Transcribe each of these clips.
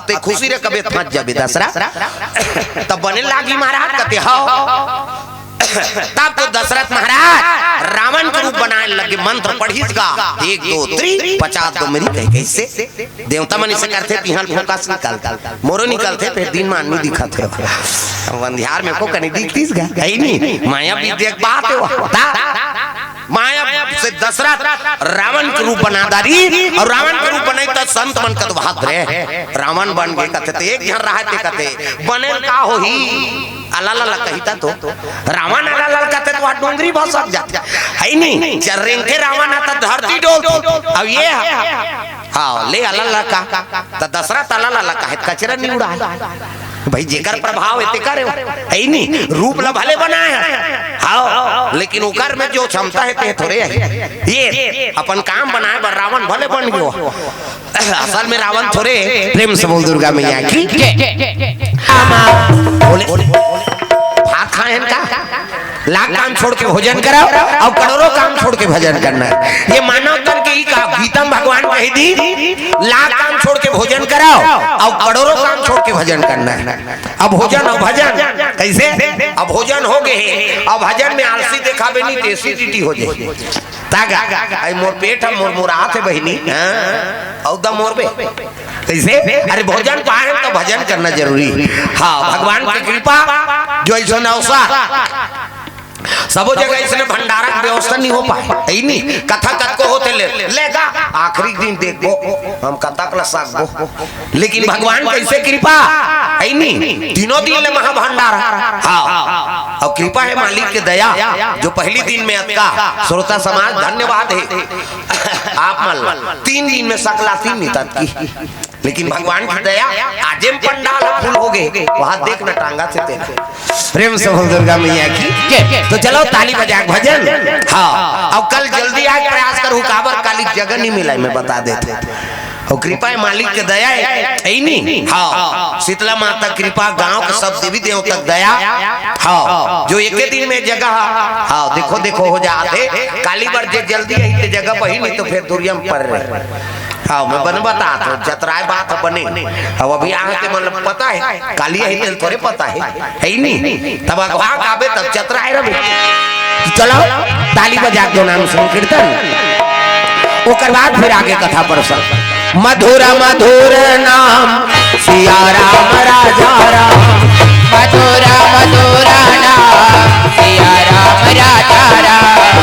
अते खुशी रे कबे फंस जाबे दसरा तब बने लागी महाराज कहते हो। तब तो दशरथ महाराज रावण के रूप बनाने लगे, मंत्र पढ़ीस का 1 2 3 50 तो मेरी कह कैसे देवता मन से करते तिहान फोकस निकाल मोरो निकलते फिर दिन में आदमी दिखते हो बंधियार में को कने दिखतीस गा है नहीं माया भी देख बात हो माया से दशरथ रावण के रूप बना दारी और रावण के रूप बनाई तो संत मन का तो भाग रहे रावण बन गए कहते एक जन रहते कहते बने का हो ही अलाला कहता तो रावण अलाला कहते तो डोंगरी बहुत सब जाते है नहीं चर्रेंग के रावण आता धरती डोल अब ये हाँ ले अलाला का तो दशरथ अलाला का कचरा नहीं उड़ा भाई जेकर प्रभाव है तेकर है नहीं रूप ला भले बनाया हाँ लेकिन उकर में जो क्षमता है ते थोड़े है ये अपन काम बनाए बर रावण भले बन गयो असल में रावण थोड़े। प्रेम से बोल दुर्गा मैया की बोले भात खाए का लाख काम छोड़ के भोजन कराओ और करोड़ों काम छोड़ के भजन करना है। ये मानव तन के ही कहा गीता भगवान कही दी लाख काम छोड़ के भोजन कराओ और करोड़ों काम छोड़ के भजन करना है। अब भोजन और भजन कैसे अब भोजन हो गए अब भजन में आलसी देखा बे नहीं एसिडिटी हो जाए तागा आई मोर पेट मोर मुरात है बहनी और दम मोर बे कैसे अरे भोजन पाए तो भजन करना जरूरी। हाँ भगवान की कृपा जो ऐसा अवसर सबो जगह इसने भंडारा की व्यवस्था नहीं हो पाए नहीं कथा कथ को होते लेगा आखिरी दिन देखो हम कथा क्लास सागो लेकिन भगवान कैसे कृपा है नहीं तीनों दिन ले महा भंडारा। हाँ और कृपा है मालिक के दया जो पहली दिन में अतका श्रोता समाज धन्यवाद है आप मान 3 दिन में सकला 3 नितत की लेकिन भगवान की दया आज पंडाल फूल हो गए वहां देखना टांगा से तेरे प्रेम से बोल दुर्गा मैया की तो चलो ताली बजा भजन। हाँ अब कल जल्दी आज प्रयास करूं काबर काली जगह नहीं मिला मैं बता देते और कृपा है मालिक के दया है नहीं। हाँ शीतला माता कृपा गांव के सब देवी देवता तक दया। हाँ जो एक दिन में जगह हाँ देखो देखो हो जाते काली बार जल्दी है जगह पर ही नहीं तो फिर दुर्यम पड़ रहे। हाँ मैं बन बता तो जतराय बात बने अब अभी आगे मतलब पता है काली है थोड़े पता है नहीं तब अगवा काबे तब जतराय रहे चलो ताली बजा दो नाम संकीर्तन ओकर बाद फिर आगे कथा प्रसंग। मधुर मधुर नाम सिया राम राजा राम मधुर मधुर नाम सिया राम राजा राम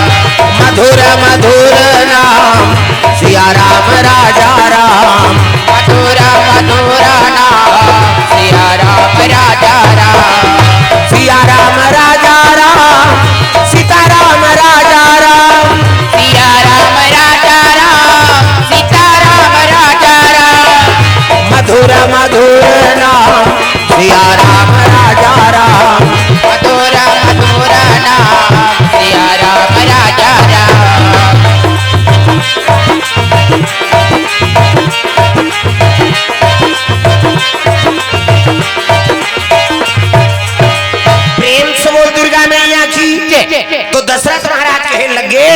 मधुर मधुर नाम सिया राम राजा राम मधुर मधुर नाम सिया राम राजा राम सिया राम राजा राम सीता राम राजा राम सिया राम राजा राम सीता राम राजा राम मधुर मधुर नाम सिया राम राजा राम मधुर मधुर नाम सिया राम राजा राम। प्रेम से बोल दुर्गा मैया की। तो दशरथ महाराज कहे लगे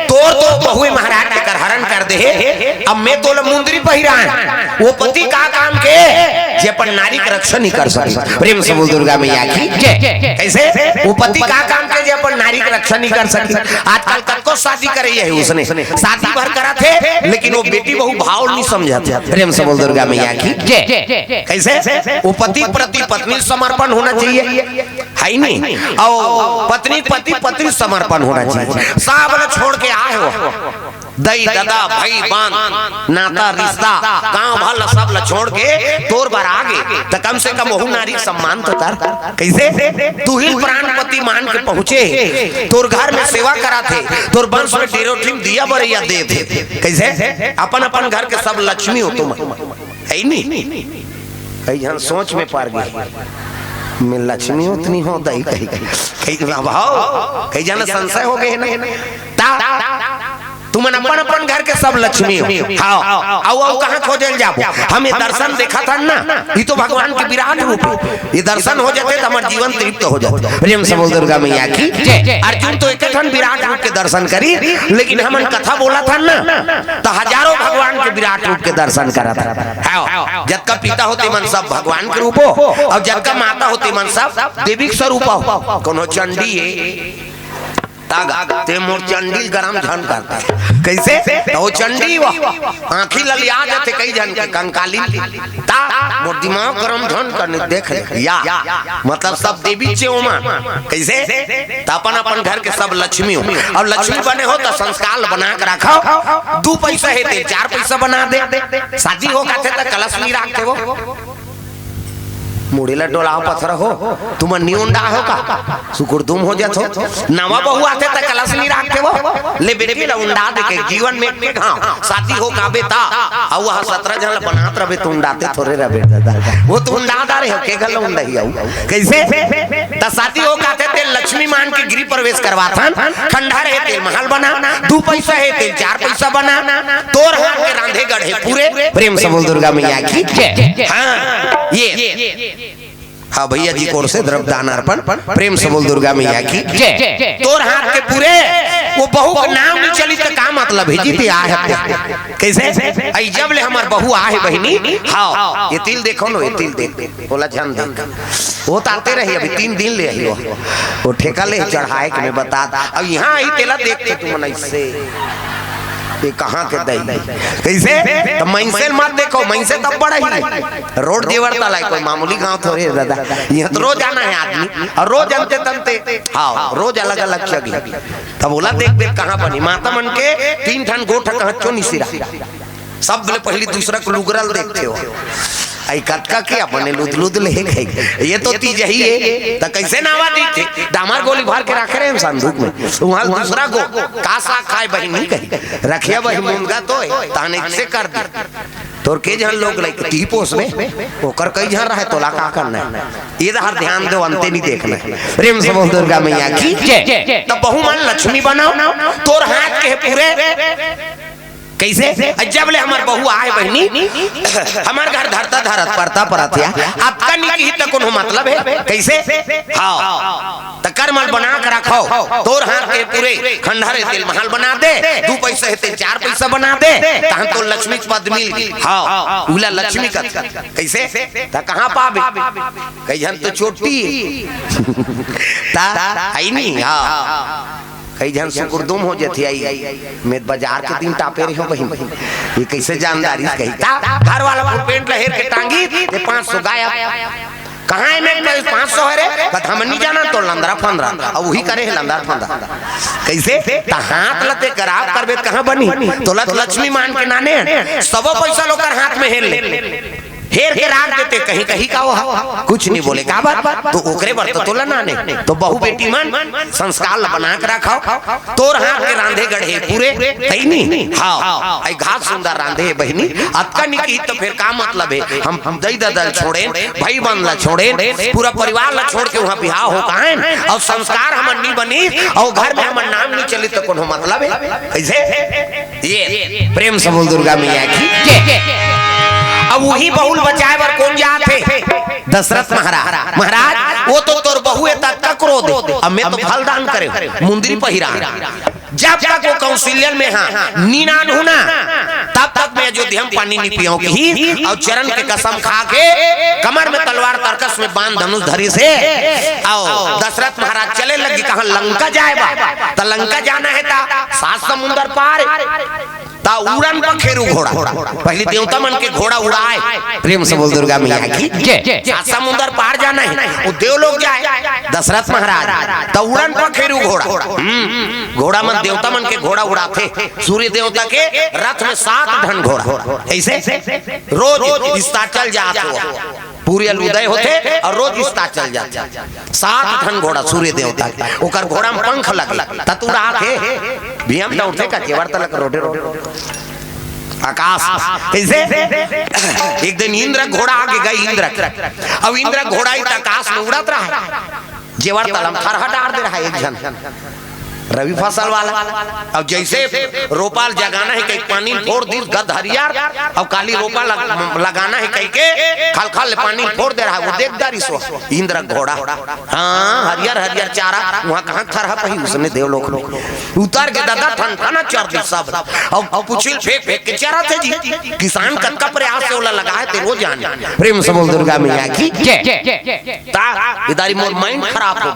तोर तो बहुए महाराज के कर हरण कर दे अब मैं तो मुंदरी पहिरान वो पति का काम के जे पर नारी का रक्षा नहीं कर सके। प्रेम से बोल दुर्गा मैया की कैसे वो पति का काम के जे पर नारी का रक्षा नहीं कर सके। आजकल कब शादी करे है उसने शादी भर करा थे लेकिन वो बेटी बहु भाव नहीं समझाते। प्रेम से बोल दुर्गा मैया की कैसे वो पति प्रति पत्नी समर्पण होना चाहिए है नहीं और पत्नी पति पत्नी समर्पण होना चाहिए। सब छोड़ के आए हो दई दादा भाई बान नाता रिश्ता गांव भल सब ल छोड़ के तोर बार आगे तो कम से कम वहु नारी सम्मान तो कर कैसे तू ही प्राणपति मान के पहुंचे तोर घर में सेवा करा थे तोर वंश में डेरोटिम दिया बरैया दे थे कैसे अपन अपन घर के सब लक्ष्मी हो तुम है नहीं कई जन सोच में पार गए मैं लक्ष्मी उतनी हो दई कहीं कहीं भाव कई जन संशय हो गए ना तुम अपन अपन घर के सब लक्ष्मी हो। हाँ आओ कहाँ खोजल जाबो, हम ये दर्शन देखा था ना, ये तो भगवान के विराट रूप है। ये दर्शन हो जाते तो हमारे जीवन तृप्त हो जाते। प्रेम से बोल दुर्गा मैया की जय। अर्जुन तो एक विराट रूप के दर्शन करी, लेकिन हमन कथा बोला था ना तो हजारों भगवान के विराट रूप के दर्शन करा था। जब का पिता होते मन सब भगवान के रूप हो, और जब का माता होते मन सब देवी स्वरूप हो। कोनो चंडी है तागा ते मोर चंडी गरम झन करता कैसे तो वो चंडी वो आंखी ललिया जाते कई जन के कंकाली ता मोर दिमाग गरम झन करने देख या मतलब सब देवी से ओमा कैसे तो अपन अपन घर के सब लक्ष्मी हो, और लक्ष्मी बने हो तो संस्कार बना के रखो। 2 पैसा है ते 4 पैसा बना दे, शादी हो काथे तो कलश नहीं रखते वो मुड़ेला डोलाओ पत्थर हो, तुम नियोंडा हो का सुकुर तुम हो जात हो। नवा बहू आते त कलश नहीं रखते वो ले बेटी ला उंडा दे के जीवन में एक हां शादी हो का बेटा और वह 17 जन बनात रहे तो उंडाते थोड़े रहे दादा वो तो उंडा रहे हो के गल उंडा ही आऊ कैसे त शादी हो काते ते लक्ष्मी मान के गृह प्रवेश करवाथन। खंडा रहे ते महल बना, 2 पैसा है ते 4 पैसा बना, तोर हाथ के रांधे गढ़े पूरे। प्रेम से बोल दुर्गा मैया की जय। हां ये हाँ भैया जी कोर से द्रव्य दान अर्पण। प्रेम से बोल दुर्गा मैया की जय। तोर हाथ के पूरे वो बहू का नाम नहीं चली तो का मतलब है जी ते आ है कैसे आई जब ले हमार बहू आ है बहनी। हाँ ये तिल देखो नो, ये तिल देख बोला ध्यान देख वो ताते रही अभी 3 दिन ले आई वो ठेका ले चढ़ाए के मैं बता। अब यहाँ आई तेला देखते तुम इससे ये कहाँ के दही कैसे तो मैंसे मत देखो, मैंसे तब बड़ा ही रोड जेवर तला कोई मामूली गांव थोड़े दादा, यहाँ तो रोज आना है आदमी और रोज अंते तंते। हाँ रोज अलग अलग जगह तब बोला देख देख कहाँ बनी माता मन के 3 ठन गोठ कहाँ चोनी सिरा सब बोले पहली दूसरा को लुगरल देखते हो आई कटका के अपने लुदलुद ले गए। ये तो तीज ही है तो कैसे नावा दी थे डामर गोली भर के रख रहे हैं संदूक में, वहां दूसरा को कासा खाए बही नहीं कही रखिया बही मुंगा तो ताने से कर दी तोर के जहां लोग लाइक टी पोस में ओकर कई जहां रहे तोला का करना है ये हर ध्यान दो अंते नहीं देखना है। प्रेम से बोल दुर्गा मैया की जय। तब बहु मन लक्ष्मी बनाओ तोर हाथ के पूरे कैसे जब ले हमार बहू आए बहनी हमार घर धरता धरत पड़ता पड़तिया आपका निकी तक कोनो मतलब है कैसे। हाँ तो कर्मल बना के रखो तोर हाथ के पूरे खंडहरे तेल महल बना दे, 2 पैसा है 4 पैसा बना दे तहन तो लक्ष्मी पद मिल। हाँ उला लक्ष्मी का कैसे ता कहां पाबे कई जन तो छोटी ता आई नहीं। हाँ कई जन सुकुरदुम हो जाती आई मैं बाजार के दिन टापे रही हो बहन ये कैसे जानदारी कही घर वाला पेंट लहेर के टांगी 500 गायब कहाँ है मैं 500 है रे बट हम नहीं जाना तो लंदरा 15 अब वही करे है लंदरा 15 कैसे हाथ लते कराब करबे कहाँ बनी तो लक्ष्मी मान के नाने सब पैसा लोग हाथ में हेर के राख देते कहीं कहीं का वो कुछ नहीं बोले का बात तो ओकरे बर तो तोला नाने तो बहु बेटी मन संस्कार बना के रखो तोर हाथ के रांधे गढ़े पूरे सही नहीं। हाँ आई घाट सुंदर रांधे है बहनी अतका निकी तो फिर का मतलब है हम दई ददल छोड़े भाई बन ला छोड़े पूरा परिवार ला छोड़ के वहाँ बिहार हो कहा और संस्कार हमन नहीं बनी और घर में हमन नाम नहीं चली तो कोनो मतलब है कैसे। ये प्रेम से बोल दुर्गा मैया की। अब वही बहुल बचाए बर कौन जाते दशरथ महाराज वो तो तोर बहु तक क्रोध अब मैं तो फल दान करे मुंदरी पहिरा जब तक वो कौशल्य में हाँ नीनान होना तब तक मैं अयोध्या में पानी नहीं पियोगी और चरण के कसम खा के कमर में तलवार तरकस में बांध धनुष धरी से आओ दशरथ महाराज चले लगी कहा लंका जाएगा तो लंका जाना है ता 7 समुंदर पार ता उड़न पर खेरू घोड़ा पहले देवता मन के घोड़ा उड़ाए। प्रेम से बोल दुर्गा मैया की जय। 7 समुंदर पार जाना है वो देवलोक जाए दशरथ महाराज तो उड़न पर खेरू घोड़ा घोड़ा मन देवता मन के घोड़ा उड़ाते सूर्य देवता के रथ में 7 ढन घोड़ा ऐसे रोज चल जाते पूरे उदय होते और रोज इस्ता चल जाते 7 ढन घोड़ा सूर्य देवता के ओकर घोड़ा में पंख लगे ततुरा थे भीम दौड़ते का केवर तलक रोडे आकाश कैसे एक दिन इंद्र घोड़ा आगे गई इंद्र अब इंद्र घोड़ा आकाश में उड़त रहा जेवर तलम खरहा डार दे रहा एक जन रवि फसल वाला। अब जैसे रोपा जगाना है कहीं पानी फोड़ दी गद हरियर, अब काली रोपा लगाना है कहीं के खल खल पानी फोड़ दे रहा है, वो देख दारी सो इंद्र घोड़ा। हाँ हरियर हरियर चारा वहाँ कहाँ खरा पही उसने देवलोक में उतार के दादा ठन चढ़ दी सब। अब पुछिल फेंक फेंक के चारा थे जी। किसान कनका प्रयास से ओला लगा है ते वो जान प्रेम से बोल दुर्गा मैया की इधर मोर माइंड खराब हो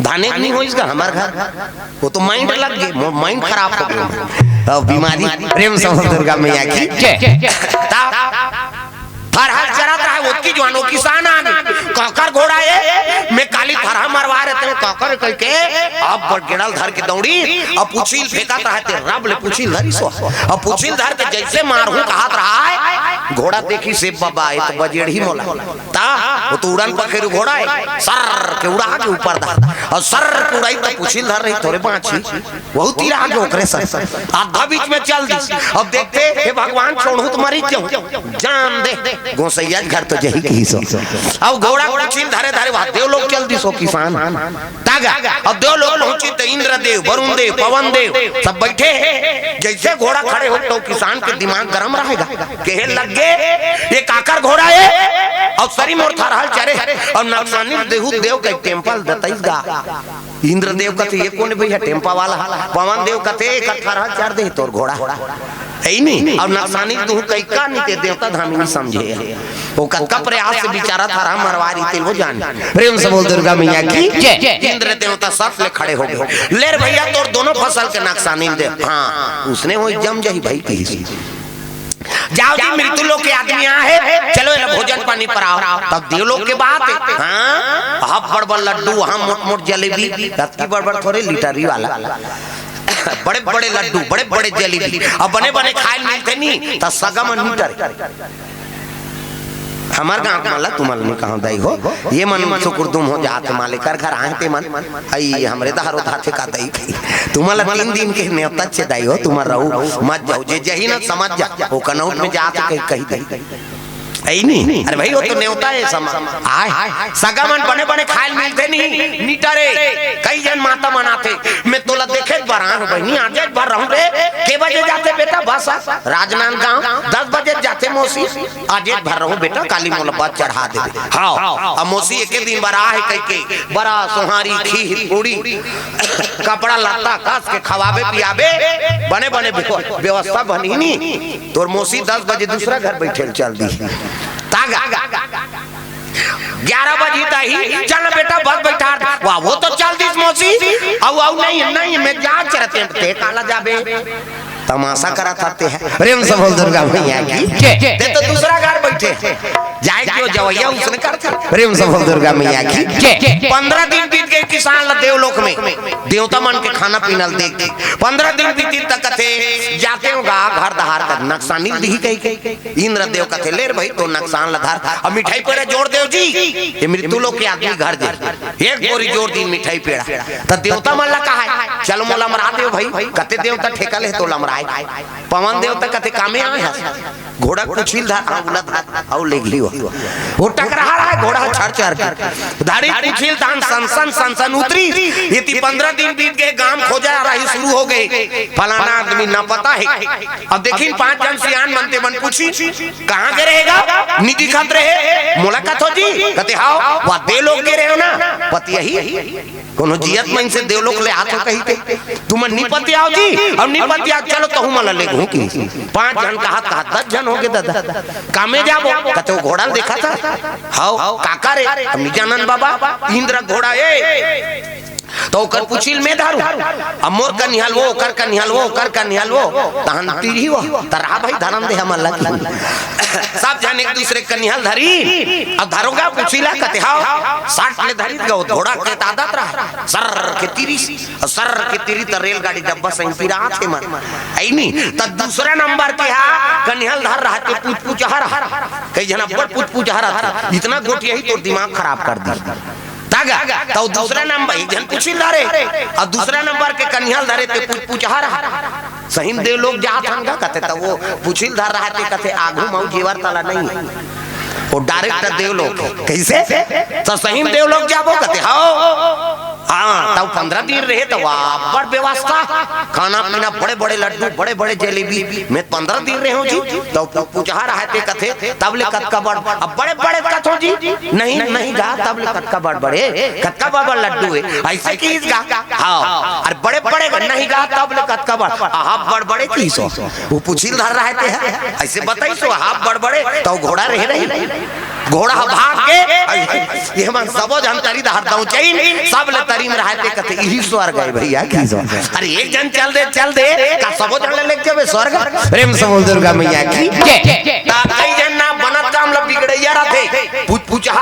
धाने नहीं हो इसका हमारे घर वो तो माइंड लग गए माइंड खराब हो गया बीमारी। प्रेम से दुर्गा मैया की हर हर चरा रहा है उसकी जवानों किसान आ गए काकर घोड़ा है मैं काली थरा मरवा रहे थे काकर कह के अब बड़गेड़ल धर के दौड़ी अब पुछिल फेंका रहते रब ले पुछिल धरी सो अब पुछिल धर के जैसे मारू कहत रहा है घोड़ा देखी से बाबा है तो बजेड़ी मोला ता वो तो उड़न पखेरु घोड़ा है सर के उड़ा के ऊपर धर और सर के उड़ाई तो पुछिल धर रही थोड़े बाछी बहुत ही आगे ओकरे सर आधा बीच में चल दी। अब देखते हे भगवान छोड़ू तो मरी जाऊं जान दे गोसैया घर तो जही की सो। अब घोड़ा पुछिल धरे धरे वहां देव लोग चल दी सो किसान तागा। अब देव लोग पहुंची तो इंद्र देव वरुण देव पवन देव सब बैठे हैं। जैसे घोड़ा खड़े हो तो किसान के दिमाग गर्म रहेगा कहे लग गए ये काकर घोड़ा है और सरी मोर था रहल चरे और नक्सानी देहु देव के टेंपल दतईगा। इंद्र देव कथे ये कौन भैया टेंपा वाला पवन देव कथे इकट्ठा रहल चार दे तोर घोड़ा है नहीं और नक्सानी तू कई का नहीं ते देवता धामी नहीं समझे वो कतका प्रयास से बेचारा थारा मरवारी ते वो जान। प्रेम से बोल दुर्गा मैया की इंद्र देवता सब ले खड़े हो गए ले भैया तोर दोनों फसल के नक्सानी दे। हाँ उसने वो जम जाही भाई की जाओ जी मृत्यु लोग के आदमी है चलो भोजन पानी पर आओ तब देवलोक के बात है। हाँ आप बड़ बड़ लड्डू वहाँ मोट मोट जलेबी की बड़ बड़ थोड़े लीटरी वाला बड़े बड़े लड्डू बड़े बड़े जलेबी अब बने बने खाए मिलते नहीं तो सगम मीटर हमार गांव माला तुमल नहीं कहां दाई हो ये मन शुक्र तुम हो जात मालिकर घर आए ते मन आई हमरे दहारो धाथे का दाई तुमल 3 दिन के नेता से दाई हो तुम रहू मत जाओ जे जही ना समझ जा वो कनौट में जात कही दाई ऐ नहीं। अरे भाई वो तो नेवता है आय सगामन बने बने खाए मिलते नहीं नीटरे कई जन माता मनाते मैं तोला देखे बरान बहनी आज बार रहूं रे के बजे जाते बेटा बस राजनांदगांव 10 बजे जाते मौसी आज भर रहूं बेटा काली मोला चढ़ा दे। हां अब मौसी एक दिन बरा है कह के बड़ा सोहारी खीर पूरी कपड़ा लत्ता कास के खवाबे पियाबे बने बने व्यवस्था बनी नहीं तोर मौसी 10 बजे दूसरा घर बैठे चल दी तागा 11 बजे ताही चल बेटा बस बैठा वाह वो तो चल दी मौसी आओ नहीं मैं जा चरते ते काला जाबे तमाशा करा थाते हैं। प्रेम से बोल दुर्गा मैया की ते तो दूसरा घर बैठे जाए क्यों जवैया उसने करता। प्रेम से बोल दुर्गा मैया की 15 दिन बीत गए किसान देवलोक में देवता मन के खाना पीना देख 15 दिन बीती तक थे जाते होगा घर दहार तक नक्सानी दी कही इंद्र देव कथे ले भाई तो नक्सान लधार अब मिठाई पेड़ा जोड़ देव जी ये मृत्यु लोग के आदमी घर दे एक बोरी जोड़ दी मिठाई पेड़ा तो देवता मन ला कहा चलो मोला मरा देव भाई कते देवता ठेका ले तो लमराए पवन देवता कथे कामे आए घोड़ा कुछिल धार और ले लियो वो टकरा रहा है घोड़ा छड़ छड़ के धाड़ी कुछिल धान सनसन उतरी इतनी 15 दिन बीत गए गांव खोजा रही शुरू हो गए फलाना आदमी ना पता है। अब देखिन 5 जन सियान मनते मन पूछी कहां के रहेगा निधि खात रहे मुलाकात हो जी कहते हां वा दे लोग के रहे हो ना पति यही कोनो जियत मन से देवलोक ले आतो कही तुम निपति आओ जी और निपति आ चलो तो हम ले घूम की 5 जन का हाथ 10 जन हो गए दादा कामे जाबो कहते घोड़ा देखा था हां काका रे निजानंद बाबा इंद्र घोड़ा ए तो ओकर पुछिल में धारू अमोर का निहाल वो ओकर का निहाल वो ओकर का निहाल वो तहन तीरी वो तरा भाई धर्म दे हम अल्लाह की सब जन एक दूसरे का निहाल धरी अब धारोगा पुछिला कहते हां 60 ले धरी गो घोड़ा के आदत रहा सर के तीरी त रेलगाड़ी डब्बा सही पिरा थे मन आई नहीं त दूसरा नंबर के हा कनिहाल धर रहा के पूछ पूछ हर कई जना बड़ पूछ पूछ हर इतना गोट यही तो दिमाग खराब कर दी तागा तो दूसरा नंबर जन पुछिल धारे और दूसरा नंबर के कनिहाल धारे ते पूछ पूछ हर सही देव लोग जात हनगा कहते तो वो पुछिल धर रहा थे कहते आगू मऊ जीवर तला नहीं वो डायरेक्ट देव लोग कैसे तो सही देव लोग जाबो कहते हां हाँ तब 15 दिन रहे तो बड़ व्यवस्था, खाना पीना, बड़े बड़े लड्डू, बड़े बड़े जलेबी। मैं 15 दिन रहे हूँ जी, तो पूछा रहते कथे तब ले कतका बड़, अब बड़े बड़े कथो जी नहीं नहीं गा, तब ले कतका बड़ बड़े कतका बड़ लड्डू है ऐसे की गा। हाँ और बड़े बड़े नहीं गा, तब ले कतका बड़, आप बड़ बड़े की सो वो पूछिल धर रहते हैं ऐसे बताई सो, आप बड़ बड़े तो घोड़ा रहे रही, घोड़ा भाग के ये मन सबो जानकारी धरता हूँ चाहिए सब ले तरी में रहते कथे यही स्वर्ग है भैया की सो। अरे एक जन चल दे का सबो जन ले के स्वर्ग प्रेम से बोल दुर्गा मैया की ता कई जन ना बनत काम ल बिगड़ैया रहते पूछा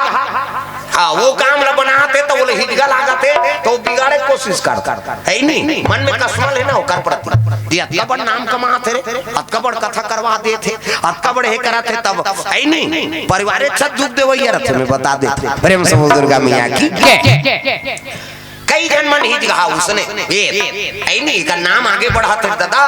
हाँ वो काम ल बनाते तो बोले हिजगा लागते तो बिगाड़े कोशिश करता है नहीं, मन में कसमल है ना ओकर प्रति ये अतका बड़ नाम कमाते रे, अतका बड़ कथा करवा देते, अतका बड़ हे कराते, तब है नहीं परिवार छत दुख देवैया रहते मैं बता देते प्रेम से बोल दुर्गा मैया की। कई जन मन हिज गहा उसने ऐ नहीं का नाम आगे बढ़ाते दादा,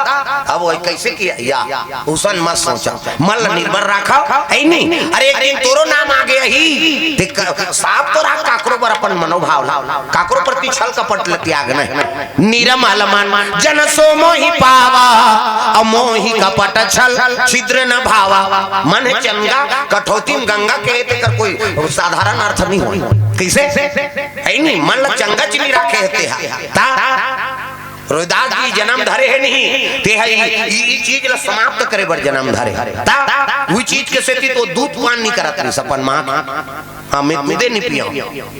अब वो कैसे किया या उसन मत सोचा, मन निर्भर रखा ऐ नहीं। अरे एक दिन तोरो नाम आ गया ही साफ तो रहा काकरो पर अपन मनोभाव काकरो प्रति छल कपट त्याग न निरम अलमान जन सो मोहि पावा अमोहि कपट छल छिद्र न भावा मन चंगा कठौती गंगा कहते कर कोई साधारण अर्थ नहीं हो कैसे ऐ नहीं मन चंगा चिनी रखे हैं ता रोहिदास जी जन्म धरे है नहीं ते है ई चीज ला समाप्त करे बर जन्म धरे ता वो चीज के सेती तो दूध पान नहीं करत रे सपन मां हमें दूधे नहीं पियो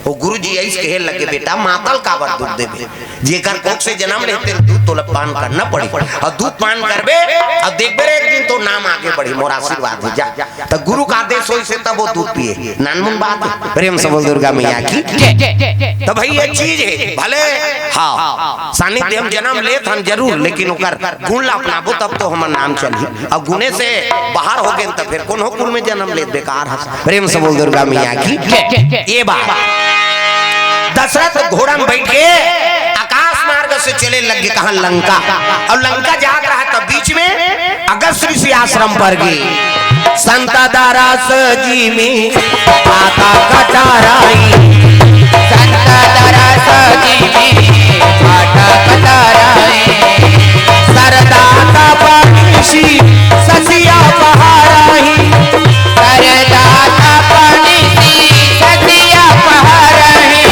वो गुरुजी ऐसे कहे लगे बेटा मातल का बर दूध देबे जेकर कोख से जन्म लेते दूध तो पान करना पड़ी और दूध पान करबे और देखबे एक दिन तो नाम आगे बढ़ी मोर आशीर्वाद है जा तो गुरु का आदेश होई से तब वो दूध पिए नानमुन बात प्रेम से बोल दुर्गा मैया की तो भाई ये चीज है भले हां सानिध्य हम जन्म लेत हम जरूर लेकिन ओकर गुण ला अपनाबो तब तो हमर नाम चली और गुणे से बाहर हो गए तो फिर कौन हो कुल में जन्म लेत बेकार है प्रेम से बोल दुर्गा मैया की। ये बात दशरथ घोड़ा में बैठ के आकाश मार्ग से चले लगे कहा लंका, और लंका जा रहा है तब बीच में अगस्त ऋषि आश्रम पर गए संत दारास जी में आता कटाराई, संत दारास जी में आता कटाराई सरदा का पक्षी ससिया पहाराई, सरदा का पक्षी ससिया पहाराई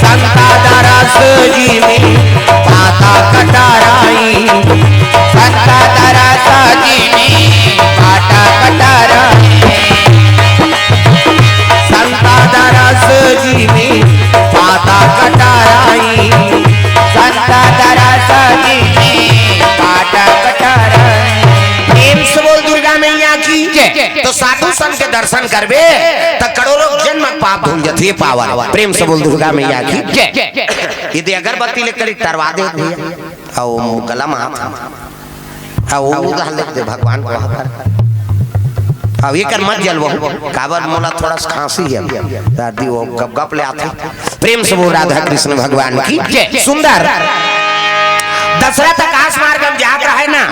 संत दारास जी में आता कटाराई, संत दारास जी में आता कटाराई संत दारास जी में आता कटाराई संत दारास जी में आता कटाराई। प्रेम से बोल दुर्गा मैया की। तो साधु संत के दर्शन करबे तो करोड़ों जन्म पाप धुल जाती है पावर प्रेम से बोल दुर्गा मैया की। यदि अगरबत्ती लेकर तरवा दे भैया और गला में हाथ और वो डाल दे भगवान को अब ये कर मत जलवो काबर मोला थोड़ा खांसी है दादी वो गप ले आते प्रेम से बोल राधा कृष्ण भगवान की। सुंदर दशरथ आकाश मार्ग में जात रहा है ना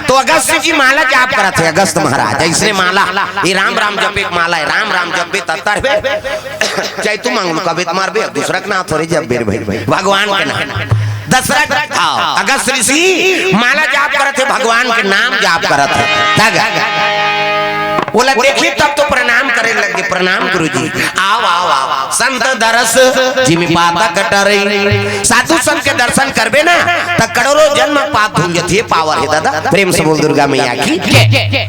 तो अगस्त जी माला जाप करत है अगस्त महाराज ऐसे माला ये राम राम जपे एक माला है राम राम जपे तत्तरबे चाहे तू मांगो कभी मारबे दूसरा के नाम थोड़ी जपबे भाई भगवान के नाम दशरथ अगस्त ऋषि माला जाप करत है भगवान के नाम जाप करत है बोला देखी तब तो प्रणाम करे लगे प्रणाम गुरुजी आओ आओ आओ संत दरस जिमी पाता कटरे साधु संत के दर्शन करबे ना त करोड़ों जन्म पाप धुल जाती है पावर है दादा प्रेम से बोल दुर्गा मैया की।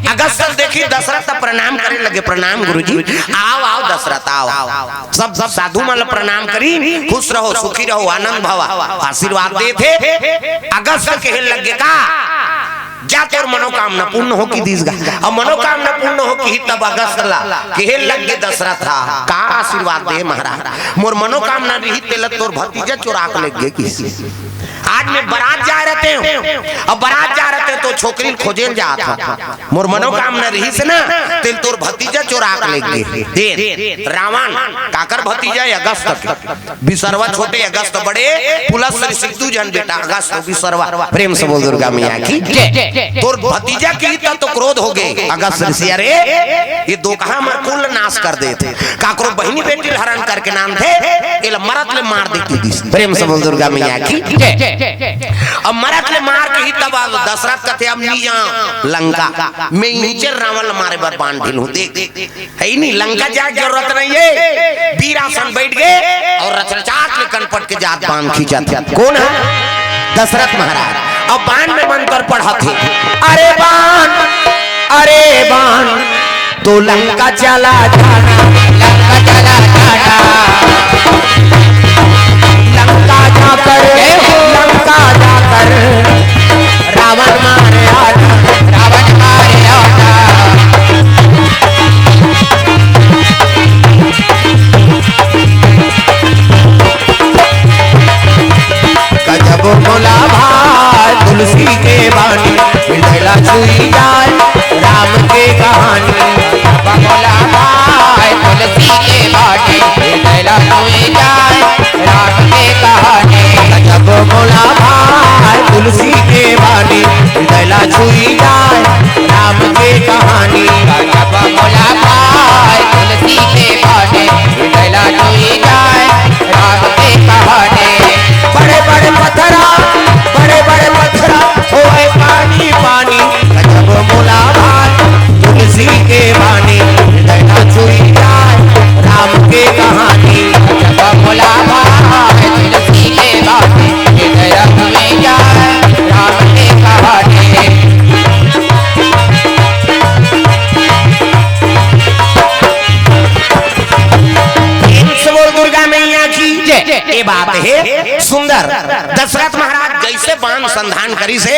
अगस्त देखी दशरथ प्रणाम करे लगे प्रणाम गुरुजी आओ आओ दशरथ आओ सब सब साधु मन प्रणाम करी खुश रहो सुखी रहो आनंद भवा आशीर्वाद दे थे। अगस्त कहे लगे का जा तोर मनोकामना पूर्ण हो की दीसगा और मनोकामना पूर्ण हो की तब अगस्त ला कहे लग के दशरथ का आशीर्वाद दे महाराज मोर मनोकामना रही तेल तोर भतीजा चुरा के लग गए किसी आज में बारात जा रहते हो और बारात जा रहते तो छोकरी खोजेल जात मोर मनोकामना रही से ना तेल तोर भतीजा चोरा ले गए रावण काकर भतीजा अगस्त बिसरवा छोटे अगस्त बड़े पुलस सिद्धू जन बेटा अगस्त बिसरवा प्रेम से बोल दुर्गा मैया की तोर भतीजा की तो क्रोध हो गए अगस्त ऋषि अरे ये दो कहा मर कुल नाश कर देते काकरो बहनी बेटी हरण करके नाम थे इल मरत ले मार देती प्रेम से बोल दुर्गा मैया की अब मरत ले मार के ही तब दशरथ कहते अब नहीं जा लंका मैं नीचे रावण मारे बर बांध ढिलूं देख है नहीं लंका जा जरूरत नहीं है वीरासन बैठ गए और रचचाट ले कनपट के जात बांध खींचा कौन है दशरथ महाराज अब बाण में बनकर पढ़ा थे अरे बाण तो लंका चला जाना लंका जाकर रावण मारे आना गजब बोला भाई तुलसी के बानी मिलैला छुई जाए राम के कहानी बोला भाई तुलसी के बानी मिलैला छुई जाए राम के कहानी गजब बोला भाई तुलसी के बानी मिलैला छुई जाए राम के कहानी गजब बोला भाई तुलसी के बानी मिलैला छुई जाए राम के कहानी बड़े बड़े पत्थरा होए पानी पानी गजब बोला भाई तुलसी के बानी हृदय छुई जाए राम के कहानी गजब बोला भाई तुलसी के बानी हृदय छुई जाए राम के कहानी दुर्गा मैया की ये बात है सुंदर दशरथ महाराज जैसे बाण संधान करी से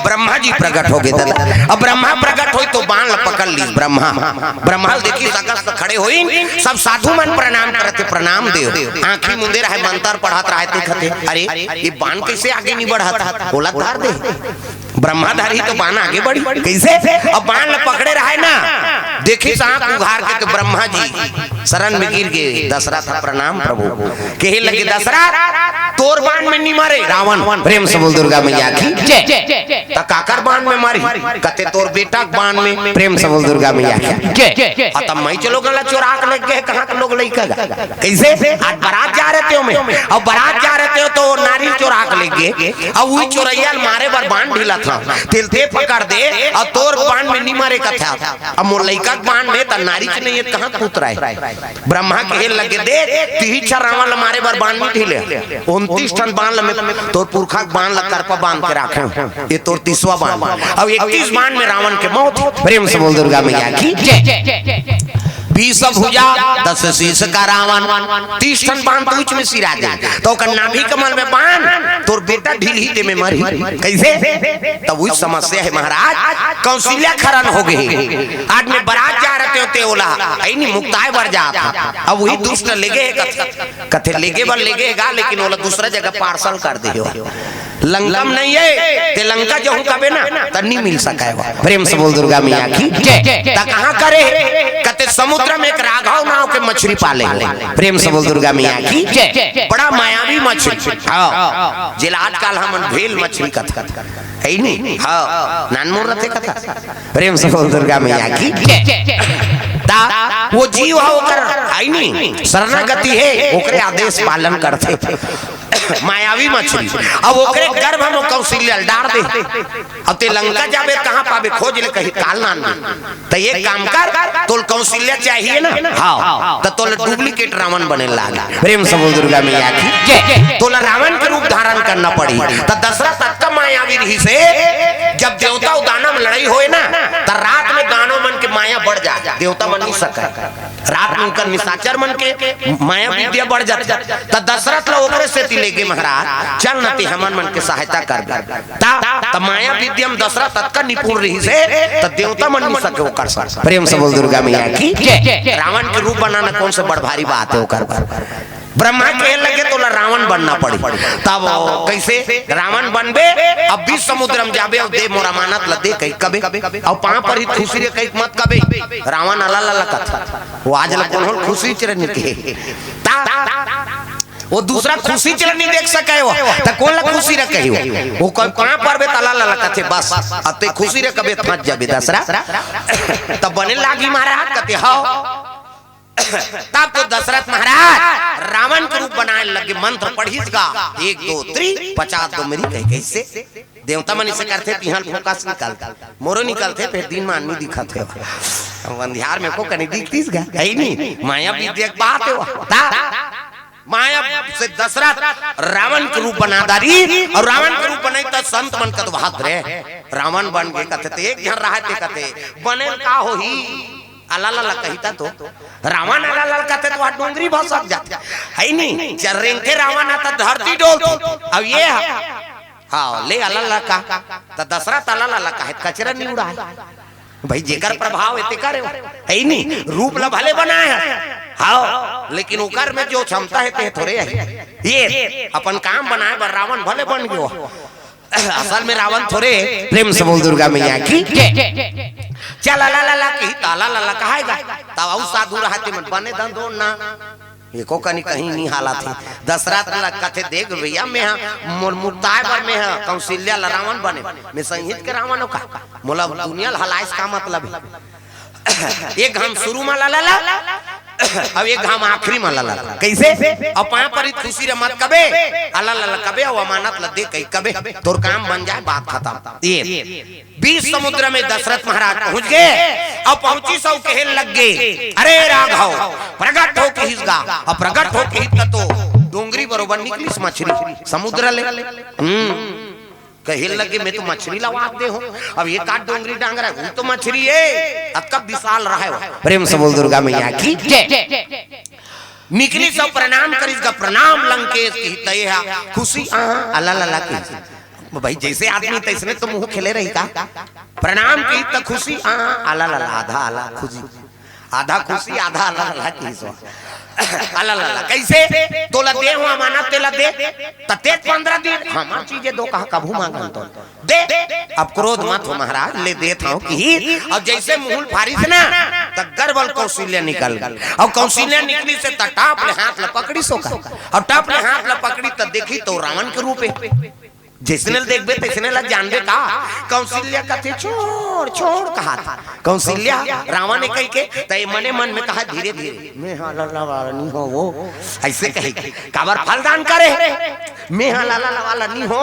ब्रह्मा जी प्रकट हो गए अब ब्रह्मा प्रकट हुई तो बाण पकड़ ली ब्रह्मा देखी अगस्त खड़े हुई सब साधु मन प्रणाम करते प्रणाम दे आंखी मुंदे रहे मंत्र पढ़त रहे खते अरे ये बाण कैसे आगे नहीं बढ़ा बोला धार दे ब्रह्माधारी तो बाण आगे बढ़ी कैसे अब बाण पकड़े रहे ना देखी सांप उघार के ब्रह्मा जी शरण में गिर गए दशरथ प्रणाम प्रभु कहे लगे दशरथ तोर बाण में नहीं मारे रावण प्रेम से बोल दुर्गा मैया की काकर बाण में मारी कहते तोर बेटा बाण में प्रेम से बोल दुर्गा मैया की तब मैं चलो गला चोरा के लेके गए कहां के लोग लेके कैसे आज बारात जा रहे थे मैं अब बारात जा रहे थे तो नारी चोरा के लेके गए अब वही चोरैया मारे बर बाण ढीला था तिल थे पकड़ दे और तोर बाण में नहीं मारे कथा अब मोर लइका बाण में त नारी के नहीं कहां कूत रहा है ब्रह्मा के लगे दे तिही रावण मारे बर बाण में ढीले 29 टन बाण में तोर पुरखा बाण ल करपा बांध के रखे ये तोर 30वां बाण अब 21 बाण में रावण के मौत प्रेम से बोल दुर्गा मैया की 20 भुजा 10 शीश का रावण 30 टन बाण पूछ में सिरा दे तो नाभि कमल में बाण तोर बेटा ढील ही में मरी कैसे तब वही समस्या है महाराज कौशल्या खरन हो गई आज में बारात जा रहे होते ओला ऐनी मुक्ताय बर जा अब वही दुष्ट लेगे कथे लेगे बर लेगेगा लेकिन ओला दूसरा जगह पार्सल कर दे लंका में नहीं है ते लंका जो कबे ना त नहीं मिल सका है प्रेम से बोल दुर्गा मैया की त कहां करे कहते समुद्र में एक राघव नाव के मछली पाले प्रेम से बोल दुर्गा मैया की बड़ा मायावी मछली हां जिलाट काल हमन भेल मछली कथ है नहीं हां नानमोर रथे कथा प्रेम से बोल दुर्गा मैया की ता वो जीव है ओकर है नहीं शरणागति है ओकरे आदेश पालन करते मायावी मछली अब ओकरे गर्भ में कौशल्या डाल दे अब ते लंका जाबे कहां पाबे खोज ले कहीं काल नान त ये काम कर तोल कौशल्या चाहिए ना हां त तोल डुप्लीकेट रावण बने लागा प्रेम से बोल दुर्गा मैया की तोला रावण के रूप धारण करना पड़ी त दशरथ तक मायावी रही से जब देवता और दानव लड़ाई होए ना त रात में दानव मन के माया बढ़ जा देवता बन नहीं सका रात में उनका निशाचर मन के माया विद्या बढ़ जाता त दशरथ ला ओकरे से लेके महाराज चल नती हमन मन के सहायता कर ता माया विद्या में दशरथ तत्का निपुण रही से त देवता मन नहीं सके ओकर प्रेम से बोल दुर्गा मैया की रावण के रूप बनाना कौन से बड़ भारी बात है ओकर ब्रह्मा के लगे तो रावण बनना पड़ी, तब कैसे रावण बनबे। अब 20 समुद्र में जाबे और दे मोरा मानत लदे कई कबे और पां पर ही खुशी रे कई मत कबे। रावण अला कथा वो आज ल कोन खुशी चरन के वो दूसरा खुशी चलन नहीं देख सके हो त कौन ला खुशी रखे हो वो कहां पर बे तला ला कथे बस अते खुशी रे कबे फंस जाबे दसरा तब बने लागी महाराज कते हां। तब तो दशरथ महाराज रावण के रूप बनाने लगे, मंत्र पढ़ीसगा 1 2 3 50 दो मेरी कह कैसे देवता मन से करते तिहल फोकस निकाल मोरो निकलते फिर दिन में अन्नी दिखत है अंधियार में को कनी दिखतीस गा है नहीं माया भी देख बात है माया से दशरथ रावण के रूप बना दारी और रावण के रूप बनाई तो संत मन कद भाग रे रावण बन गए कथे एक जन रहते कथे बने का हो ही अलाला कहिता तो रावण अलाला कहते तो डोंगरी भसक जाते है नहीं चरें के रावण आता धरती डोलती अब ये हां ले अलाला का तो दशरथ अलाला का कचरा नहीं उड़ा भाई जेकर प्रभाव एते करे है नहीं रूप ला भले बनाए है हाँ लेकिन ओकर में जो क्षमता है ते थोड़े है ये अपन काम बनाए बर रावण भले बन गयो असल में रावण थोड़े। प्रेम से बोल दुर्गा मैया की चल ला ला ला की ताला ला ला कहेगा तब आउ साधु रहते मन बने दन दो ना एको कनी कहीं नहीं हालत है। दशरथ ला कथे देख भैया मैं मुर्ताय बर में है कौशल्या ला रावण बने मैं संहित के रावण का मोला दुनिया हलाइस का मतलब एक हम शुरू में ला ला ला अब एक घाम आखिरी में ला कैसे अब पाया पर खुशी रे मत कबे अला ला कबे और अमानत ल दे कई कबे तोर काम बन जाए बात खत्म। ये 20 समुद्र में दशरथ महाराज पहुंच गए और पहुंची सौ कहन लग गए अरे राघव प्रकट हो के हिसगा और प्रकट हो के हित तो डोंगरी बरोबर निकली मछली समुद्र ले कहे लगे मैं तो मछली लगा दे हूं अब ये काट डोंगरी डांग रहा है तो मछली है अब कब विशाल रहा है। प्रेम से बोल दुर्गा मैया की निकली सब प्रणाम करिसगा प्रणाम लंकेश की तय है खुशी अल्लाह ला की भाई जैसे आदमी तैसने तो मुंह खेले रही का प्रणाम की त खुशी अल्लाह ला आधा अल्लाह खुशी आधा खुशी आधा अल्लाह ला की सो अल्लाह कैसे तोला दे हुआ माना तेला दे तते 15 दिन हम चीजें दो कहा कभू मांगन तो दे अब क्रोध मत हो महाराज ले दे था कि अब जैसे मुंह फारिस ना त गर्वल कौशल्या निकल और कौशल्या निकली से टाप ले हाथ ल पकड़ी सो का और टाप ले हाथ ल पकड़ी त देखी तो रावण के रूप है जिसने देखबे तैसने ला जानबे का कौशल्या कथे छोड़ छोड़ कहा था कौशल्या रावण ने कह के तय मने मन में कहा धीरे धीरे मैं हलाला वाला नहीं हो वो ऐसे कहे काबर फलदान करे मैं हलाला वाला नहीं हो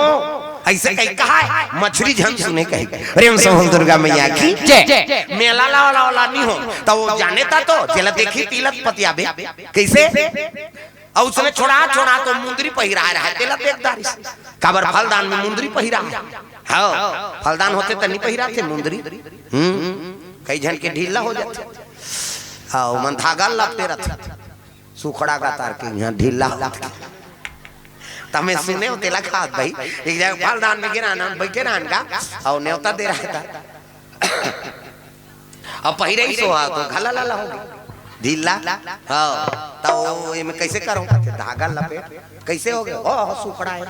ऐसे कह कहा मछली झन सुने कहे प्रेम से दुर्गा मैया की जय मैं हलाला वाला नहीं हो तो वो जाने था तो चला देखी तिलक पतियाबे कैसे और उसने छोड़ा छोड़ा तो मुंदरी पहिरा रहा है तेला देखदारी काबर फलदान में मुंदरी पहिरा हां फलदान होते त नहीं पहिरा थे मुंदरी कई जन के ढीला हो जाते हां मन धागा लगते रहते सुखड़ा का तार के यहां ढीला तमे सुने हो तेला खात भाई एक जगह फलदान में गिरा ना बैठे रहन का और न्योता दे रहा था अब पहिरे ही सो तो घला लाला हो गई ढीला हां तो ये मैं कैसे करूं धागा लपेट कैसे हो गया ओ सुखड़ा है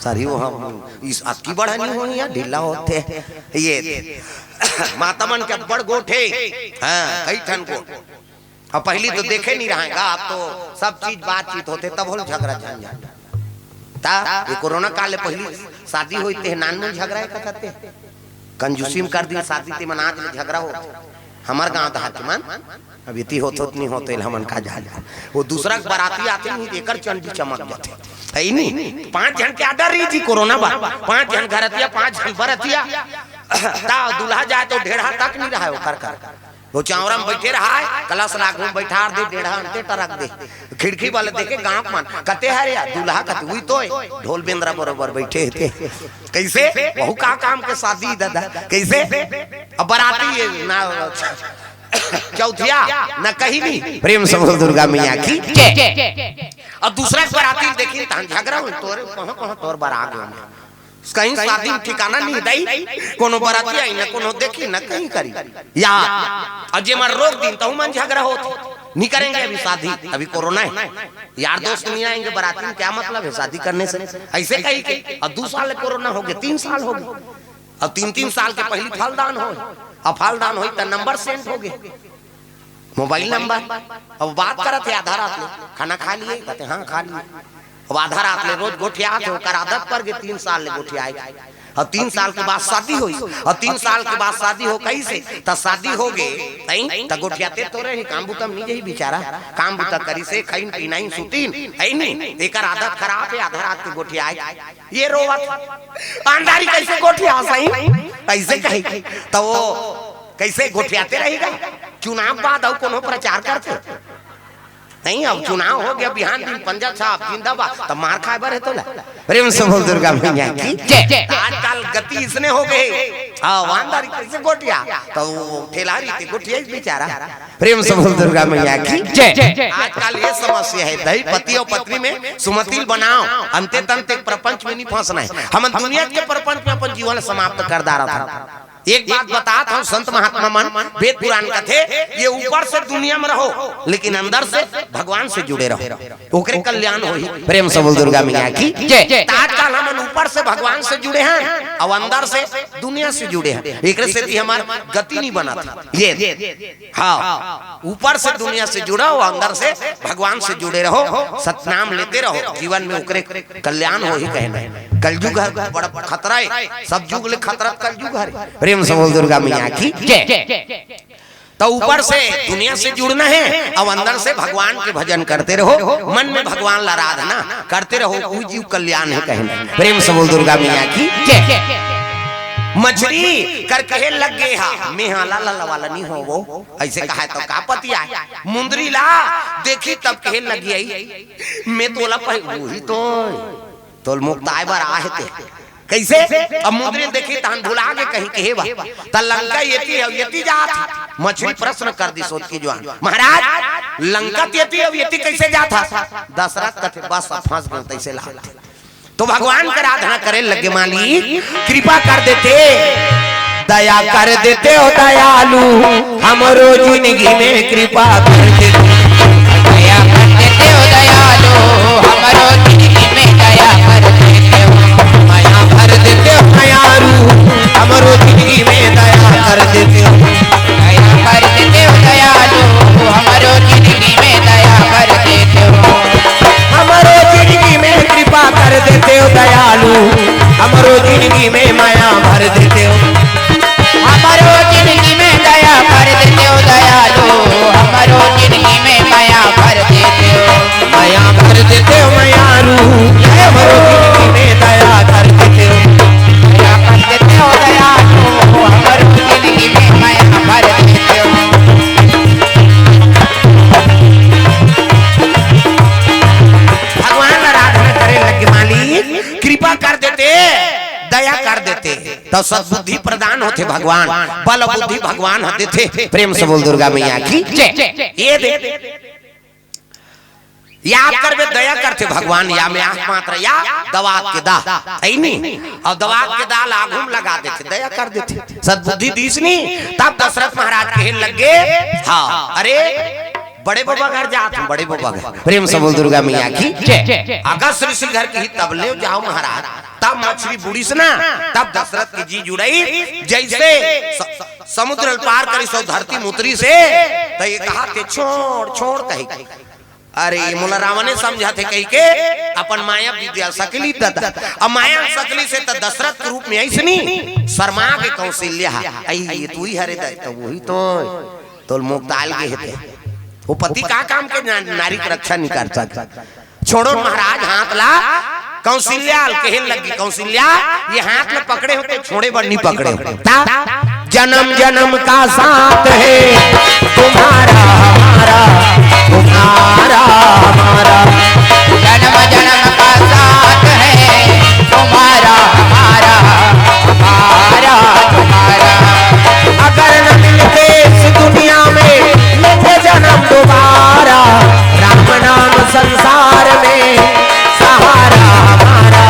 सारी वो हम इस अक्की बड़ा नहीं हो या ढीला होते ये माता मन के बड़ गोठे हां कई ठन को अब पहली तो देखे नहीं रहेगा आप तो सब चीज बातचीत होते तब हो झगड़ा झंझट ता ये कोरोना काल पहली शादी हुई थे नान में झगड़ा करते कंजूसी में कर दी शादी ते मनाज में झगड़ा हो हमार गांव था मन अब इतनी होत नहीं होते हमन का जा वो दूसरा बाराती आते नहीं देकर चंडी चमक जाते है नहीं 5 जन के आडर रही जी कोरोना बा 5 जन घरतिया 5 जन बरतिया ता दूल्हा जाए तो ढेढ़ा तक नहीं रहा है कर वो चावरा में बैठे रहा है कलश लागू बैठा दे ढेढ़ा अंते टरक दे खिड़की वाले देखे गांव मन कते है रे दूल्हा कते हुई तो ढोल बेंद्रा बरोबर बैठे थे कैसे बहु का काम के शादी दादा कैसे अब बाराती ना चौथिया न कहीं नहीं प्रेम से दुर्गा मैया की और दूसरा बाराती देखी झगड़ा हो तोरे कहां तोर बारात कहीं शादी ठिकाना नहीं दई कोनो बाराती आई न कोनो देखी न कहीं करी या अजे मार रोक दिन तो मन झगड़ा होत नहीं करेंगे अभी शादी, अभी कोरोना है, यार दोस्त नहीं आएंगे बाराती में, क्या मतलब है शादी करने से? ऐसे कही के अब 2 साल कोरोना हो गए, 3 साल हो गए, अब 3-3 साल के पहले फलदान हो, अब फलदान हो तो नंबर सेंड हो गए, मोबाइल नंबर। अब बात करते आधा रात में, खाना खा लिए, कहते हाँ खा लिए। अब आधा रात में रोज गोठिया थे, आदत पर गए, 3 साल ले गोठिया आए। और 3 साल के बाद शादी हुई, और 3 साल के बाद शादी हो कैसे तो शादी हो गए तो गोठियाते तो रहे, काम बुतम नहीं यही बेचारा, काम बुता करी से खाइन पीनाइन सुतीन है नहीं, एक आदत खराब है, आधा रात के गोठिया आए, ये रोवत अंडारी कैसे गोठिया सही ऐसे कहे तो वो कैसे गोठियाते रहेगा? चुनाव बाद और कोनो प्रचार करते नहीं, अब चुनाव हो गया, बिहान दिन पंजा छाप जिंदाबाद, तब मार खाए बर है तो प्रेम से बोल दुर्गा मैया की जय। आजकल गति इसने हो गए, वांदारी कैसे गोटिया तो ठेलारी के गोटिया बेचारा, प्रेम से बोल दुर्गा मैया की जय। आजकल ये समस्या है, दही पति और पत्नी में सुमतिल बनाओ, अंते तंते प्रपंच में नहीं फंसना है। हम दुनिया के प्रपंच में अपन जीवन समाप्त कर डाला था। एक बात बताता हूँ, संत महात्मा मन वेद पुराण का थे, ये ऊपर से दुनिया में रहो लेकिन अंदर से भगवान से जुड़े रहो, ओकरे कल्याण होई। प्रेम से बोल दुर्गा मैया की जय। आजकल हम ऊपर से भगवान से जुड़े हैं और अंदर से दुनिया से जुड़े हैं, एक से हमार गति नहीं बना था ये। हाँ, ऊपर से दुनिया से जुड़ा हो, अंदर से भगवान से जुड़े रहो, सतनाम लेते रहो, जीवन में ओकरे कल्याण हो ही कहना। कलयुग है बड़ा खतरा है, सब युग ले खतरा कलयुग है। प्रेम से बोल दुर्गा मैया की जय। तो ऊपर से दुनिया से जुड़ना है और अंदर से भगवान के भजन करते रहो, मन में भगवान आराधना करते रहो, वही जीव कल्याण है कहना। प्रेम से बोल दुर्गा मैया की जय। मछली कर कहे लग गए हा मैं हाला ला वाला नहीं हो वो ऐसे कहा तो का पतिया मुंदरी ला देखी तब कहे लगी आई मैं तोला वही तो मुक्त आए बार आहे थे कैसे अब मुंदरी देखी तहन भुला के कहीं कहेवा त लंका यति जात मछली प्रश्न कर दी सोच की जवान महाराज लंका यति कैसे जाता दशरथ कथे बस फंस गए तैसे ला तो भगवान का आराधना करे लगे मालिक कृपा कर देते दया कर देते हो दयालु हमरो जिंदगी में कृपा कर देते दया कर देते हो दयालु हमरो जिंदगी में दया कर देते हो माया भर देते हो दयालु हमरो जिंदगी में दया कर देते हो दया कर देते हो दयालु हमरो जिंदगी में दया कर देते हो हमरो जिंदगी में कृपा कर देते हो दयालु हमरो जिंदगी में माया भर देते हो हमरो जिंदगी में दया कर देते हो दयालु हमरो जिंदगी में माया भर देते हो माया भर देते हो मायालु हमरो जिंदगी में दया कर देते हो दया कर देते हो दयालु हमरो जिंदगी में माया भर देते हो कृपा कर देते दया कर देते तो सद्बुद्धि प्रदान होते भगवान बल बुद्धि भगवान होते थे। प्रेम से बोल दुर्गा मैया की जय। ये दे याद करबे दया करते भगवान या में आंख मात्र या दवात के दा है नहीं और दवात के दाल आगुम लगा देते दया कर देते सद्बुद्धि दीसनी तब दशरथ महाराज कहे लगे हाँ अरे बड़े बाबा घर जात बड़े बाबा घर। प्रेम से बोल दुर्गा मैया की जय। अगस्त ऋषि घर की तब ले जाओ महाराज तब मछली बुड़ी से ना तब दशरथ की जी जुड़ई जैसे समुद्र पार करी सो धरती मुतरी से तो ये कहा के छोड़ छोड़ कही अरे मोला रावण ने समझा थे कही के अपन माया विद्या सकली दादा अब माया सकली से तो दशरथ के रूप में ऐसनी शर्मा के कौशल्या आई तू ही हरे तो वही तो मुक्ताल के हेते वो पति का काम के नारी की रक्षा नहीं कर सकता छोड़ो महाराज हाथ ला कौशल्या कहे लगी कौशल्या ये हाथ में पकड़े होते छोड़े पर नहीं पकड़े होते जन्म जन्म का साथ है तुम्हारा हमारा तुम्हारा हमारा जन्म जन्म का साथ है तुम्हारा हमारा हमारा तुम्हारा अगर न मिलते इस दुनिया में लेते जन्म दोबारा राम नाम संसार में सहारा हमारा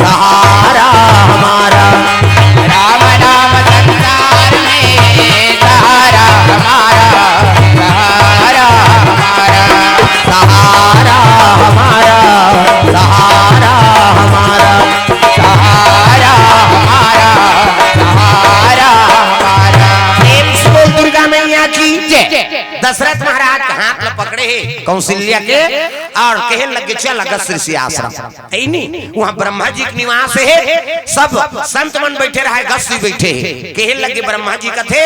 सहारा हमारा राम नाम संसार में सहारा हमारा सहारा दशरथ महाराज के हाथ ल पकड़े कौशल्या के और कहे लगे चल अगस्त ऋषि आश्रम नहीं वहाँ ब्रह्मा जी के निवास है। सब संत मन बैठे रहे, अगस्त जी बैठे कहे लगे ब्रह्मा जी कथे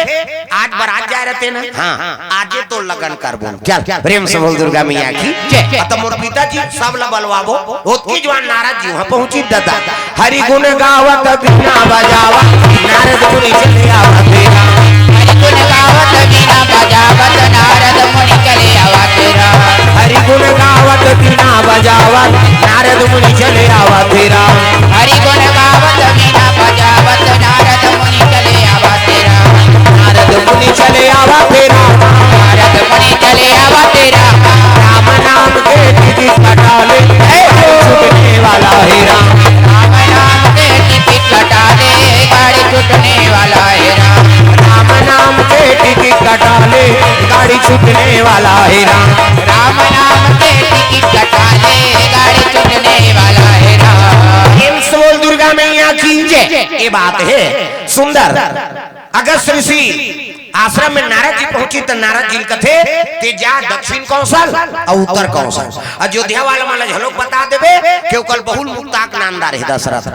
आज बारात जा रहे ना, हाँ आजे तो लगन करबो क्या प्रेम से बोल दुर्गा मैया की जय। तो मोर पिताजी सब ला बलवाबो ओतकी जवान नारद जी वहाँ पहुंची दादा हरि गुण गावत बिना बजावा नारद मुनि चले आवा तेरा, हरि गुण गावत बिना बजावत नारद मुनि चले आवा तेरा, हरि गुण गावत बिना बजावत नारद मुनि चले आवा तेरा, हरि गुण गावत बिना बजावत नारद मुनि चले आवा तेरा, नारद मुनि चले आवा तेरा, नारद मुनि चले आवा तेरा, राम नाम के टिकट कटा ले छूटने वाला है राम, राम नाम के टिकट कटा ले गाड़ी छूटने वाला है राम, राम नाम के टिकट कटा ले गाड़ी छूटने वाला है राम, राम नाम के टिकट कटा ले गाड़ी छूटने वाला है राम। बोल दुर्गा मैया की जय। ये बात है सुंदर। अगस्त ऋषि आश्रम में नारद जी पहुंची तो नारद जी कथे ते जा दक्षिण कौशल और उत्तर कौशल अयोध्या वाला माला झलक बता देवे क्यों कल बहुल मुक्ताक नामदार है दशरथ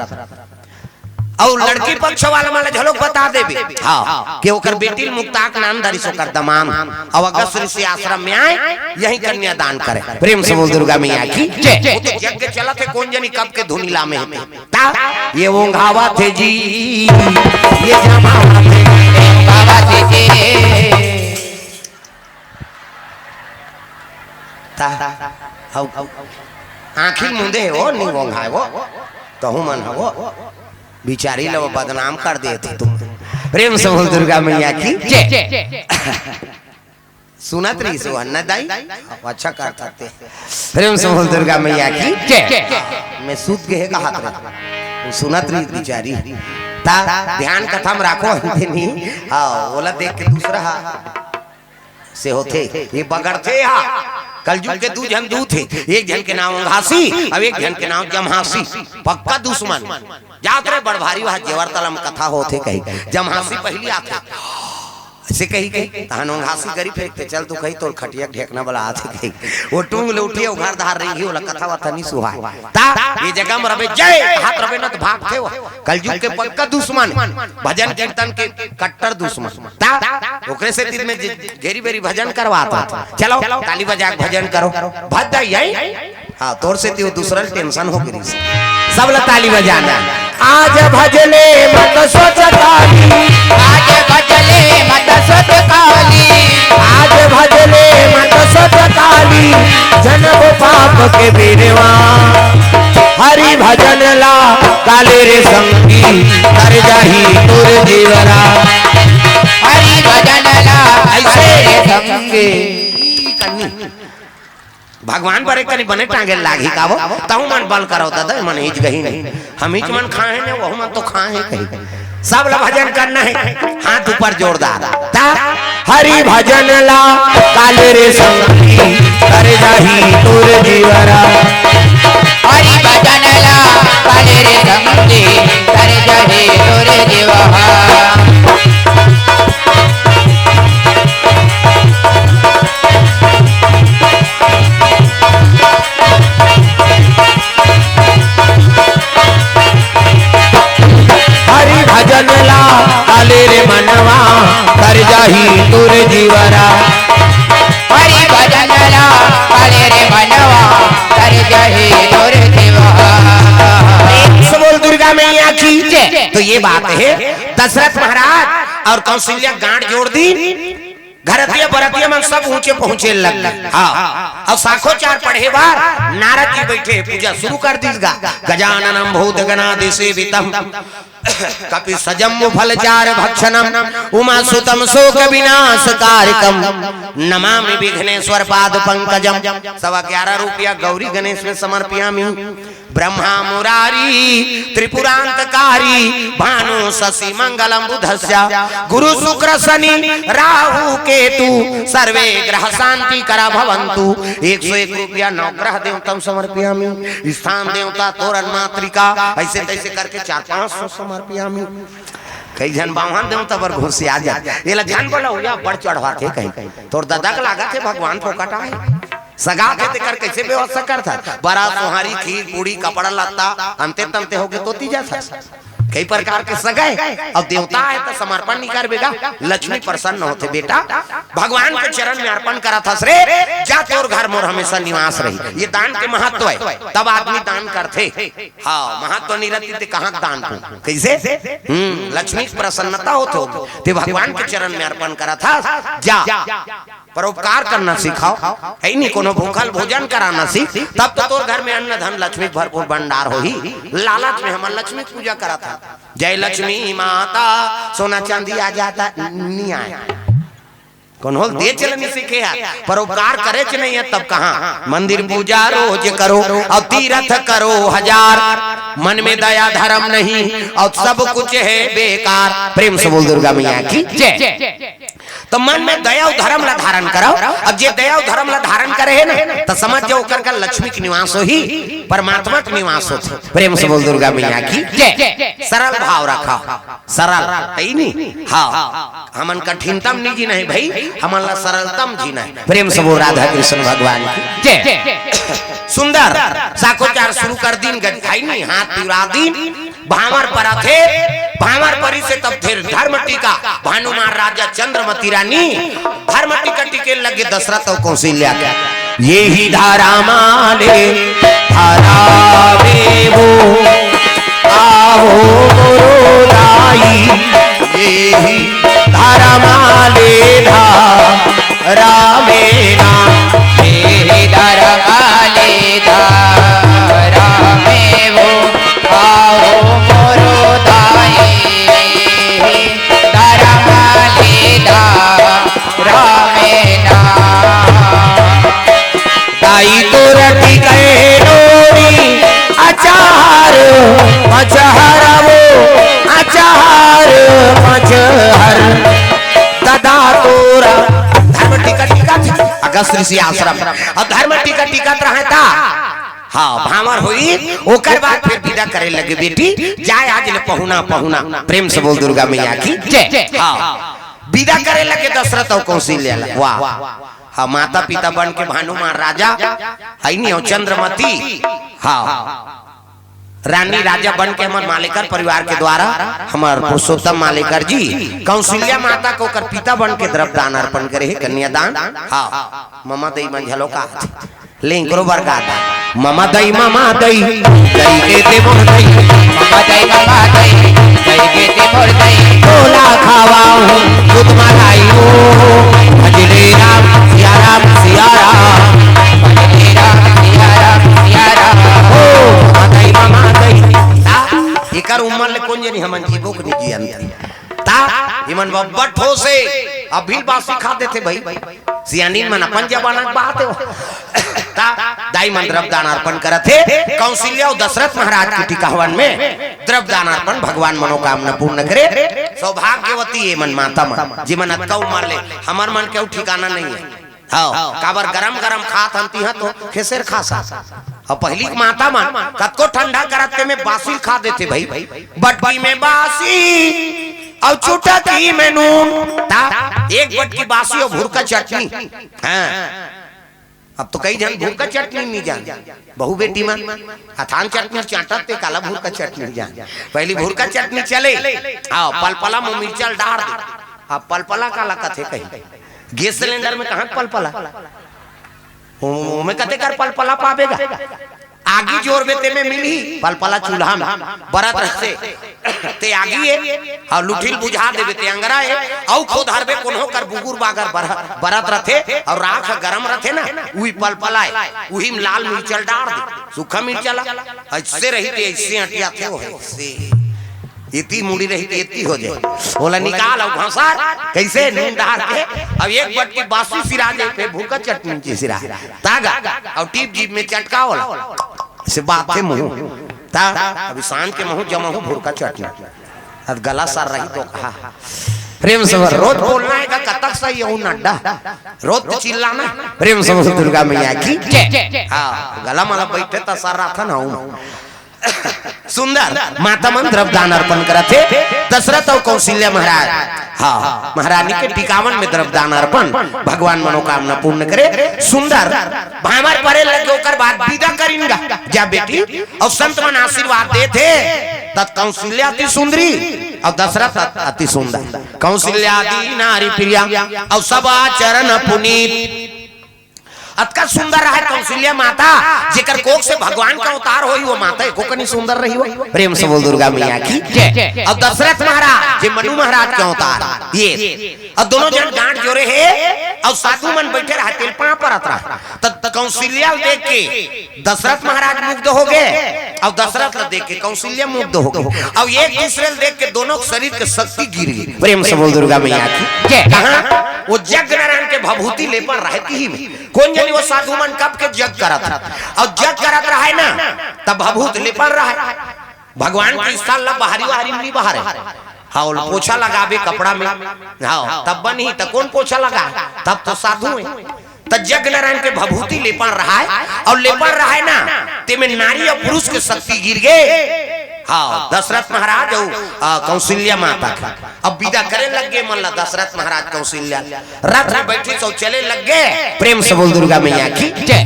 और लड़की पक्ष वाला माला झलक बता देवे हाँ कि ओकर बेटी मुक्ताक नामदारी सोकर तमाम और अगस्त ऋषि आश्रम में आए यही कन्यादान करे। प्रेम से बोल दुर्गा मैया की जय। तो यज्ञ चला थे कौन जनी कब के धुनीला में ता ये ओंघावा थे जी ये जमावा थे बाबा जी ता आखिर मुंदे वो नहीं ओंघाए वो तो हूं मन हो बिचारी लो बदनाम कर दिए थे तुम। प्रेम से बोल दुर्गा मैया की जय। सुनत रही सुहन्ना दाई अच्छा कर सकते प्रेम से बोल दुर्गा मैया की जय। मैं सूत के का हाथ रहा सुनत रही बिचारी ता ध्यान कथा में राखो नहीं हाँ बोला देख के दूसरा से होते ये बगड़ते कलयुग के दू जन दू थे, एक जन के नाम घासी अब एक जन के नाम जमहासी पक्का दुश्मन जात रहे बड़ भारी वहां जेवर तलम कथा होते कही जमहासी पहली आते ऐसे कही कही तहनो घासी गरी फेंकते चल तू कही तो खटिया ढेकना वाला आते कही वो टूंग ले उठिए उघार धार रही है वो कथा वथा नहीं सुहाए ता ये जगह में रबे जय हाथ रबे न तो भागते हो कलयुग के पक्का दुश्मन भजन कीर्तन के कट्टर दुश्मन ता ओकरे से तीर में घेरी बेरी भजन करवाता चलो ताली बजा के भजन करो भज यही हाँ तोर से त्यो दूसरा टेंशन हो गई सब ला ताली बजाना आज भजले मत सोच काली आज भजले मत सोच काली आज भजले मत सोच काली जन्म पाप के बीरवा हरि भजन ला काले रे संगी कर जाही तुर जीवरा हरि भजन ला ऐसे रे संगे भगवान पर कनी बने टांगे लागी कावो तहु मन बल करो दादा मन हिच गही नहीं हम हिच मन खाए ने वहु मन तो खाए कही सब ला भजन करना है हाथ ऊपर जोरदार ता हरि भजन ला काले रे संगी कर जाही तुर जीवरा हरि भजन ला काले रे संगे कर जाही तुर जीवहा भजन ला काले रे मनवा कर जाही तुर जीवरा हरि भजन ला काले रे मनवा कर जाही तुर जीवहा। बोल दुर्गा मैया की जय। तो ये बात है दशरथ महाराज और कौशल्या गांठ जोड़ दी घरतिया बरतिया मन सब ऊंचे पहुंचे लग हाँ और साखो चार पढ़े बार नारद जी बैठे पूजा शुरू कर दी गजाननम भूत गणाधि वितम कपि सजम फलचार भक्षणम उमा सुतम शोक विनाश कारकम नमामि विघ्नेश्वर पाद पंकजम 11.25 रुपया गौरी गणेश में समर्पयामि ब्रह्मा मुरारी त्रिपुरांतकारी भानु शशि मंगलम बुधस्य गुरु शुक्र शनि राहु केतु सर्वे ग्रह शांति करा भवन्तु 101 रुपया नवग्रह देवतम समर्पयामि स्थान देवता तोरण मातृका ऐसे तैसे करके 400-500 समर्पयामि कई जन बावन देव तबर घुसी आ जा ये ला जान बोला हुआ बढ़ चढ़वा थे कहीं तोर दादा के लागा थे भगवान फोकटा है सगा के ते कर कैसे व्यवस्था करता बड़ा सोहारी खीर पूड़ी कपड़ा लत्ता अंते तंते होके तो तीजा था कई प्रकार के सगाए अब देवता है तो समर्पण नहीं कर बेगा लक्ष्मी प्रसन्न होते बेटा भगवान के चरण में अर्पण करा था श्रे जा तोर घर मोर हमेशा निवास रही ये दान के महत्व है तब आदमी दान करते हाँ महत्व नहीं रहती तो कहाँ दान कैसे लक्ष्मी प्रसन्नता होते ते भगवान के चरण में अर्पण करा था जा परोपकार करना सिखाओ है नहीं कोनो भूखल भोजन कराना सीख तब तो तोर घर में अन्न धन लक्ष्मी भरपूर भंडार हो ही लालच में हम लक्ष्मी पूजा करा था जय लक्ष्मी माता सोना चांदी आ जाता नहीं आया कौन हो दे चलनी सीखे परोपकार करे च नहीं है तब कहाँ मंदिर पूजा रोज करो और तीर्थ करो 1000 मन में दया धर्म नहीं और सब कुछ है बेकार प्रेम से बोल दुर्गा मैया की जय तो मन में दया धर्म ला धारण करो अब जे दया धर्म ला धारण करे है ना तो समझ जाओ कर लक्ष्मी के निवास हो ही परमात्मा के निवास हो प्रेम से बोल दुर्गा मैया की जय सरल भाव रखा सरल है नहीं हाँ हमन कठिनतम नहीं जीना है भाई हमन ला सरलतम जीना है प्रेम से बोल राधा कृष्ण भगवान की जय सुंदर साकोचार शुरू कर दिन गई नहीं हाथ पिरा दिन भावर पर थे भावर परी से तब फिर धर्म टीका भानुमान राजा चंद्रमती रानी धर्म टीका टीके लगे दशरथ और कौशल्या ये ही धारा माले धारावे वो आओ मोराई ये ही धारा माले धारा मेरा ये ही धारा माले धारा में वो आओ मोराई धारा माले धारा मेरा दाई तो रटी गए डोरी अचार मचहर वो अचार मचहर दादा तोरा धर्म टीका टीका अगस्त ऋषि आश्रम और धर्म टीका टीका रहता हाँ भावर हुई ओकर बाद फिर विदा करे लगे बेटी जाए आज ले पहुना पहुना प्रेम से बोल दुर्गा मैया की जय हाँ विदा करे लगे दशरथ और कौशल्या वाह हाँ माता पिता बन के भानुमान राजा है नहीं चंद्रमती हाँ रानी राजा बन के हमारे मालिकर परिवार के द्वारा हमारे पुरुषोत्तम मालिकर जी कौशल्या माता को कर पिता बन के द्रव्य दान अर्पण करे है कन्यादान हाँ ममा दई मंझलो का लिंक रोबर का ममा दई दई के ते मोर दई ममा दई दई के ते मोर दई तोला खावाऊं दूध मलाई हो भजरे राम सिया राम सिया राम भजरे राम सिया राम सिया राम हो ममा दई ता एकर उम्र ले कोन जनी हमन जीवो के नहीं जियन ता इमन बब्बट हो से अभी बासी खाते थे भाई सियानी मन अपन जबाना बात है ता दाई मन द्रव्य दान अर्पण करते कौशल्या और दशरथ महाराज की टीका हवन में द्रव्य दान अर्पण भगवान मनोकामना पूर्ण करे सौभाग्यवती है मन माता मन जी मन अतकौ मार ले हमर मन के ठिकाना नहीं है हां काबर गरम गरम खात हंती है तो खेसेर खासा और पहली माता मन कतको ठंडा करते में बासी खा देते भाई बटकी में बासी और चुटकी में नून ता एक बटकी बासी और भूर का चटनी हां अब तो कई जन भूर का चटनी नहीं जान बहु बेटी में हथान चटनी चाटते काला भूर का चटनी जान पहली भूर का चटनी चले आओ पलपला में मिर्चल डाल दे अब पलपला काला कथे कहीं गैस सिलेंडर में कहाँ पलपला में कते कर पलपला पावेगा आगी जोर बेते में मिली पलपला चूल्हा में बरत रहते ते आगी है और लुठिल बुझा देवे ते अंगरा है औ खुद हरबे कोनो कर बुगुर बागर बरत रहते और राख गरम रहते ना उही पलपला है उही में लाल मिर्चल डाल दे सूखा मिर्चला ऐसे रही ते ऐसे हटिया थे वो ऐसे इतनी मुड़ी रही थी इतनी हो जाए बोला निकाल और घसा कैसे नून डाल के अब एक बट की बासी सिरा जाए पे भूखा चटनी की सिरा तागा और टीप जीप में चटका होला से बात है मुंह ता अभी सांझ के मुंह जमा हो भूखा चटनी अब गला सर रही तो कहा प्रेम से रोज बोलना है का कतक सही हो नड्डा रोज चिल्लाना प्रेम से दुर्गा मैया की हां गला मला बैठे त सर रहा था ना सुंदर माता मन द्रव्य दान अर्पण करते दशरथ और कौशल्या महाराज हाँ महारानी के टिकावन में द्रव्य दान अर्पण भगवान मनोकामना पूर्ण करे। सुंदर भामर परे लगे होकर बात विदा करेंगा जा बेटी और संत मन आशीर्वाद दे थे तत् कौशल्या अति सुंदरी और दशरथ अति सुंदर कौशल्या आदि नारी प्रिया और सब चरण पुनीत अतका सुंदर रहा कौशल्या माता जेकर कोख से भगवान का अवतार होई वो माता एको कनी सुंदर रही हो। प्रेम से बोल दुर्गा मैया की जय। और दशरथ महाराज जे मनु महाराज का अवतार ये और दोनों जन गांठ जोड़े है और साधु मन बैठे रहा तेल पा परत रहा तब कौशल्या देख के दशरथ महाराज मुग्ध हो गए और दशरथ देख के कौशल्या मुग्ध हो गए और एक दूसरे देख के दोनों शरीर के शक्ति गिर गई। प्रेम से बोल दुर्गा मैया की जय। कहां वो जग नारायण के भभूति ले पर रहती ही में कौन वो साधु मन कब के जग करत और जग करत रहा है ना तब भभूत लिपल रहा है भगवान के स्थान ला बाहरी बाहरी नहीं बाहर हाँ पोछा लगावे कपड़ा में हाँ तब बनी तो कौन पोछा लगा तब तो साधु है तो जग नारायण के भभूति लेपन रहा है और लेपन रहा है ना ते में नारी और पुरुष के शक्ति गिर गए। हाँ दशरथ महाराज और कौशल्या माता का अब विदा करे लग गए मन दशरथ महाराज कौशल्या रथ में बैठे सो चले लग गए। प्रेम से बोल दुर्गा मैया की जय।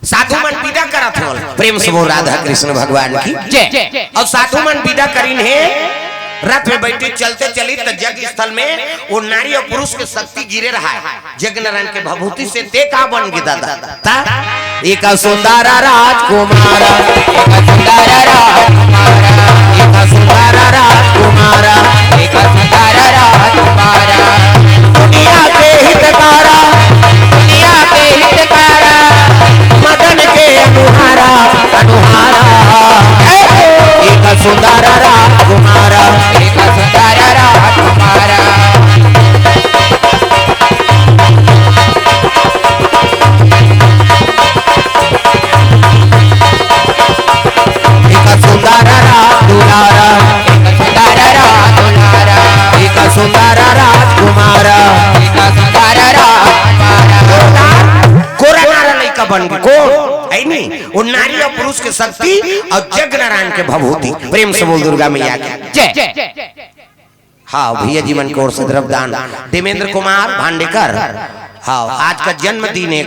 साधु मन विदा करत हो प्रेम से बोल राधा कृष्ण भगवान की जय। और साधु मन विदा करीन है रथ में बैठे चलते चली तो जग स्थल में वो नारी और पुरुष के शक्ति गिरे रहा है जग नारायण के भभूति से ते का बन गए दादा एक सुंदर राजकुमार एक सुंदर राजकुमार एक सुंदर राजकुमार एक सुंदर राजकुमार दुनिया के हितकारा दुनिया के हितकारा मदन के अनुहारा अनुहारा एक सुंदर राजकुमार एक सुंदर राजकुमार सुंदर राजकुमार लड़का बन गई कौन है नहीं वो नारी और पुरुष के शक्ति और जग नारायण के भभूति। प्रेम से बोल दुर्गा मैया की जय। हाँ भैया जीवन की ओर से द्रव्य दान देवेंद्र कुमार भांडेकर हाँ आज का जन्मदिन है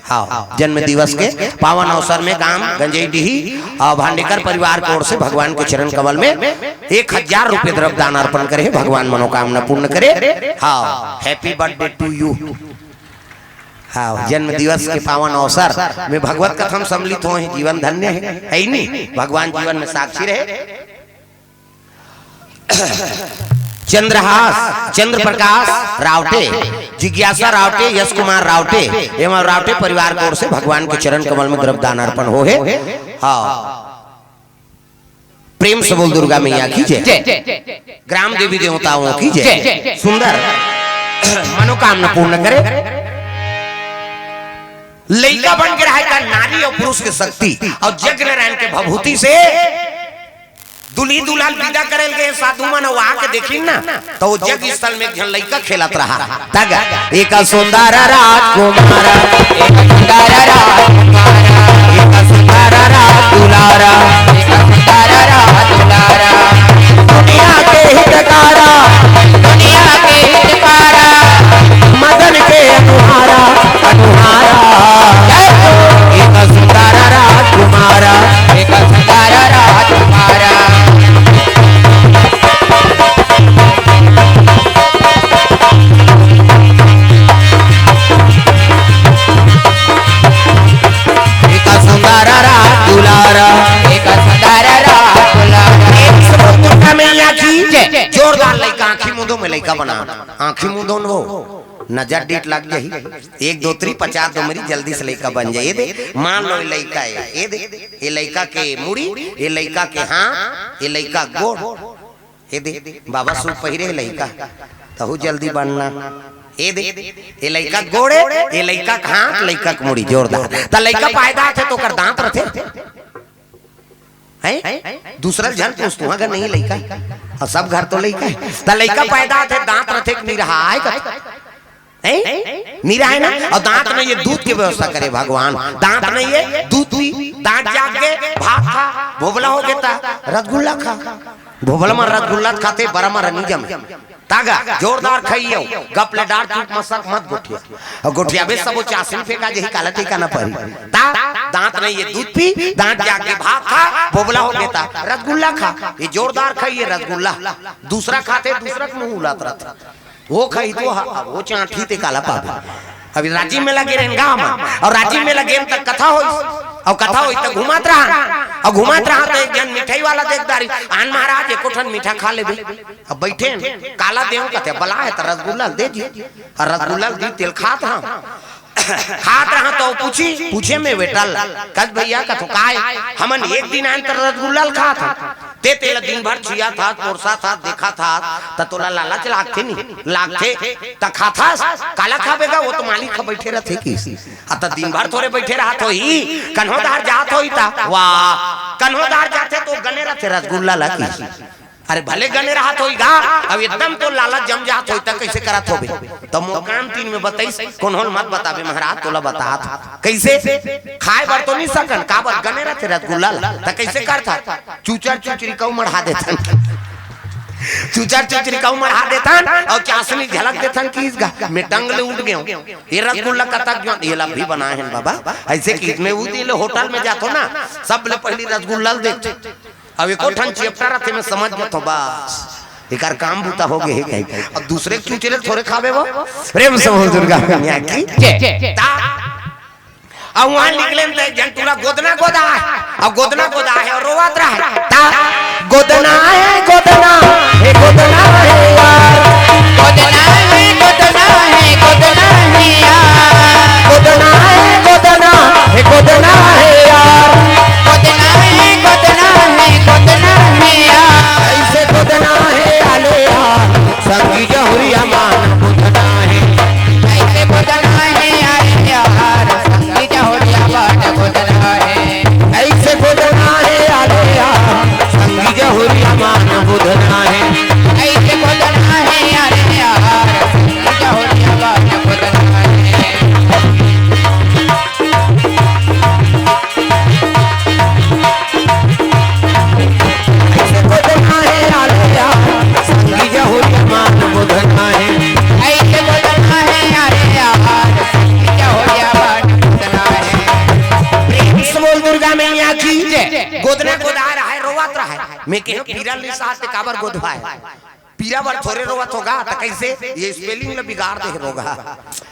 हाँ जन्म दिवस के पावन अवसर में गांव गंजेडीही और भांडेकर परिवार की ओर से भगवान के चरण कमल में 1000 रुपए द्रव्य दान अर्पण करे भगवान मनोकामना पूर्ण करे। हाँ हैप्पी बर्थडे टू यू। हाँ जन्म दिवस के पावन अवसर में भगवत कथम सम्मिलित हो जीवन धन्य है नहीं भगवान जीवन में साक्षी रहे। चंद्रहास चंद्र प्रकाश रावटे जिज्ञासा रावटे यश कुमार रावटे एवं रावटे परिवार की ओर से भगवान के चरण कमल में द्रव्य दान अर्पण हो है। हाँ प्रेम से बोल दुर्गा मैया की जय। ग्राम देवी देवताओं की जय। सुंदर मनोकामना पूर्ण करे लड़का बन के रहेगा नारी और पुरुष की शक्ति और जग नारायण के भभूति से दुल्ही दुल्हन विदा करेल के साधु मन वहां के देखी ना तो वो जग स्थल में एक लड़का खेलत रहा तग एक सुंदर राजकुमार एक सुंदर राजकुमार एक सुंदर राजदुलारा एक सुंदर राजदुलारा दुनिया के हितकारा दुनिया के हितकारा मदन के अनुहारा अनुहारा एक सुंदर राजकुमार एक सुंदर राजकुमार जोरदार लड़का आंखी मुंदो में लड़का बना आंखी मुंदो वो नजर डेट लग जाही 1 2 3 50 दो मेरी जल्दी से लड़का बन जाए। दे मान लो लड़का है ये दे ये लड़का के मुड़ी ये लड़का के हाथ ये लड़का गोड़ ये दे बाबा सूट पहिरे लड़का तहु जल्दी बनना ये दे ये लड़का गोड़े ये लड़का का हाथ लड़का के मुड़ी जोरदार त लड़का पैदा थे तो कर दांत रथे है दूसरा जन पूछतू अगर नहीं लड़का और सब घर तो लड़का है त लड़का पैदा थे दांत रथे नहीं रहा है नीरा है ना, और दांत नहीं ये दूध की व्यवस्था करे भगवान, दांत नहीं है दूध पी, दांत जाग के भात खा, भोबला हो गया रसगुल्ला खा, भोबला में रसगुल्ला खाते बड़ा में रनी जम तागा जोरदार खाइयो, गपले डार चूप मसक मत गोठिया, और गोठिया बे सब चासिन फेंका जही काला टीका ना परी, दांत नहीं ये दूध पी, दांत जाग के भात खा, भोबला हो गया रसगुल्ला खा, ये जोरदार खाइए रसगुल्ला, दूसरा खाते दूसरा मुंह उलात रहता, वो खाई तो वो चाठी ते काला पावे। अभी राजीव में लगे रहें गाँव में, और राजीव में लगे तक कथा हो, और कथा हो तक घुमात रहा, और घुमात रहा तो एक जन मिठाई वाला देखदारी आन महाराज एको ठन मीठा खा ले, अब बैठे काला देव कहते बला है तो रसगुल्ला दे दिए, और रसगुल्ला दी तेल खात रहा तो पूछे में बेटल कद भैया कथो काय हमन एक दिन आन तर रसगुल्ला खा था ते तेल दिन भर छिया था कोरसा था देखा था त तोला लालच लागथे नहीं लागथे त खाता काला खाबेगा वो तो मालिक खा बैठे रहथे की त दिन भर थोड़े बैठे रहा तो ही कन्होदार जात होई ता वाह कन्होदार जाते तो गने रहथे रसगुल्ला ला की अरे भले गने रहा तो गा अब एकदम तो लाला जम जात होई त कैसे करत होबे तो मुकाम 3 में बताइस कौन होल मत बताबे महाराज तोला बतात कैसे खाए बर तो नहीं सकन का बर गने रहथे रसगुल्ला त कैसे करता चूचर चूचरी कऊ मढ़ा देथन चूचर चूचरी कऊ मढ़ा देथन और चासनी झलक देथन किस गा मैं टंगले उठ गयो ये रसगुल्ला कतक जो ये ला भी बनाए हैं बाबा ऐसे कि मैं वो दिल होटल में जातो ना सब ले पहली रसगुल्ला देख अब एको ठन चेप्टा रहते मैं समझ गया तो बस एकर काम बूता हो गए है अब दूसरे चूचरे थोड़े खावे वो प्रेम समूह दुर्गा मैया की ता अब वहां निकले तो जन पूरा गोदना गोदा है अब गोदना गोदा है और रोवात रहा है ता गोदना है गोदना हे गोदना है यार गोदना है गोदना है गोदना है यार गोदना है गोदना हे गोदना है यार गोदना है गोदना है गोदना है यार ऐसे गोदना है आले यार संगी जहुरिया मान गोदना है ऐसे गोदना है यार संगी जहुरिया मान गोदना है ऐसे गोदना है आले यार संगी जहुरिया मान गोदना है ऐसे गोदना है यार संगी जहुरिया मान गोदना है गोदना गोदा रहा है रोवात रहा है मैं कहो पीरा ले साथ काबर गोदवा है पीरा बर थोड़े रोवत होगा त कैसे ये स्पेलिंग ले बिगाड़ दे होगा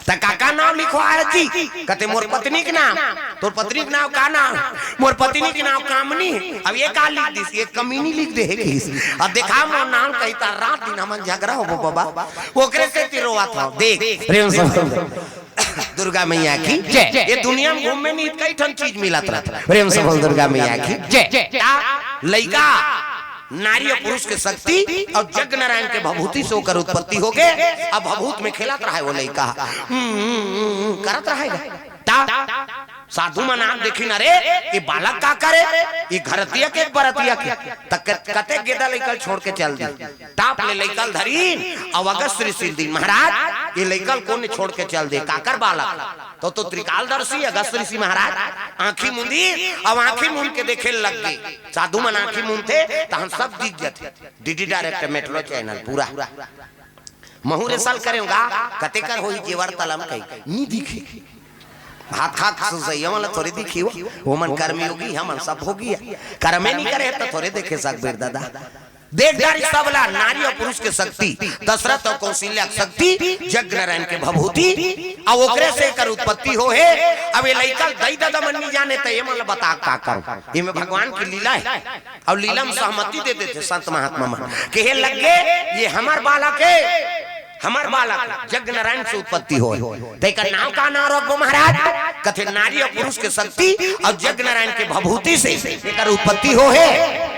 त काका नाम लिखो है जी कहते मोर पत्नी के नाम तोर पत्नी के नाम का नाम मोर पत्नी के नाम कामनी अब ये का लिख दिस ये कमीनी लिख दे है किस अब देखा मोर नाम कहता रात दिन हमन झगड़ा हो बाबा ओकरे से ती रोवत हो देख प्रेम से दुर्गा मैया की ये दुनिया में घूमने नहीं कई ठन चीज मिलत रहता प्रेम से बोल दुर्गा मैया की लइका नारी और पुरुष के शक्ति और जग नारायण के भभूति से होकर उत्पत्ति हो गए अब भभूत में खेलत रहा है वो लइका करत रहेगा साधु मना देखी ना रे ये बालक का करे ये घरतिया के बरतिया के कते गेदा लेकर छोड़ के चल दी टाप ले लेकर धरीन और अगस्त ऋषि दिन महाराज ये लेकर कौन छोड़ के चल दे काकर बालक तो त्रिकालदर्शी अगस्त ऋषि महाराज आंखी मुंदी अब आंखी मुंद के देखे लग गए साधु मन आंखी मुंद थे तो हम सब दिख जाते डीडी डायरेक्ट मेट्रो चैनल पूरा महुरे साल करेगा कते कर हो जेवर तलम कई नी दिखे हाथ खाक सही हमला थोड़ी दिखी वो मन कर्मी होगी हमन सब होगी कर्मे नहीं करे तो थोड़े देखे सक बेर दादा देखदारी सबला नारी और पुरुष के शक्ति दशरथ और कौशल्या शक्ति जग नारायण के भभूति और ओकरे से कर उत्पत्ति हो है अब ये लइका दई दादा मन नहीं जाने तो ये मतलब बता का कर ये में भगवान की लीला है और लीला में सहमति दे देते संत महात्मा मन के हे लग गए ये हमार बालक है हमार बालक जग नारायण से उत्पत्ति हो देखकर नाम का नाम रखो महाराज कथे नारी और पुरुष के शक्ति और जग नारायण के भभूति से लेकर उत्पत्ति हो है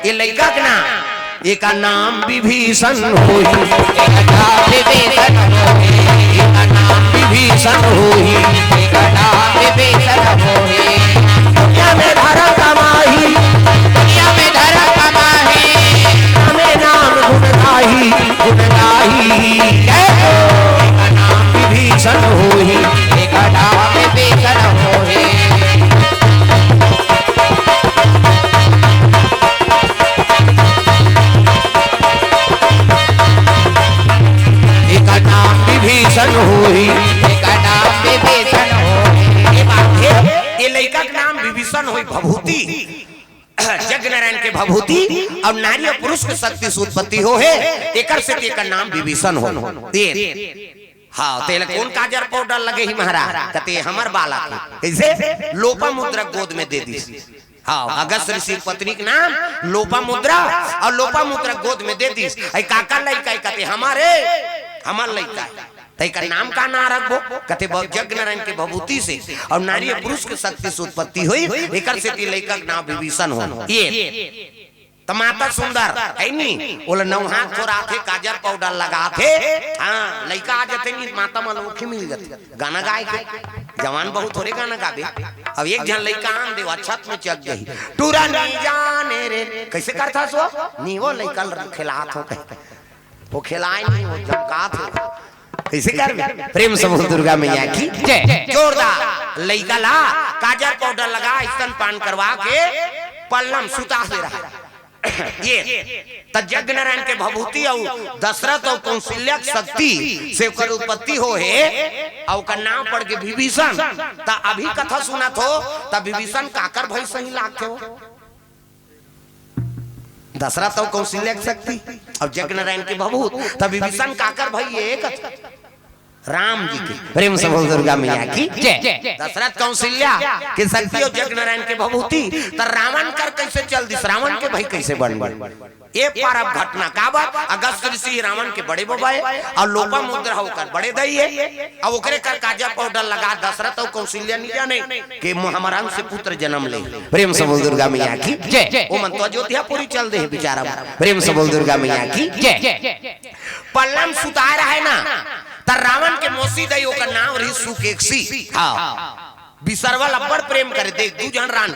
ये लइका का नाम एक नाम विभीषण होई एक नाम विभीषण होई एक नाम विभीषण होई एक नाम विभीषण होई दुनिया में धरा कमाही दुनिया में धरा कमाही हमें नाम गुण गाही एक नाम विभीषण और नारी और पुरुष के शक्ति से उत्पत्ति हो है एकर से एकर नाम विभीषण हो हाँ तेल कौन काजर पाउडर लगे ही महाराज कहते हमर बाला कैसे लोपा मुद्रा गोद में दे दी हाँ अगस्त ऋषि पत्नी के नाम लोपा मुद्रा और लोपा मुद्रा गोद में दे दी काका लड़का कहते हमारे हमार लड़का तैका नाम का ना रखबो कहते यज्ञ नारायण के भभूति से और नारी पुरुष के शक्ति से उत्पत्ति हुई एकर से लड़का के नाम विभीषण हो ये माता सुंदर है नी बोले नौहा थोड़ा थे काजर पाउडर लगा थे हाँ लड़का आ जाते नहीं माता मलमुखी मिल जाती गाना गाए के जवान बहुत थोड़े गाना गावे अब एक जन लड़का आन दे छत में चक गई टूरा नहीं जाने रे कैसे करता सो नी वो लड़का खिलात हो वो खिलाए नहीं वो जमकात हो कैसे कर प्रेम समूह दुर्गा मैया की जय जोरदार लड़का ला काजर पाउडर लगा स्तनपान करवा के पल्लम सुता दे रहा ये यज्ञ नारायण के भभूति और दशरथ और कौशल्या शक्ति से ओकर उत्पत्ति हो है और ओकर नाम पड़ के विभीषण ता अभी कथा सुनत हो तब विभीषण काकर भाई सही लागते हो दशरथ और कौशल्या शक्ति और यज्ञ नारायण के भभूत तब विभीषण काकर भाई एक राम जी की प्रेम समूह दुर्गा मैया की जय दशरथ कौशल्या के शक्ति और यज्ञ नारायण के भभूति तो रावण कर कैसे चल दिस रावण के भाई कैसे बन ये परब घटना का बात अगस्त ऋषि रावण के बड़े बाबा है और लोपा मुद्रा होकर बड़े दई है और ओकरे कर काजा पाउडर लगा दशरथ और कौशल्या नहीं जाने कि हमारा से पुत्र जन्म ले प्रेम समूह दुर्गा मैया की जय वो मन तो अयोध्यापुरी चल दे बेचारा प्रेम समूह दुर्गा मैया की जय पल्लम सुता रहा है ना तर रावण के मौसी दई ओकर नाम रही सुकेक्सी हाँ बिसरवल अब्बड़ प्रेम करे देख दू जन रान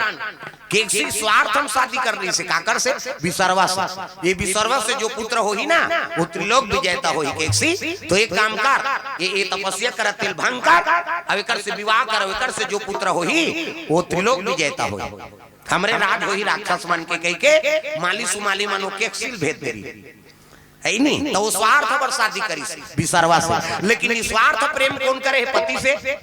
केक्सी स्वार्थ हम शादी कर रही से काकर से बिसरवा से ये बिसरवा से जो पुत्र हो ही ना वो त्रिलोक विजेता हो ही केक्सी तो एक काम कर ये तपस्या कर तिल भंग कर अब एकर से विवाह कर एकर से जो पुत्र हो ही वो त्रिलोक विजेता हो हमरे राज हो ही राक्षस मन के कह के माली सुमाली मनो केक्सी भेद देरी है नहीं तो वो स्वार्थ पर शादी करी बिसरवा से लेकिन निस्वार्थ प्रेम कौन करे है पति से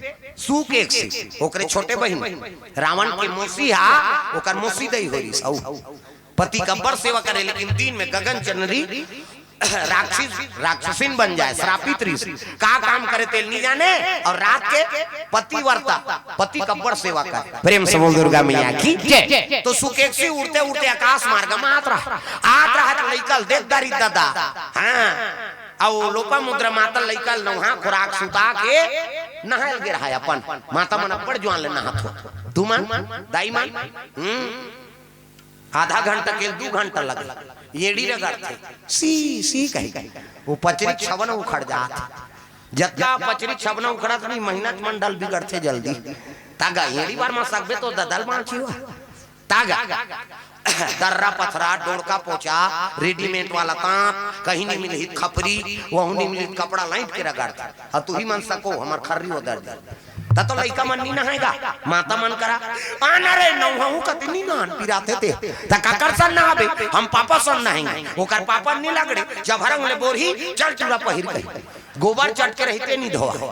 सुकेक से ओकरे छोटे बहन रावण के मौसी हा ओकर मौसी दई होरी सौ पति गब्बर सेवा करे लेकिन दिन में गगन चंद्री राक्षसीन बन जाए श्रापित ऋषि का काम करे तेल नहीं जाने और रात के पतिव्रता पति गब्बर सेवा करे प्रेम समूह दुर्गा मैया की जय तो सुकेक्सी उड़ते उड़ते आकाश मार्ग में आत रहा तो लइकल देख दारी दादा हाँ और लोपा मुद्रा माता लइकल नौहा खुराक सुता के नहाल गिर है अपन माता मन पड़ ज्वान ले नहात तू मन दाई मन आधा घंटा के 2 घंटा लग येड़ी रगड़ थे सी कही वो पचरी छवन उखड़ जात जत्ता पचरी छवन उखड़त नहीं मेहनत मंडल बिगड़ थे जल्दी तागा येड़ी बार में सकबे तो ददल मांची हुआ तागा दर्रा पथरा डोड़का पोचा रेडीमेड वाला तांत कहीं नहीं मिली खपरी वहू नहीं मिली कपड़ा लाइट के रगड़ता और तू ही मन सको हमार खर्री हो दर्द तो लइका मन नहीं नहाएगा माता मन करा आना रे नौहू कतनी नान पिराते थे त काकर सन नहाबे हम पापा सन नहाएंगे ओकर पापा नहीं लगड़े जब हरंग ले बोरही चल चूड़ा पहिर गई गोबर चट के रहते नहीं धोआ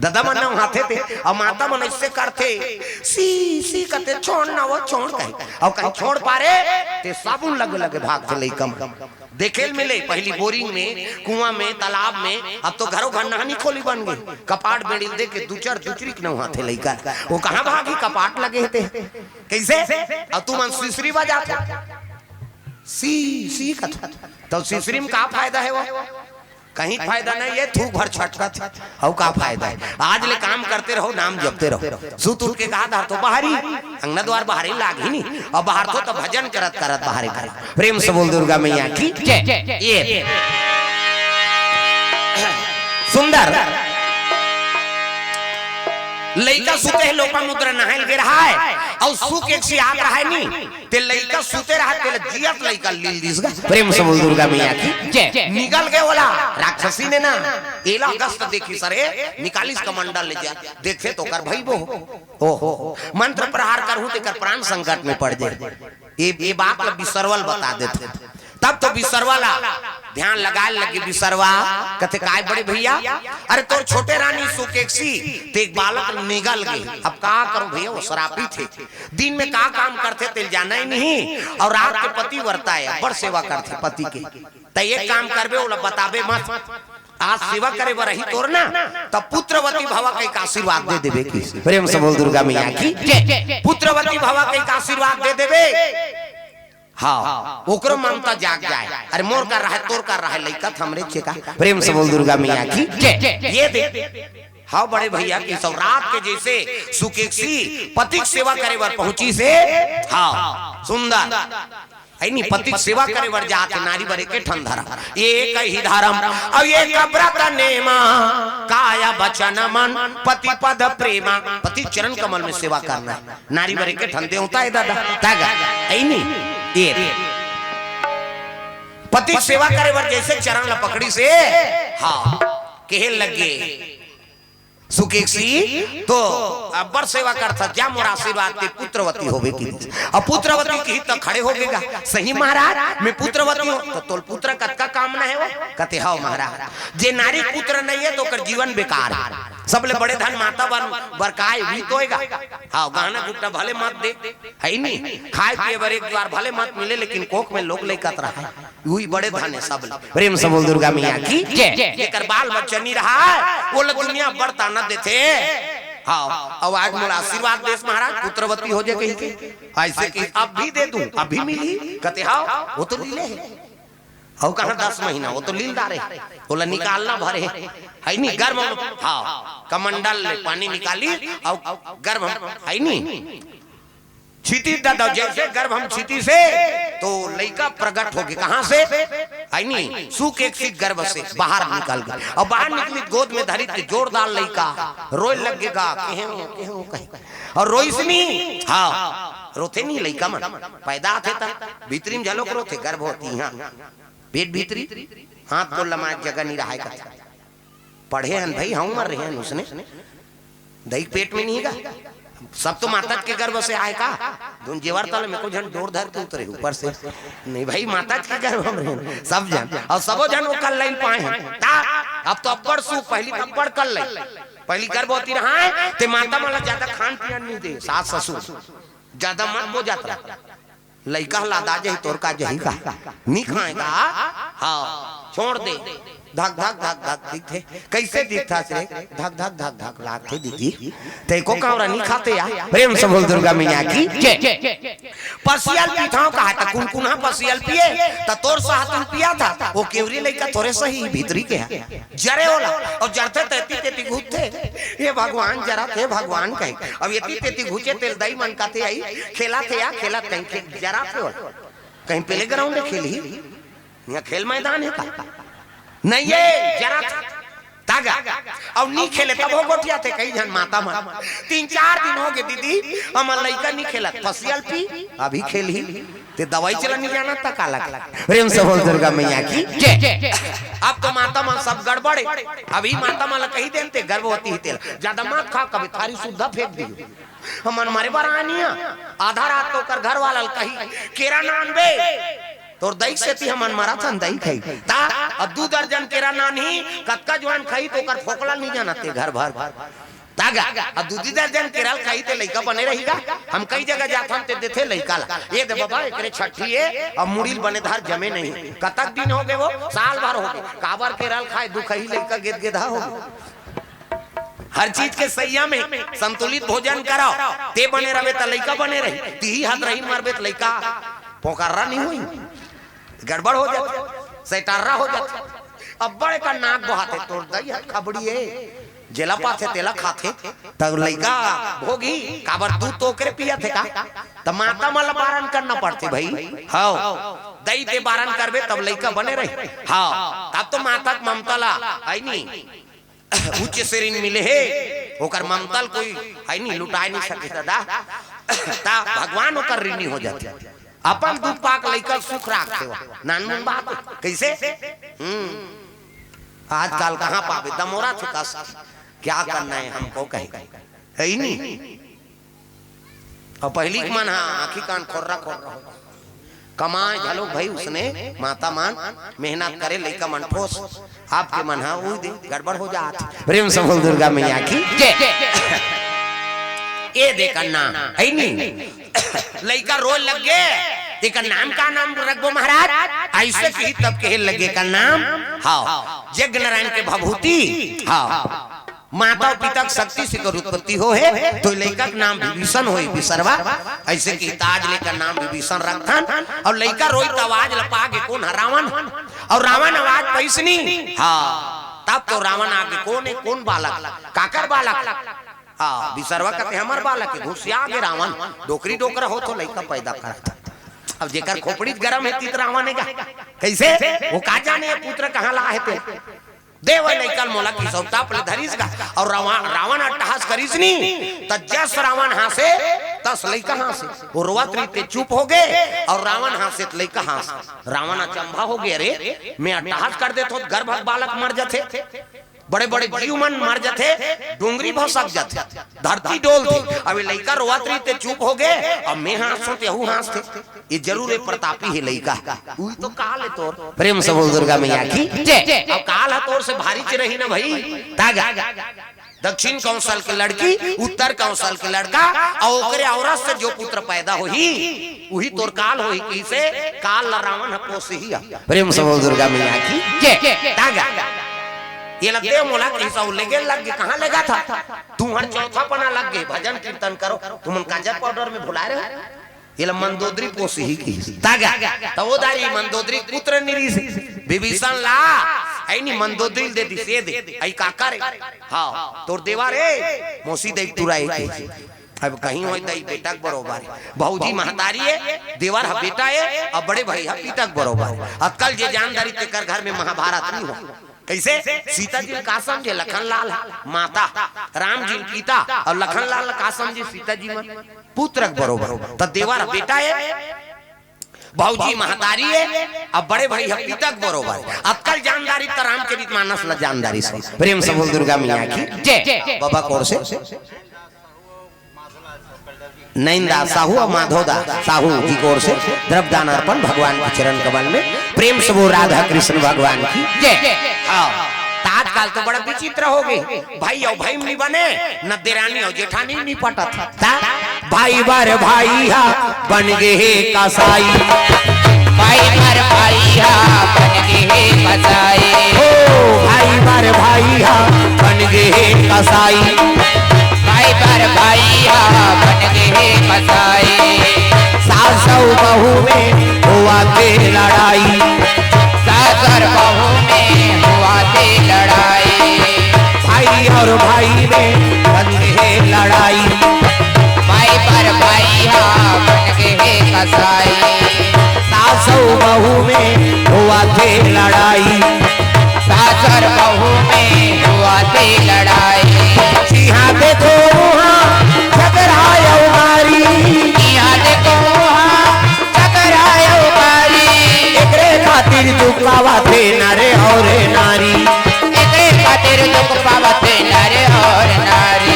दादा मन नहाते थे और माता मन ऐसे करते सी करते छोड़ ना वो छोड़ कहे और कहीं छोड़ पारे ते साबुन लगे भाग चले कम देखेल मिले पहली बोरिंग में कुआं में तालाब में अब तो घरों घर नहानी खोली बन गई कपाट बेड़ी दे के दूचरी के नहा थे लइका वो कहां भागी कपाट लगे थे कैसे और तू मन सीसरी बजा सी कथा तो सीसरी में का फायदा है वो कहीं फायदा नहीं है थूक भर छटकत और का फायदा है आज ले काम करते रहो नाम जपते रहो सुत उठ के कहा तो बाहरी अंगना द्वार बाहरी लाग ही नहीं और बाहर तो भजन करत बाहरी करे प्रेम से बोल दुर्गा मैया की जय ये सुंदर लइका सुते है लोपा मुद्रा नहाइल गे रहा है और सुख एक से आग रहा है नहीं ते लइका सुते रहा ते जियत लइका लील दिसगा प्रेम से बोल दुर्गा मैया की जय निकल के बोला राक्षसी ने ना एला अगस्त देखी सरे निकालिस कमंडल ले जा देखे तो कर भाई वो ओहो मंत्र प्रहार करहु ते कर प्राण संकट में पड़ जाए ये बात ला बिसरवल बता देते तब तो बिसरवाला ध्यान लगा लगे बिसरवा कहते काय बड़े भैया अरे तोर छोटे रानी सुकेक्सी ते एक बालक निगल गए। अब का करूं भैया वो शराबी थे, दिन में का काम करते तेल जाना ही नहीं और रात के पति वर्ता है बड़ सेवा करते पति के। तो एक काम करबे वो बताबे मत आज सेवा करे बर रही तोर ना तब पुत्रवती भवा कई का आशीर्वाद दे देबे की। प्रेम से बोल दुर्गा मैया की पुत्रवती भवा कई का आशीर्वाद दे देबे। हाँ ओकरो ममता जाग जाए। अरे मोर कर रहा है तोर कर रहा है लइका हमरे चेका। प्रेम से बोल दुर्गा मैया की ये दे। हाँ बड़े भैया की सब रात के जैसे सुकेक्सी पति सेवा करे बर पहुंची से हाँ सुंदर है नी पति सेवा करे बर जाके नारी बरे के ठंडरा एक ही धर्म और ये व्रत नेमा काया वचन मन पति पद प्रेमा। पति चरण कमल में सेवा करना नारी बरे के ठंडे होता है दादा तागा है नी ये पति सेवा करे बर जैसे चरण ला पकड़ी से हाँ कहे लगे सुकेक्सी तो अब्बर सेवा करता जा मोर आशीर्वाद ते पुत्रवती होवे की। अब पुत्रवती की तो खड़े हो गएगा सही महाराज मैं पुत्रवती हूं तो तोल पुत्र का कामना है वो कहते हां महाराज जे नारी पुत्र नहीं है तो कर जीवन बेकार है। सबले बड़े धन माता बरकाए भी तोएगा। हां गाना गुट्टा भले मत दे है नहीं खाए पिए बर एक बार भले मत मिले लेकिन कोख में लोग लेकत रहा है वही बड़े धन है सब। प्रेम से बोल दुर्गा मैया की जेकर बाल बच्चा नहीं रहा वो दुनिया बढ़ता न देते। हाँ अब आज मोर आशीर्वाद देश महाराज पुत्रवती हो जाए कहीं के ऐसे कि अब भी दे दूं अभी मिली कहते हाँ वो तो लीले है और कहा 10 महीना वो तो लीलदार है बोला निकालना भरे है नहीं गर्भ हाँ कमंडल पानी निकाली और गर्भ है नहीं छीती दादा जैसे गर्भ हम छीती से तो लड़का प्रकट हो गया कहां से है नहीं सुकेक्सी गर्भ से बाहर निकल गया और बाहर निकली गोद में धरी थी जोरदार लड़का रोए लगेगा और रोइसनी हाँ रोते नहीं लड़का मन पैदा थे भीतरी में झलोक रोते गर्भ होती हाँ पेट भीतरी हाथ को लमा जगह नहीं रहा है पढ़े हैं भाई हम मर रहे हैं उसने दही पेट में नहीं गा सब तो माता के गर्भ से आए का धुन जेवर तले में को जन डोर धर के उतरे ऊपर से नहीं भाई माता के गर्भ में सब जन और सबो जन वो कल लाइन पाए हैं अब तो अब्बड़ सु पहली अब्बड़ कल लाइन पहली गर्भ होती रहा है ते माता वाला ज्यादा खान पियन नहीं दे सास ससुर ज्यादा मन हो जाता लइका लादा जही तोर का जही का नहीं खाएगा हाँ छोड़ दे धक धक धक धक दिखते कैसे दिखता से धक धक धक धक लागते दीदी ते को कावरा नहीं खाते या। प्रेम से बोल दुर्गा मैया की पसियल पीठाओं का है कुनकुना पसियल पिए त तोर साहतुन पिया था वो केवरी लइका तोरे सही भीतरी के है जरे होला और जरते तेती तेती घुसते ये भगवान जरा थे भगवान कहे अब ये तेती घुचे तेल दई मन काते आई खेला थे या खेला कहीं जरा थे कहीं प्ले ग्राउंड खेली यहाँ खेल मैदान है का नहीं ये जरा तागा और नहीं खेले तब हो गोटिया थे कई जन माता मन 3-4 दिन हो गए दीदी हमार लड़का नहीं खेला फसियल पी अभी खेल ही ते दवाई चला नहीं जाना तक अलग। प्रेम से बोल दुर्गा मैया की अब तो माता मां सब गड़बड़े अभी माता मां कही देते गर्भवती ही तेल ज्यादा मत खा कभी थारी शुद्धा फेंक दी हमन मारे बरानिया आधा रात तो कर घर वाला कही केरा नान बे तोर दही से ती हमन मारा था दही खाई ता अब 2 दर्जन केरा नानी कत्का जवान खाई तो कर फोकला नहीं जाना ते घर भर तागा अब 2 दर्जन केरा खाई ते लइका बने रहेगा हम कई जगह जात हम ते देथे लइका ला ये दे बाबा एकरे छठी है अब मुड़ील बने धार जमे नहीं कतक दिन हो गए वो साल भर हो गए काबर केरा खाए दुखही लइका गेद गेदा हो हर चीज के सैया में संतुलित भोजन कराओ ते बने रहे त लइका बने रही ती हाथ रही मारबे त लइका पोकर्रा नहीं हुई गड़बड़ हो जाती सैटारा हो जाती अब बड़े का नाक बहाते तोड़ दई खबड़ी है जेला पाथे तेला खाते तब लइका भोगी काबर दूध तो करे पिया थे का तब माता माला बारन करना पड़ते भाई हाँ दई ते बारन करबे तब लइका बने रहे हाँ तब तो माता ममता ला आई नहीं उच्च श्रेणी मिले है ओकर ममतल कोई है नहीं लुटाए नहीं सके दादा ता भगवान ओकर ऋणी हो जाते अपन दूध पाक लइका सुख रखते नानमुन बात कैसे आजकल कहाँ पावे दमोरा थे का क्या करना है हमको कहे है ही नहीं और पहली मन हाँ आखी कान खोर्रा कमाए झलो भाई उसने माता मान मेहनत करे लइका मन ठोस आपके मन हा वो गड़बड़ हो जात। प्रेम से बोल दुर्गा मैया की ये देखना है नहीं लइका रोल लग गे तेका नाम का नाम रखबो महाराज ऐसे कही तब कहे लगे का नाम हाँ यज्ञ नारायण के भभूति हाँ माता पिता शक्ति से उत्पत्ति हो है तो लड़का का नाम विभीषण हो विसरवा ऐसे की ताज लेकर नाम विभीषण रखन और लड़का रोई तो आवाज लपा के कौन रावण और रावण आवाज पैसनी हाँ तब तो रावण आगे कौन है कौन बालक काकर बालक हाँ विसरवा कहते हमार बालक के घुसिया आगे रावण डोकरी डोकरा हो तो लड़का पैदा करता। अब जेकर खोपड़ी गरम है तीत रावण का कैसे वो का जाने पुत्र कहाँ ला है ते देव लइकन मोला की सौता पले धरिस का और रावण अट्टहास करिस नी त जस रावण हासे तस लइका हासे वो रोवत रीते चुप हो गए और रावण हासे लइका हास रावण अचंभा हो गया रे मैं अट्टहास कर देत हो गर्भ बालक मर जाते बड़े बड़े जीव मन मर जाते डोंगरी भसक जाते धरती डोलते अब लइका रोवत रीते चुप हो गए अब मैं हासो ते हूं हासते ये जरूर है प्रतापी है लइका उ तो काल है तोर प्रेम से बोल दुर्गा मैया की जय। अब काल है तोर से भारी च रही ना भाई तागा दक्षिण कौशल के लड़की उत्तर कौशल के लड़का और ओकरे औरत से जो पुत्र पैदा होही वही तोर काल होही कैसे काल रावण पोस ही प्रेम से बोल दुर्गा मैया की जय। तागा ये लगते मोला कैसा लेगे लग गए कहाँ लगा था तुम हर चौथा पना लग गए भजन कीर्तन करो तुम काजर पाउडर में भुला रहे ये मंदोदरी पोसी ही की तागा तो वो दारी मंदोदरी पुत्र निरी से विभीषण ला आई नी मंदोदरी दे दी से दे आई काका रे हां तोर देवा रे मोसी दे तुराई अब कहीं होई दई बेटा बरोबर भौजी महतारी है देवर हा बेटा है और बड़े भाई हा पिता बरोबर अकल जे जानदारी ते कर घर में महाभारत नहीं हो कैसे सीता जी का समझे लखन लाल माता राम जी पिता और लखन लाल का समझे सीता जी मन पुत्र बरोबर तो देवर बेटा है भौजी महतारी है अब बड़े भाई है पिता बरोबर अक्कल जानदारी तो राम के मानस ल जानदारी से प्रेम से बोल दुर्गा मैया की जय। बाबा कौर से नैनदा साहू और माधोदा साहू जी की ओर से द्रव्यदान अर्पण भगवान के चरण कमल में प्रेम से वो राधा कृष्ण भगवान की जय। आजकल तो बड़ा विचित्र हो गए भाई और भाई नहीं बने न देरानी और जेठानी नहीं पटा था भाई बार भाई हा बन गए कसाई भाई बार भाई हा बन गए कसाई ओ भाई बार भाई हा बन गए कसाई भाई बार भाई हा बन गए कसाई सास और बहू में हुआ थे लड़ाई सास और बहू में हुआ थे लड़ाई भाई और भाई में बन गए लड़ाई भाई पर भाई हा बन गए कसाई सास और बहू में हुआ थे लड़ाई सास और बहू में हुआ थे लड़ाई यहाँ देखो वहाँ झगड़ाया उमारी यहाँ देखो वहाँ झगड़ाया उमारी एकरे खातिर दुखावा थे नरे और नारी एकरे खातिर दुख पावते नरे और नारी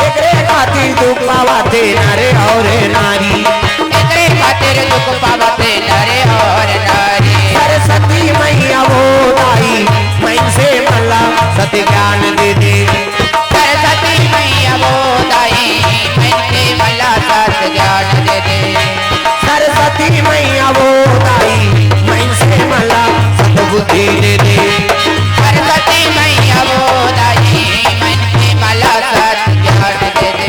एकरे खातिर दुखावा थे नरे और नारी एकरे खातिर दुख पावते नरे और नारी सरस्वती मैया वो आई मैं से मल्ला सत्य ज्ञान दे दे सरस्वती मैया वो दाई मैंने मला सत ज्ञान दे दे सरस्वती मैया वो आई मैं से मल्ला सद्बुद्धि दे दे सरस्वती मैया वो दाई मैंने मला सत ज्ञान दे दे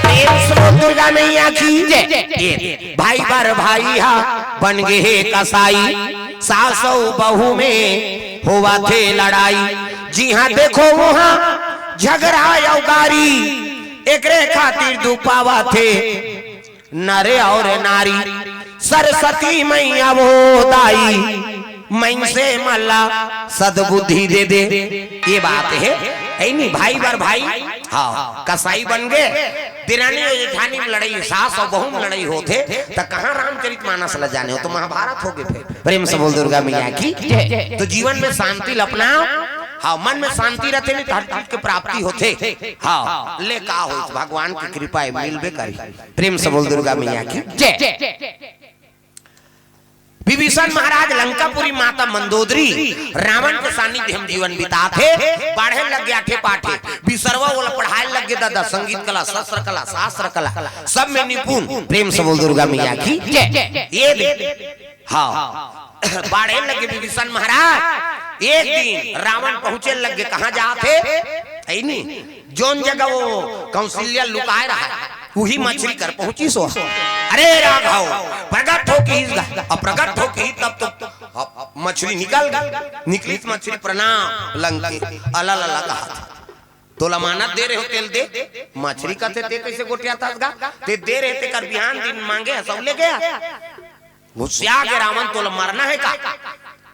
प्रेम से दुर्गा मैया की जय। भाई पर भाई हा बन गए कसाई सास और बहू में हुआ थे लड़ाई जी हाँ देखो वहाँ झगड़ा यौगारी एकरे खातिर दुपावा थे नरे और नारी सरस्वती मैया वो दाई मैं से मल्ला सद्बुद्धि दे दे ये बात है नहीं भाई बार भाई हाँ कसाई बन गए दिरानी और जेठानी में लड़ाई सास और बहू में लड़ाई होते तो कहाँ रामचरित मानस ल जाने हो तो महाभारत हो गए फिर प्रेम से बोल दुर्गा मैया की तो जीवन में शांति अपनाओ हाँ मन में शांति रहते नहीं तो हर चीज की प्राप्ति होते हाँ ले का हो भगवान की कृपा मिलबे करी प्रेम से बोल दुर्गा मैया की जय। विभीषण महाराज लंकापुरी माता मंदोदरी रावण के सानिध्य हम जीवन बिताते पढ़े लग गया थे पाठे बिसरवा वाला पढ़ाई लग गया दादा संगीत कला शस्त्र कला शास्त्र कला सब में निपुण प्रेम से बोल दुर्गा मैया की ये हाँ पढ़े लगे विभीषण महाराज एक दिन रावण पहुंचे लगे कहाँ जाते नहीं जोन जगह वो कौशल्या लुकाए रहा वही मछली कर पहुंची सो अरे राघव प्रकट हो के प्रकट हो के तब तो मछली निकली मछली प्रणाम लंके अला लला कहा तो लमानत दे रहे हो तेल दे मछली का ते कैसे गोटिया था ते दे रहे थे कर बिहान दिन मांगे सब ले गया गुस्सा के रावण तो मरना है का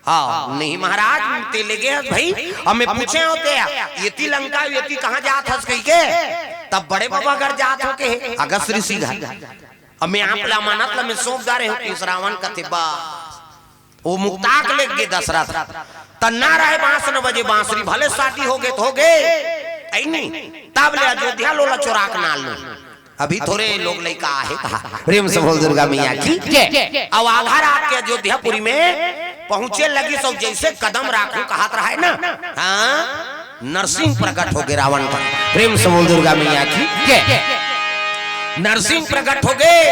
हाँ नहीं महाराज ते ले गए भाई हमें पूछे होते ये लंका ये कहाँ जात हस कही के तब बड़े बाबा घर जात हो के अगस्त ऋषि घर हमें आप लामानत में सौंप डारे हो इस रावण का थे वो मुक्ताक ले गए दशरथ तन्ना रहे 5 बजे बांसुरी भले शादी हो गए तो हो गए नहीं तब ले अयोध्या लोला चोराक नाल लो अभी थोड़े लोग लड़का है कहा प्रेम से बोल दुर्गा मैया की अब आधा रात के अयोध्यापुरी में पहुंचे लगी सब जैसे कदम राखू कहा रहा है ना हाँ नरसिंह प्रकट हो गए रावण पर प्रेम से बोल दुर्गा मैया की नरसिंह प्रकट हो गए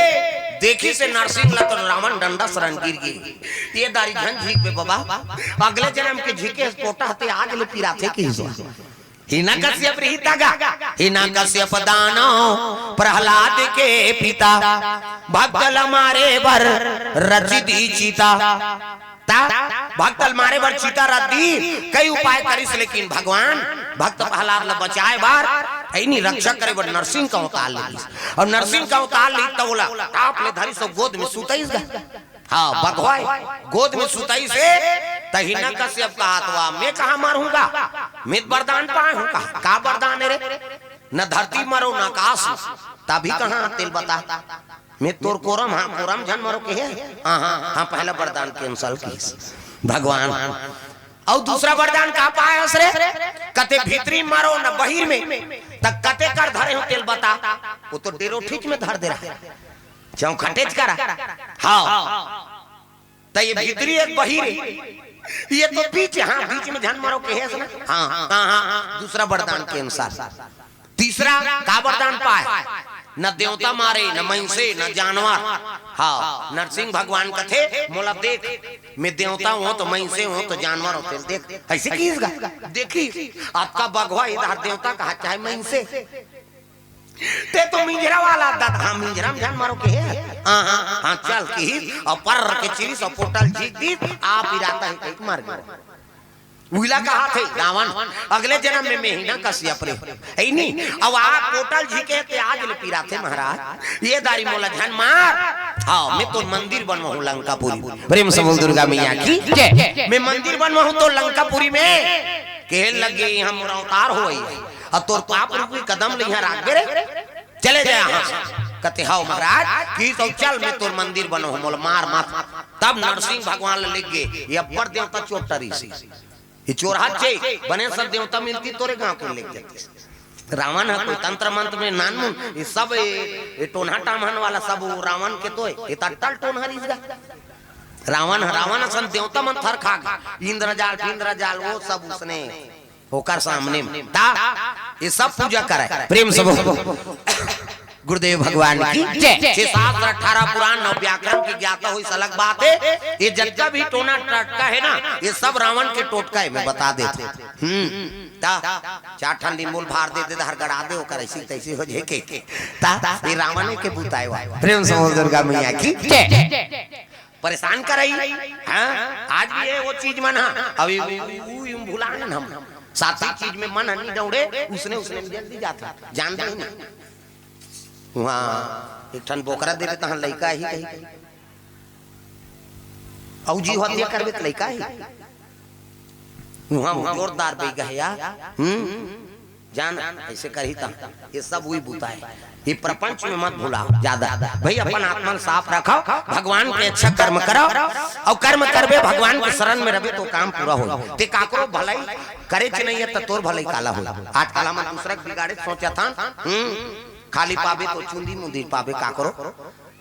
देखी से नरसिंह ला तो रावण डंडा शरण गिर गई ये दारी झन झीक पे बाबा अगले जन्म के झीके पोटा हते आज ले पीरा थे की हिरण्यकश्यप रहितागा हिरण्यकश्यप दानव प्रहलाद के पिता भक्तल मारे बर रचिती चीता भक्तल मारे बर चीता रद्दी कई उपाय करिस लेकिन भगवान भक्त प्रहलाद ल बचाए बार नहीं रक्षक करे बर नरसिंह का अवतार ली और नरसिंह का अवतार ली तो बोला आप ले धरी सब गोद में सुतईस गा हाँ भगवान गोद में सुताई से तहिना कश्यप कहा तो मैं कहा मारूंगा मैं वरदान पाए हूँ का वरदान है रे न धरती मरो न आकाश तभी कहा तेल बता मैं तोर कोरम हाँ कोरम जन मरो के है हाँ पहला वरदान कैंसल की भगवान और दूसरा वरदान कहा पाया रे कते भीतरी मारो न बहिर में तक कते कर धरे हो तेल बता वो तो डेरो ठीक में धर दे रहा है चौखटेज करा हाँ तो ये भीतरी एक बहिर ये तो बीच हाँ बीच में जन मारो के है हाँ दूसरा वरदान के अनुसार तीसरा का वरदान पाए न देवता मारे न महिषे न जानवर हाँ नरसिंह भगवान का थे मोला देख मैं देवता हूँ तो महिषे हूँ तो जानवर होते देख ऐसे कीजिएगा देखी आपका बगवा इधर देवता कहा चाहे महिषे ते तो मिंजरा वाला दादा हाँ मिंजरा में जान मारो के है हाँ चल की और पर के चिरी सब पोटल जीत दी आप इरादा है कहीं मार गया उइला कहा थे रावण अगले जन्म में महीना कश्यप रे है नहीं अब आप पोटल झीके ते आज ले पीरा थे महाराज ये दारी मोला धन मार हाँ मैं तो मंदिर बनवाऊं लंकापुरी प्रेम से बोल दुर्गा मैया की मैं मंदिर बनवाऊं तो लंकापुरी में कहने लगे हम अवतार हो गई अब तोर पाप रूपी कदम ले यहाँ राख रे चले जाए यहाँ से कहते हाउ महाराज की तो चल मैं तोर मंदिर बनो मोल मार मत तब नरसिंह भगवान ले लिख गए ये अपर देवता चोटरी से ये चोरहा चे बने सब देवता मिलती तोरे गांव को ले जाते रावण है कोई तंत्र मंत्र में नानमुन ये सब ये टोना टामन वाला सब रावण के तो ये तटल टोन हरीज रावण असन देवता मन थर खा इंद्रजाल वो सब उसने होकर सामने में ये सब पूजा करे प्रेम से गुरुदेव भगवान की 618 पुराण 9 व्याकरण की ज्ञाता हुई अलग बात है ये जितना भी टोना टटका है ना ये सब रावण के टोटका है मैं बता देते चार ठंडी मूल भार दे हर गड़ा दे होकर ऐसी तैसी हो जाए के ये रावण के बुताए हुआ प्रेम से दुर्गा मैया की परेशान कर रही आज भी है वो चीज मन अभी भुला हम साथी चीज में मन नहीं दौड़े उसने जल्दी जाता जानते ही नहीं वहाँ एक ठन बोकरा दे देता लड़का ही कही औजी हत्या करबे तो लड़का ही वहाँ जोरदार बे गया जान ऐसे कर ही था ये सब वही बूता है ये प्रपंच में मत भूला ज्यादा भाई अपन आत्मा साफ रखो भगवान के अच्छा कर्म करो और कर्म करबे भगवान के शरण में रहे तो काम पूरा हो ते काकरो भलाई करे नहीं है तो तोर भलाई काला हो आज काला मन दूसरा बिगाड़े सोचा था खाली पावे तो चुंदी मुंदी पावे काकरो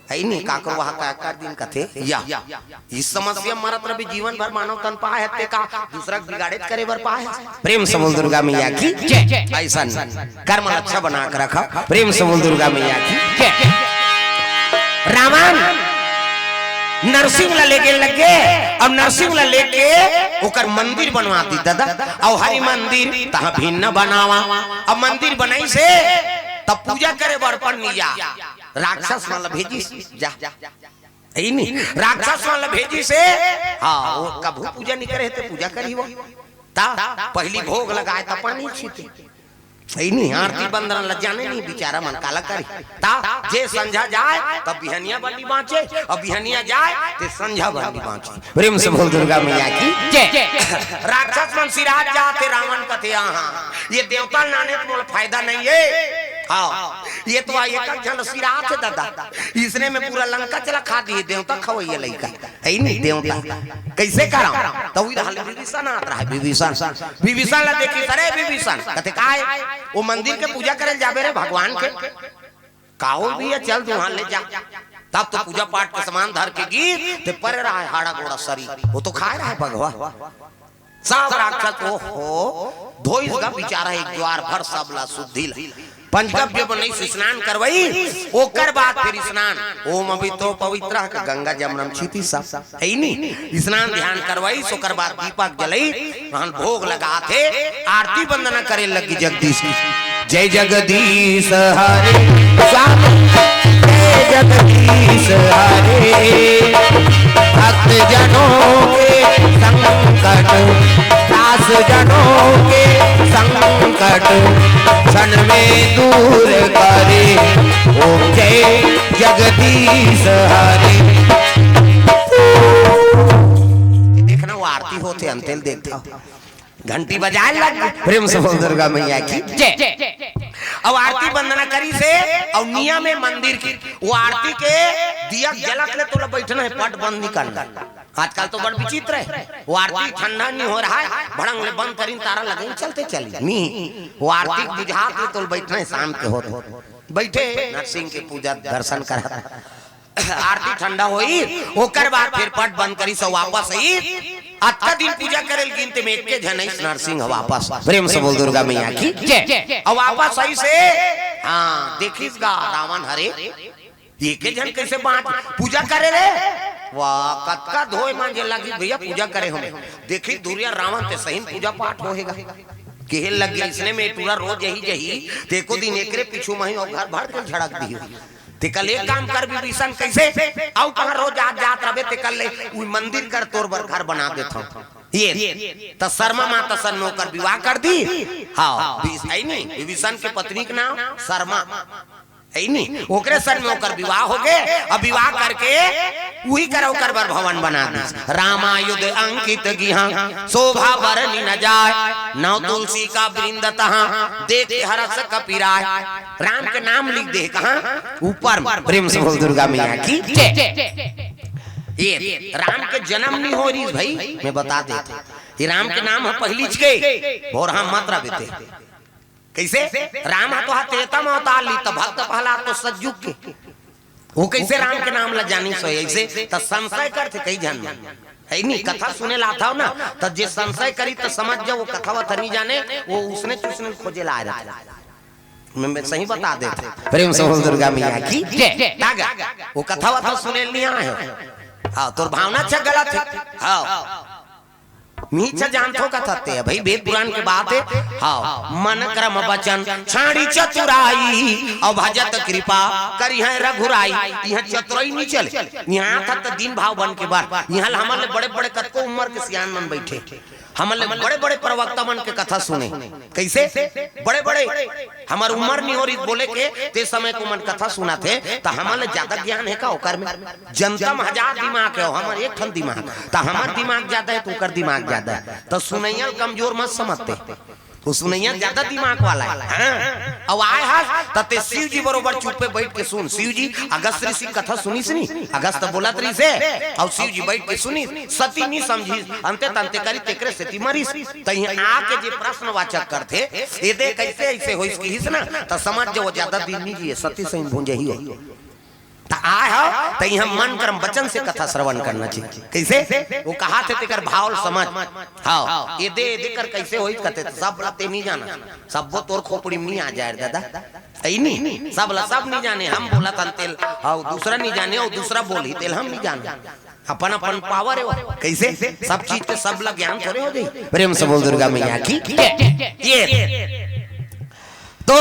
है नहीं काकर वहां का कर दिन कथे या इस समस्या मरत रवि जीवन भर मानव तन पाए है ते का दूसरा बिगाड़े करे बर पाए प्रेम समूल दुर्गा मैया की ऐसा कर्म अच्छा बना कर रखा प्रेम समूल दुर्गा मैया की रावण नरसिंह ला लेके लगे अब नरसिंह ला लेके ओकर मंदिर बनवाती दादा और हरि मंदिर तहा भिन्न बनावा अब मंदिर बनाई से तब पूजा करे बड़पन निया राक्षस वाला भेजी जा यही नहीं राक्षस वाला भेजी से हाँ वो कभू पूजा नहीं करे थे पूजा करी वो ता पहली भोग लगाए ता पानी छीटे सही नहीं आरती बंदन ल जाने नहीं बेचारा मन काला करी ता जे संझा जाए तब बिहनिया बंदी बाँचे और बिहनिया जाए ते संझा बंदी बाँचे प्रेम से बोल दुर्गा मैया की जय राक्षस मन सिराज जाते रावण कथे यहाँ ये देवता नाने तो फायदा नहीं है हाँ ये तो एक जन सिराज है दादा इसने में पूरा लंका चला खा दिए देवता खवैया लइका है नहीं देवता कैसे करा तो विभीषण आता है विभीषण ला देखी अरे विभीषण कहते काय वो मंदिर के पूजा करे जाबे रे भगवान के काओ भी है चल तू वहां ले जा तब तो पूजा पाठ के सामान धर के गीत ते पर रहा है हाड़ा गोड़ा शरीर वो तो खा रहा है भगवा सब राक्षस हो धोई का बेचारा एक द्वार भर सबला शुद्धि पंचगव्य बनी स्नान करवई ओकर बाद फिर स्नान ओम अभी तो पवित्र गंगा जमुना छिती सब है नहीं स्नान ध्यान करवई सोकर बाद दीपक जलई वहां भोग लगा थे आरती वंदना करे लगी जगदीश जय जगदीश हरे जय जगदीश हरे भक्त जनों के संकट दास जनों के संकट क्षण में दूर करे ओम जय जगदीश हरे देखना वो आरती होते अंतिल देखता घंटी बजाए लग प्रेम से बोल दुर्गा मैया की जय अब आरती वंदना करी से और नियम में मंदिर की वो आरती के दिया जलक ले तो बैठना है पट बंद नहीं करना आजकल तो बड़ विचित्र है वो आरती ठंडा नहीं हो रहा है भड़ंग ले बंद करीन तारा लगे चलते चली नहीं वो आरती बुझात ले तो बैठना है शाम के हो बैठे नरसिंह के पूजा दर्शन करा आरती ठंडा होई ओकर बाद फिर पट बंद करी से वापस आई अत्ता दिन पूजा करेल गिनते में एक जनैस नरसिंह वापस प्रेम से बोल दुर्गा मैया की जय और वापस आई से हां देखिस गा रावण हरे एक जन कैसे बात पूजा करे रे वाह कतका धोए मांगे लगी भैया पूजा करे हम देखी दूरिया रावण ते सही पूजा पाठ होएगा केहल लग गया इसने में पूरा रोज यही देखो दिन एकरे पीछू मही और घर भर के झड़क दी ते कल एक काम कर विभीषण कैसे आउ कहां रोज आज जात रहे ते कल ले उ मंदिर कर तोर बर घर बना देता ये त शर्मा माता सन नौकर विवाह कर दी हां है नहीं विभीषण के पत्नी के नाम शर्मा है नहीं ओकरे सन में ओकर विवाह हो गए अब विवाह करके वही करो कर बर भवन बना दी रामायुध अंकित गिहा शोभा बरनी न जाए नौ तुलसी का वृंद तहां देख हरस कपिराय राम के नाम लिख दे कहां ऊपर प्रेम से बोल दुर्गा मैया की ये राम के जन्म नहीं हो रही भाई मैं बता देता ये राम के नाम है पहली के और हम मात्रा बेते कैसे राम तो तेतम अवतार ली तो भक्त पहला तो सज्जुग के वो कैसे राम के नाम ला जानी सो ऐसे तो संशय करते कई जन है नहीं कथा सुने ला था ना तो जे संशय करी तो समझ जाओ वो कथा वथा नहीं जाने वो उसने खोजे ला रहा मैं सही बता देते प्रेम से बोल दुर्गा मैया की वो कथा वथा सुने लिया है हाँ तोर भावना अच्छा गलत है हाँ नीचा जानतो का थते है भाई वेद पुराण के बात है हाँ मन क्रम वचन छाड़ी चतुराई और भजत कृपा करी है रघुराई यह चतुराई नहीं चले यहाँ तक दिन भाव बन के बाद यहाँ हमारे बड़े बड़े कतको उम्र के सियान मन बैठे हमारे बड़े बड़े प्रवक्ता मन के कथा सुने कैसे बड़े बड़े हमार उम्र नहीं हो रही बोले के ते समय को मन कथा सुना थे तो हमारे ज्यादा ज्ञान है का ओकर में जनता में 1000 दिमाग है हमारे एक ठन दिमाग तो हमार दिमाग ज्यादा है तो ओकर दिमाग ज्यादा है तो सुनैया कमजोर मत समझते वो सुनैया ज्यादा दिमाग वाला है अब आए हाथ तते शिव जी बरोबर चुपे बैठ के सुन शिव जी अगस्त ऋषि कथा सुनी सुनी अगस्त बोलत रही से और शिव जी बैठ के सुनी सती नहीं समझी अंते तंते करी तेकरे सती मरी तही आके जे प्रश्नवाचक करते ये दे कैसे ऐसे हो इसकी हिस ना तो समझ जो ज्यादा दिन नहीं जी सती से भूंजे ही हो तो यहाँ मन कर्म वचन से कथा श्रवण करना चाहिए। कैसे वो कहा थे तेकर भाव समझ हाँ ये दे कर कैसे होई कहते सब लते नहीं जाना सब वो तोर खोपड़ी में आ जाए दादा ऐ नहीं सब नहीं जाने हम बोला तन तेल और दूसरा नहीं जाने और दूसरा बोली तेल हम नहीं जाने अपन अपन पावर है कैसे सब चीज के सब लग ज्ञान थोड़े हो जाए। प्रेम से बोल दुर्गा मैया की ये तो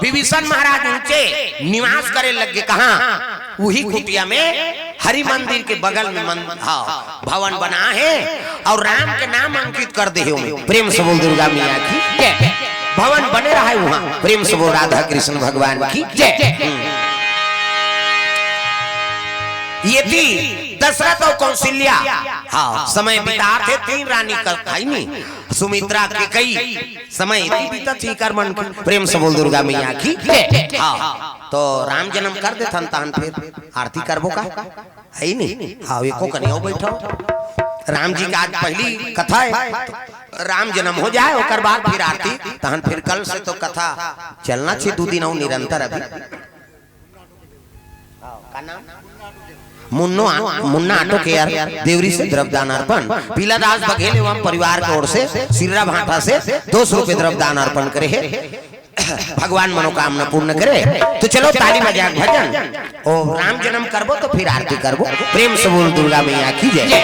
विभीषण महाराज ऊंचे निवास करे लगे कहा वही कुटिया में हरि मंदिर के बगल में हाँ भवन बना है और राम के नाम अंकित कर दे में। प्रेम से बोल दुर्गा मैया की भवन बने रहा है वहाँ। प्रेम से बोल राधा कृष्ण भगवान की ये थी दशरथ और कौशल्या हाँ समय बिता थे तीन रानी नहीं सुमित्रा के कई समय बीता थी कर्मन। प्रेम से बोल दुर्गा मैया की हाँ तो राम जन्म कर दे थन फिर आरती करबो का है नहीं हाँ एको कन्या बैठो राम जी का आज पहली कथा है तो राम जन्म हो जाए और बाद फिर आरती तहन फिर कल से तो कथा चलना चाहिए 2 दिन और निरंतर। अभी मुन्ना ऑटो केयर देवरी से द्रव्यदान अर्पण पीलादास बघेल एवं परिवार की ओर से सिर्रा भाटा से 200 रुपए द्रव्यदान अर्पण करे है। भगवान मनोकामना पूर्ण करे। तो चलो ताली बजा भजन और राम जन्म करबो तो फिर आरती करबो। प्रेम से बोल दुर्गा मैया की जय।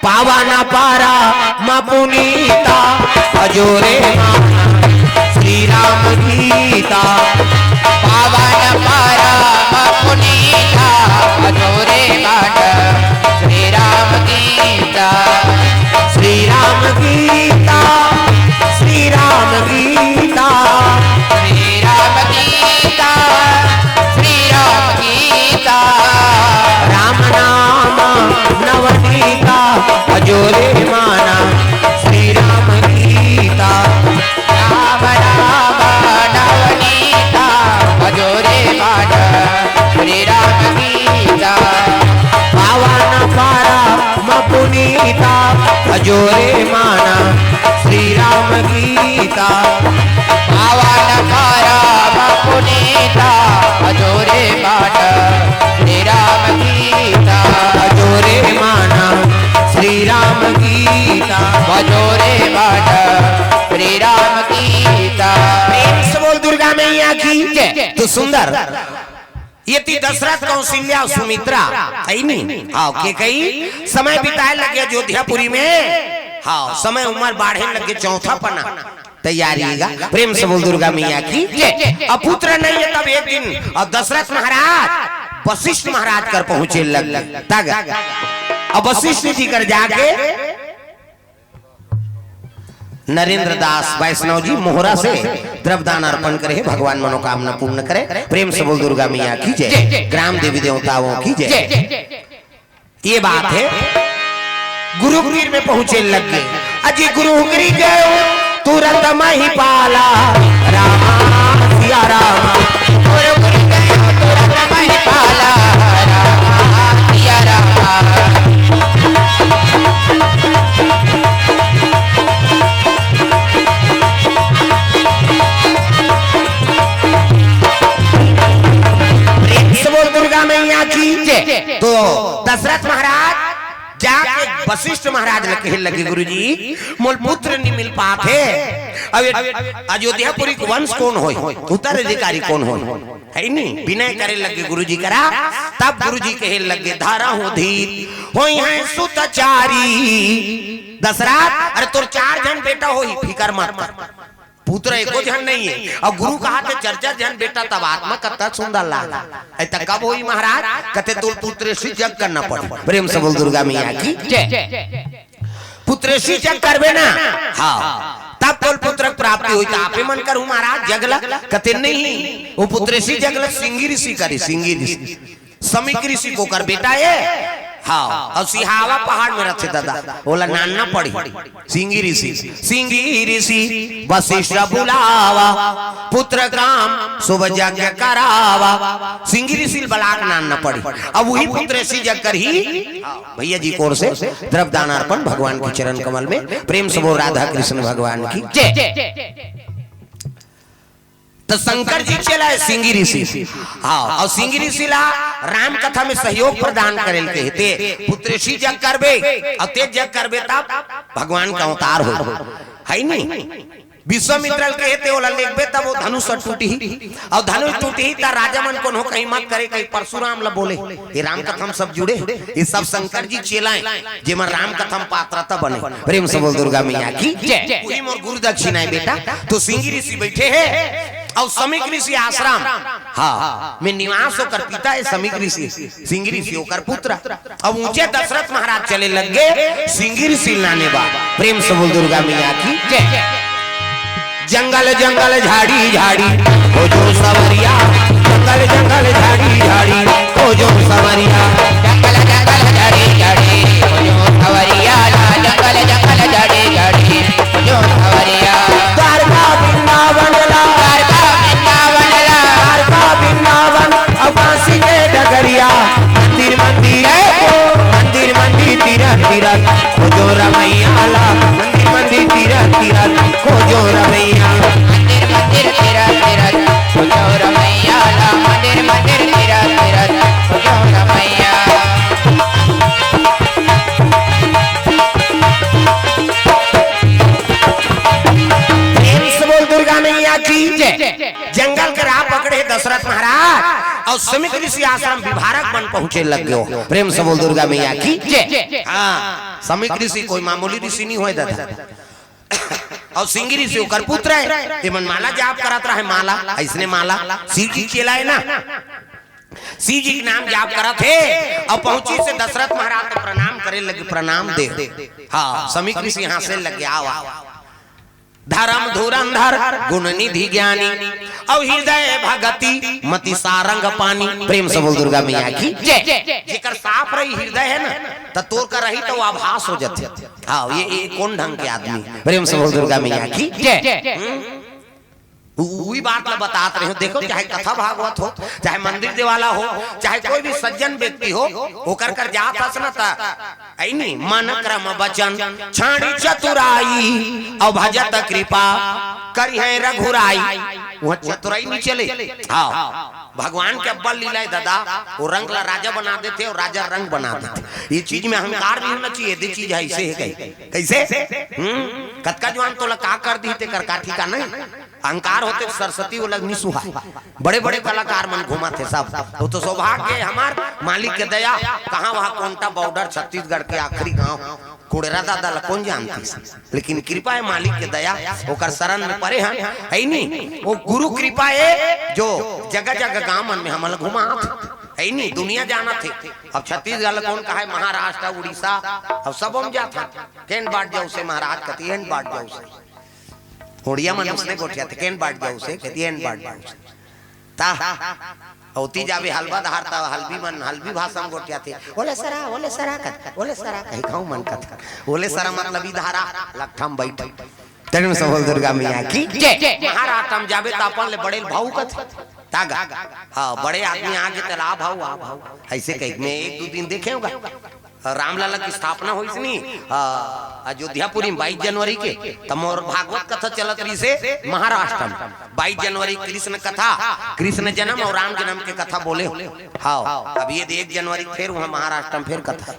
पावाना पारा मा पुनीता अजोरे श्री राम गीता पावन पारा पुनीता अजोरे बाट श्री राम गीता श्री राम गीता श्री राम गीता श्री राम गीता श्री राम गीता राम नाम नवनीता अजोरे माना श्री राम गीता राम राम नवनीता अजोरे बाट श्री राम गीता पावन पारा पुनीता अजोरे माना श्री राम गीता पावन पारा पुनीता अजोरे बाट श्री राम गीता अजोरे माना श्री राम गीता अजोरे बाट श्री राम गीता। प्रेम से बोल दुर्गा मैया की। तो सुंदर ये थी दशरथ कौशल्या सुमित्रा है नहीं हाँ के कई समय बिताए लगे अयोध्यापुरी में हाँ समय उम्र बाढ़े लगे चौथा पना तैयारीगा। प्रेम से बोल दुर्गा मैया की। अब पुत्र नहीं है तब एक दिन और दशरथ महाराज वशिष्ठ महाराज कर पहुंचे लग तक अब वशिष्ठ जी कर जाके नरेंद्र दास वैष्णव जी मोहरा से द्रव्यदान अर्पण करे भगवान मनोकामना पूर्ण करे। प्रेम से बोल दुर्गा मैया की जय। ग्राम देवी देवताओं की जय। ये बात है गुरुगिर में पहुंचे लग गए अजी गुरुगिरी गए तुरंत मही पाला रामा सिया रामा गुरुगिरी गए तुरंत मही पाला रामा सिया रामा दुर्गा मैया की। तो दशरथ महाराज जाके वशिष्ठ महाराज ने कहे लगे गुरुजी मोल पुत्र नहीं मिल पाते अब अयोध्यापुरी वंश कौन हो उत्तराधिकारी कौन हो है नहीं विनय करे लगे गुरुजी करा। तब गुरुजी कहे लगे धारा हो धीर हो यहाँ सुतचारी दशरथ अरे तोर 4 जन बेटा हो फिकर मत पुत्र एको जन नहीं है और गुरु कहा थे चर्चा जन बेटा तब आत्मा कत्ता सुंदर लाला ऐसा कब हुई महाराज कहते तो पुत्र से जग करना पड़े। प्रेम से बोल दुर्गा मैया की पुत्र से जग करबे ना हाँ तब तो पुत्र प्राप्ति हुई। आपे मन करूं महाराज जगला कहते नहीं वो पुत्र से जगला सिंगी ऋषि करे सिंगी ऋषि समीक ऋषि को कर बेटा है हाँ और सिहावा पहाड़ में रखे दादा बोला नानना पड़ी सिंगी ऋषि वशिष्ठ बुलावा पुत्र काम शुभ यज्ञ करावा सिंगी ऋषि बलाक नानना पड़ी। अब वही पुत्र ऋषि जग कर ही भैया जी की ओर से द्रव्यदान अर्पण भगवान के चरण कमल में। प्रेम से बोल राधा कृष्ण भगवान की जय। तो शंकर जी चला है सिंगी ऋषि। हाँ, और सिंगी ऋषि ला राम कथा में सहयोग प्रदान करे कहते पुत्रेशी जग करबे और तेज जग करबे तब भगवान का अवतार हो है नहीं। विश्वामित्र कहते ओला लेखबे तब वो धनुष टूटी और धनुष टूटी ता राजा मन को कहीं मत करे कहीं परशुराम ला बोले ये राम कथम सब जुड़े ये सब शंकर जी चेलाएं जेमन राम कथम पात्रता बने। प्रेम से बोल दुर्गा मैया की जय। वही मोर गुरु दक्षिणा है बेटा। तो सिंगी ऋषि बैठे हैं और समीक ऋषि आश्रम हाँ में निवास होकर पिता है समीक ऋषि, सिंगी ऋषि होकर पुत्र। अब ऊंचे दशरथ महाराज चले लग गए सिंगी ऋषि लाने बाद। प्रेम से बोल दुर्गा मैया की जय। जंगल जंगल झाड़ी झाड़ी हो जो सवरिया, जंगल जंगल झाड़ी झाड़ी हो जो सवरिया, जंगल जंगल झाड़ी झाड़ी हो जो सवरिया, जंगल जंगल झाड़ी झाड़ी हो जो सवरिया। द्वारका वृंदावन ला, द्वारका वृंदावन ला, द्वारका वृंदावन अवासी के डगरिया, मंदिर मंदिर मंदिर मंदिर तीरथ तीरथ हो जो रमैया ला, मंदिर मंदिर तीरथ तीरथ हो जो रमैया, मंदिर मंदिर तीरथ तीरथ हो जो रमैया ला, मंदिर मंदिर तीरथ तीरथ हो जो रमैया। बोल दुर्गा मैया की जंगल के राह पकड़े दशरथ महाराज और समीक ऋषि आश्रम विभारक बन पहुंचे लग गयो। प्रेम से बोल दुर्गा मैया की जय। हाँ, समीक ऋषि कोई मामूली ऋषि नहीं हुए दादा और सिंगी ऋषि होकर पुत्र है ये मन माला जाप करत रहा है माला ऐसने माला शिव जी चलाए ना शिव जी के नाम जाप करत है और पहुंची से दशरथ महाराज को प्रणाम करे लगे प्रणाम दे। हाँ, समीक ऋषि यहाँ से लग गया आवा धर्म धुरंधर गुण निधि ज्ञानी और हृदय भगति मति सारंग पानी। प्रेम से बोल दुर्गा मैया की जय। जेकर साफ रही हृदय है ना तो तोर का रही तो आभास हो जाते। हाँ, ये कौन ढंग के आदमी। प्रेम से बोल दुर्गा मैया की जय। वही बात ला बतात रहे हो। देखो चाहे कथा भागवत हो चाहे मंदिर देवाला हो चाहे कोई भी सज्जन व्यक्ति हो ओकर कर जात हसना ता आई नहीं मन क्रम वचन छाड़ी चतुराई और भजत कृपा करी है रघुराई। वह चतुराई नहीं चले। हाँ, भगवान के अब्बल लीला दादा वो रंग ला राजा बना देते और राजा रंग बना देते। ये चीज में अहंकार नहीं होना चाहिए। ये चीज ऐसे है कैसे कतका जवान तो का कर दी ते कर काठी का नहीं अहंकार होते सरस्वती वो लगनी सुहा बड़े बड़े कलाकार मन घुमा थे सब। वो तो सौभाग्य हमार मालिक के दया कहाँ वहाँ कोंटा बॉर्डर छत्तीसगढ़ के आखिरी गांव कोड़ेरा दादा ला कौन जानती। लेकिन कृपा है मालिक के दया ओकर शरण में परे हैं है नहीं। वो गुरु कृपा है जो जगह जगह गांव मन में हमल घुमा है नहीं दुनिया जाना थे। अब छत्तीसगढ़ कौन कहा है महाराष्ट्र उड़ीसा अब सब हम जाता केन बाट जाऊ से महाराज कहती है बाट जाऊ से होड़िया मन उसने गोठिया थे केन बाट जाऊ से कहती है बाट जाऊ से ता औती जावे हलवा धारता हलवी मन हलवी भाषा में गोठिया थे ओले सरा कहीं खाऊं मन कथा ओले सरा मतलब ई धारा लखम बैठ तेरे सबल दुर्गा मैया की जय। महाराष्ट्र में जावे तो अपन ले बड़े भाऊ कथे तागा हाँ बड़े आदमी आगे तो आ भाऊ ऐसे कहीं मैं एक दो दिन देखे होगा रामलला की स्थापना हुई थी अयोध्यापुरी 22 जनवरी के तब और भागवत कथा चलत रही से महाराष्ट्र में 22 जनवरी कृष्ण कथा कृष्ण जन्म और राम जन्म के कथा बोले। हाँ, अब ये 1 जनवरी फिर वहाँ महाराष्ट्र में फिर कथा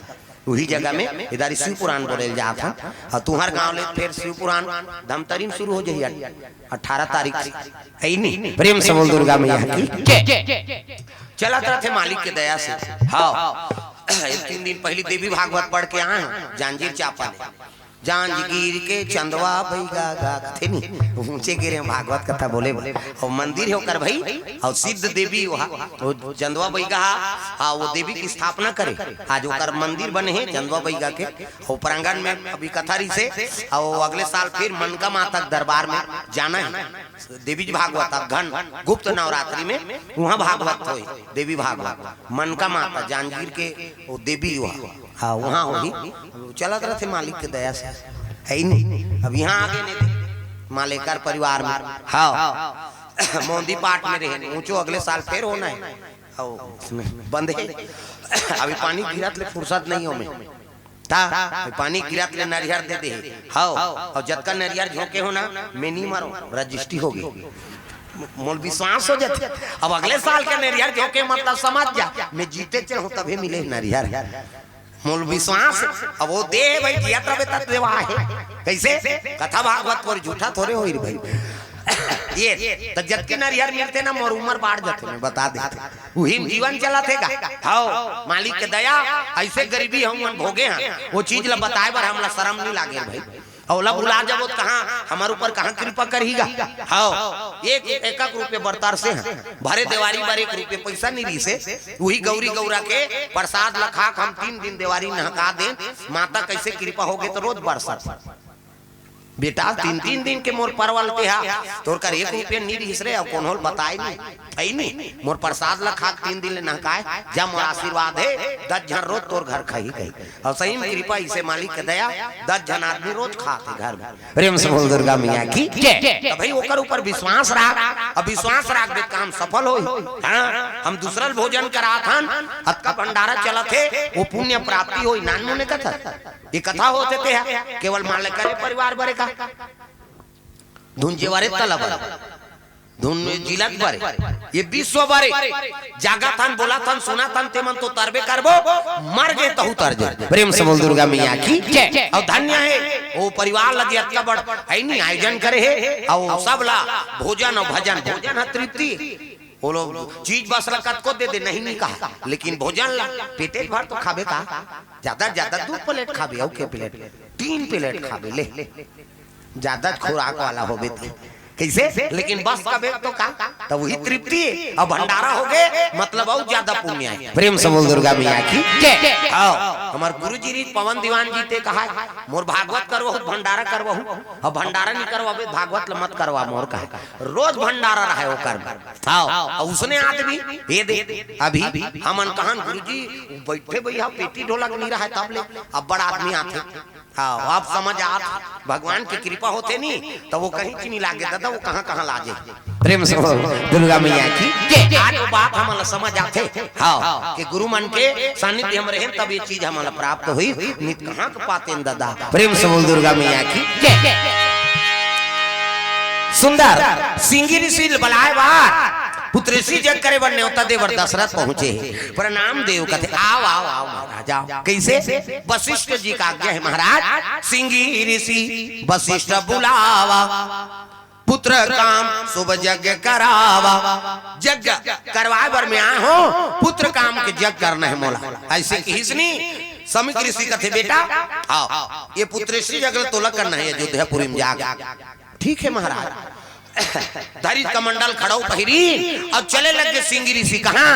वही जगह में इधर शिव पुराण बोले जाता और तुम्हार गाँव ले फिर शिव पुराण धमतरी में शुरू हो जाए 18 तारीख से नहीं। प्रेम से बोल दुर्गा मैया की चलत रहे मालिक के दया से। हाँ, 3 दिन पहले देवी भागवत पढ़ के आए जांजीर चापा जांजगीर के चंदवा भाई गा थे नहीं ऊंचे गिरे भागवत कथा बोले और मंदिर होकर भाई और सिद्ध देवी वो चंदवा बैगा हाँ वो देवी की स्थापना करे आज ओकर मंदिर बने हैं चंदवा बैगा के और प्रांगण में अभी कथारी से और अगले साल फिर मनका माता दरबार में जाना है देवी भागवत घन गुप्त नवरात्रि में वहाँ भागवत हो देवी भागवत मनका माता जांजगीर के वो देवी हाँ वहाँ होगी चलत रहे मालिक के दया से है नहीं। अब यहाँ आगे नहीं मालेकर परिवार में हाँ मोदी पाठ में रहे ऊंचो अगले साल फिर होना है बंद है। अभी पानी गिरत ले फुर्सत नहीं हो में ता पानी गिरत ले नरियर दे दे हाँ और जतका नरियर झोंके हो ना मैं नहीं मारो रजिस्ट्री होगी मोल विश्वास हो जाते। अब अगले साल के नरियर जो के मतलब समझ जा, मैं जीते चल हूं तभी मिले नरियर मोल विश्वास। अब वो दे भाई जिया तबे तक देवा है कैसे कथा भागवत पर झूठा थोड़े हो भाई। ये तो जबकि नरियर मिलते ना मोर उम्र बाढ़ जाते, मैं बता देते वही जीवन चला थेगा। हाँ मालिक के दया ऐसे गरीबी हम भोगे हैं, वो चीज ला बताए बार हमला शर्म नहीं लागे भाई। औला बुला जब कहाँ हमारे ऊपर कहाँ कृपा करेगा। हाँ एक रुपये बरतार से भरे देवारी बार 1 रुपये पैसा नहीं रही से वही गौरी गौरा के प्रसाद लखा हम 3 दिन देवारी नहका दे। माता कैसे कृपा होगे तो रोज बरसात बेटा 3 दिन के मोर परवल ते तोर कर 1 रुपये नहीं रही रे। अब कौन होल बताए नहीं मोर प्रसाद लखा 3 दिन ले नहकाए जब मोर आशीर्वाद है 10 जन रोज तोर घर खाई गई। और सही में कृपा इसे मालिक के दया 10 जन आदमी रोज खाते घर में। प्रेम से बोल दुर्गा मैया की तो भाई ओकर ऊपर विश्वास रख। अब विश्वास रख दे काम सफल हो। हाँ हम दूसरा भोजन करा था अतका भंडारा चला थे वो पुण्य प्राप्ति हो नानू ने कथा ये कथा होते थे केवल मान ले करे परिवार बरे का धुन जेवारे तलब धुन जिलत बारे ये विश्व बारे जागा थान बोला थान सुना थान ते मन तो तरबे करबो मर गए तो उतर जाए। प्रेम से बोल दुर्गा मैया की और धन्य है वो परिवार लगी अतका बड़ है नहीं आयोजन करे है और सब ला भोजन और भजन भोजन है तृप्ति वो लोग चीज बस रखत को दे दे नहीं कहा लेकिन भोजन ला पेटे भर तो खाबे का ज्यादा ज्यादा 2 प्लेट खाबे और के प्लेट 3 प्लेट खाबे ले ज्यादा खुराक वाला हो बेटे कैसे लेकिन बस का बेग तो का तो वही तृप्ति अब भंडारा हो गए मतलब और ज्यादा पुण्य है। प्रेम से बोल दुर्गा मैया की हमार गुरुजी री पवन दीवान जी ते कहा मोर भागवत करवहु भंडारा करवहु अब भंडारा नहीं करवाबे भागवत मत करवा मोर का रोज भंडारा रहे वो कर आओ उसने आदमी ये दे अभी हमन कहन गुरुजी बैठे भैया पेटी ढोलक नहीं रहा तब ले अब बड़ा आदमी आते। हाँ आप समझ आप भगवान की कृपा होते नहीं तो वो कहीं की नहीं लागे दादा वो कहाँ कहाँ लाजे। प्रेम से दुर्गा मैया की आज वो बात हमारा समझ आते। हाँ कि गुरु मन के सानिध्य हम रहे तब ये चीज हमारा प्राप्त हुई नित कहाँ के पाते दादा। प्रेम से बोल दुर्गा मैया की सुंदर सिंगी ऋषि बलाए बार पुत्र ऋषि जग करे वर न्योता देवर दशरथ पहुंचे प्रणाम देव कथे आओ आओ आओ महाराज आओ। कैसे वशिष्ठ जी का आज्ञा है महाराज सिंगी ऋषि वशिष्ठ बुलावा पुत्र काम शुभ यज्ञ करावा यज्ञ करवाए बर में आए हो पुत्र काम के यज्ञ करना है मोला ऐसे किसनी समिक ऋषि कथे बेटा आओ ये पुत्र ऋषि यज्ञ तोला करना है अयोध्यापुरी में जाकर। ठीक है महाराज धरित कमंडल खड़ाऊ पहिरी और चले लगे सिंगी ऋषि कहाँ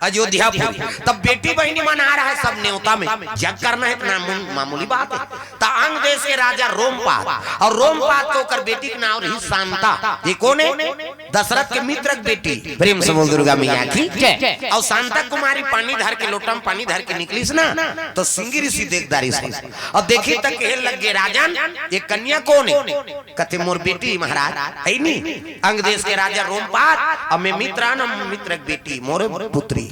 अयोध्यापुरी। तब बेटी बहनी मन आ रहा है सब न्योता में जग करना है मामूली बात है। तांग देश के राजा रोमपाद और रोमपाद को कर बेटी का नाम रही शांता ये कौन है दशरथ के मित्र बेटी। प्रेम से बोल दुर्गा मैया की और शांता कुमारी पानी धर के लोटा में पानी धर के निकली ना तो सिंगी ऋषि देखदारी से और देखी तक लग गए राजन ये कन्या कौन है कथे मोर बेटी महाराज है नहीं अंग देश के राजा रोमपाद और मैं मित्र बेटी मोरे पुत्री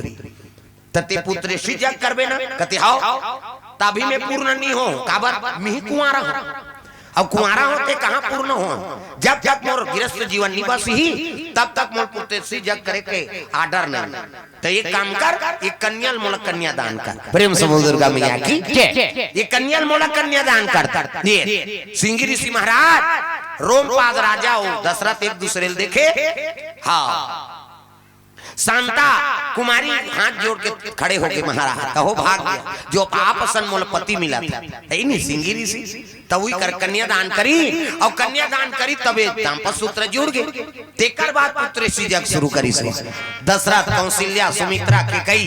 तते पुत्र जग करबे ना कते हाओ तभी में पूर्ण नहीं हो काबर मिही कुंवारा हो। अब कुंवारा होते कहाँ पूर्ण हो जब तक मोर गृहस्थ जीवन निवास ही तब तक मोर पुत्र जग करे के आर्डर नहीं तो ये काम कर ये कन्याल मोला कन्या दान कर। प्रेम से बोल दुर्गा मैया की ये कन्याल मोला कन्या दान कर। ये सिंगी ऋषि महाराज रोमपाद राजा हो दशरथ एक दूसरे देखे हाँ शांता कुमारी हाथ जोड़ के खड़े होके महाराज कहो भाग गया जो आपसन मोल पति मिला था है नहीं सिंगी ऋषि तब वही कर कन्यादान करी और कन्यादान करी तबे दाम्पत्य सूत्र जुड़ गए। तेकर बाद पुत्र ऋषि जग शुरू करी से दशरथ कौशल्या सुमित्रा के कई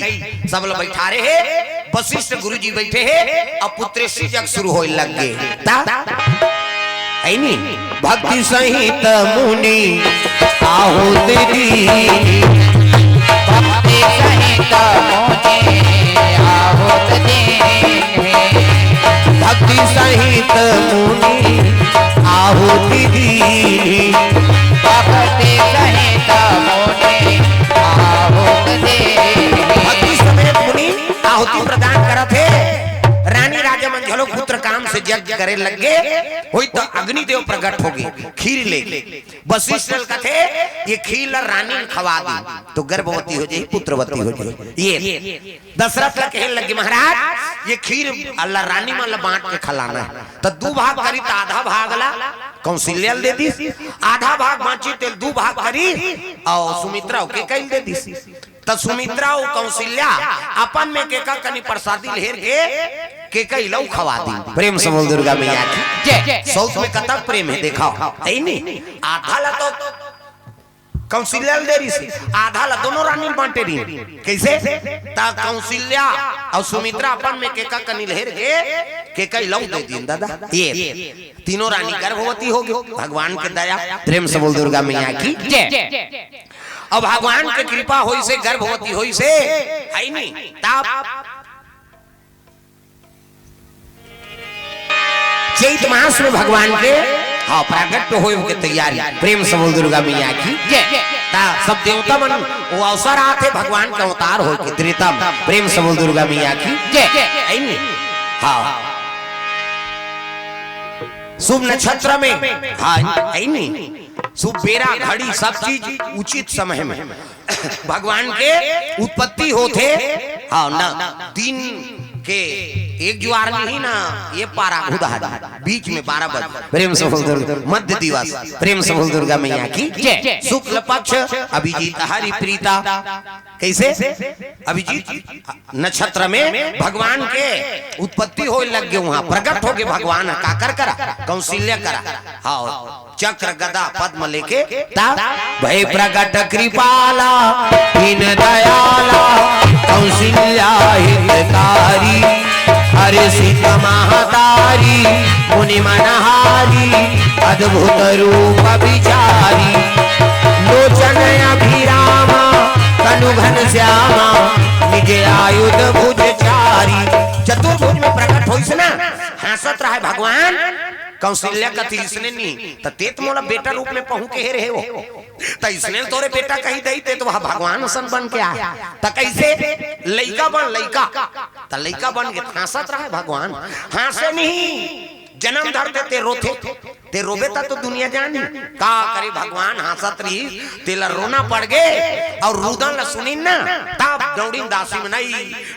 सब लोग बैठा रहे है वशिष्ठ गुरु जी बैठे है और पुत्र ऋषि जग शुरू हो लग गए है नहीं भक्ति सहित मुनि आहुति दी भक्ति सहित मुनि आहुति दी भक्ति सहित मुनि आहुति दी भक्ति सहित मुनि आहुति दी भक्ति समेत मुनि आहुति प्रदान करत है। रानी राजा मन झलो पुत्र काम नाम से यज्ञ करे लगे वही तो अग्निदेव प्रकट हो गए खीर ले वशिष्ठ कथे ये खीर ला रानी खवा दी तो गर्भवती हो जाए पुत्रवती हो जाए। ये दशरथ ला कहे लगे महाराज ये खीर अल्लाह रानी में बांट के खिलाना है तो दो भाग करी तो आधा भाग ला कौशल्या दे दी आधा भाग बांची तो दो भाग करी और सुमित्रा के कई दे दी तो सुमित्रा और कौशल्या अपन में के का कनी प्रसादी लेर के कई लौ खवा दी। प्रेम से बोल दुर्गा मैया की सौत में कतक प्रेम है देखा है नहीं आधा ला तो कौशल्या दे रही सी आधा ला दोनों रानी बांटे रही कैसे ता कौशल्या और सुमित्रा अपन में के का कनी लेर के कई लौ दे दी दादा ये तीनों रानी गर्भवती हो गई भगवान के दया। प्रेम से बोल दुर्गा मैया की अब भगवान के कृपा होई से गर्भवती होई से है नहीं ताप चैत मास में भगवान के हाँ प्रागट्य तो होए के तैयारी। प्रेम से बोल दुर्गा मैया की ता सब देवता मन वो अवसर आते भगवान का अवतार हो के त्रेता। प्रेम से बोल दुर्गा मैया की है नहीं हाँ शुभ नक्षत्र में हाँ है नहीं शुभ बेरा घड़ी सब चीज उचित समय में भगवान के उत्पत्ति होते हाँ ना दिन के एक ज्वार नहीं ना ये पारा उदाहरण बीच में 12 बजे। प्रेम से बोल दुर्गा मध्य दिवस। प्रेम से बोल दुर्गा मैया की शुक्ल पक्ष अभिजीत हरि प्रीता कैसे अभिजीत नक्षत्र में भगवान के उत्पत्ति हो लग गए वहां प्रकट हो गए भगवान काकर करा कौशल्या करा हाँ चक्र गदा पद्म लेके भय प्रकट कृपाला दीन दयाला कौशल्या हितकारी हरे सीता महातारी मुनि मनहारी अद्भुत रूप विचारी लोचन अभिरामा कनु घन श्यामा निज आयुध भुज चारी। चतुर्भुज में प्रकट होइस ना हंसत रहे भगवान कौशल्या का इसने नहीं तो तेत मोला बेटा रूप में पहुंच के रहे हो तो इसने तोरे बेटा कही दई ते तो वह भगवान सन बन के आया तो कैसे लइका बन लइका तो लइका बन के हंसत रहे भगवान हंसे नहीं जन्म धरते ते रोते ते रोबे तो दुनिया जानी का करे भगवान हंसत रही तेला रोना पड़ गए और रुदन ला सुनी ना तब दौड़ी दासी में नहीं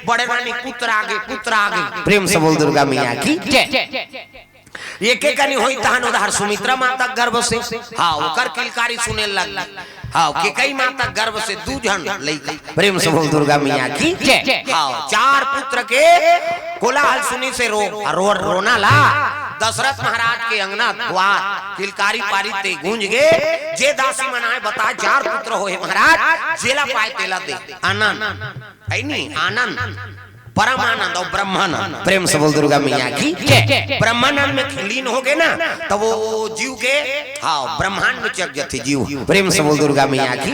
बड़े रानी पुत्र आगे। प्रेम से बोल दुर्गा मैया की एक एक कनी होई तहन उधार सुमित्रा माता गर्भ से हाँ ओकर किलकारी सुने लग हाँ के कई माता गर्भ से दू जन लइका। प्रेम से बोल दुर्गा मैया की हाँ 4 पुत्र के कोलाहल सुनी से रोना ला दशरथ महाराज के अंगना द्वार किलकारी पारी ते गूंज गए जे दासी मनाए बता 4 पुत्र होए महाराज जेला पाए तेला दे आनंद है नहीं आनंद परमानंद और ब्रह्मानंद। प्रेम से बोल दुर्गा मैया की ब्रह्मानंद में लीन हो गए ना तो वो जीव के हाँ ब्रह्मांड में चक जाते जीव। प्रेम से बोल दुर्गा मैया की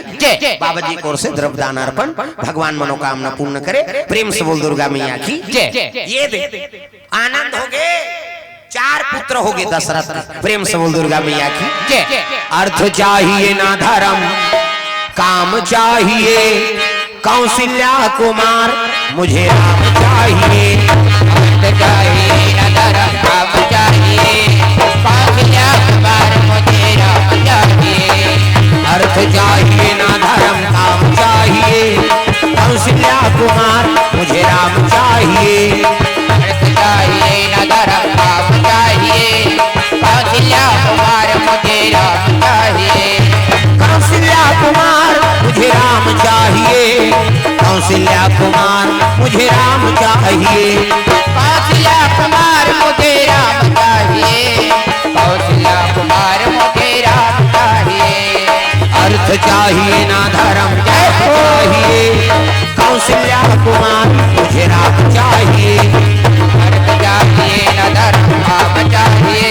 बाबा जी की ओर से द्रव्यदान अर्पण भगवान मनोकामना पूर्ण करे। प्रेम से बोल दुर्गा मैया की ये दे आनंद हो गए 4 पुत्र हो गए दशरथ। प्रेम से बोल दुर्गा मैया की अर्थ चाहिए ना धर्म काम चाहिए कौशल्या कुमार मुझे राम चाहिए अर्थ चाहिए न धर्म काम चाहिए कौशल्या कुमार मुझे राम चाहिए अर्थ चाहिए ना धर्म काम चाहिए कौशल्या कुमार मुझे राम चाहिए अर्थ चाहिए न धर्म काम चाहिए कौशल्या कुमार मुझे राम चाहिए कौशल्या कुमार मुझे राम चाहिए कौशल्या कुमार मुझे राम चाहिए कौशल्या कुमार मुझे राम चाहिए कौशल्या कुमार मुझे राम चाहिए अर्थ चाहिए ना धर्म चाहिए कौशल्या कुमार मुझे राम चाहिए अर्थ चाहिए न धर्म काम चाहिए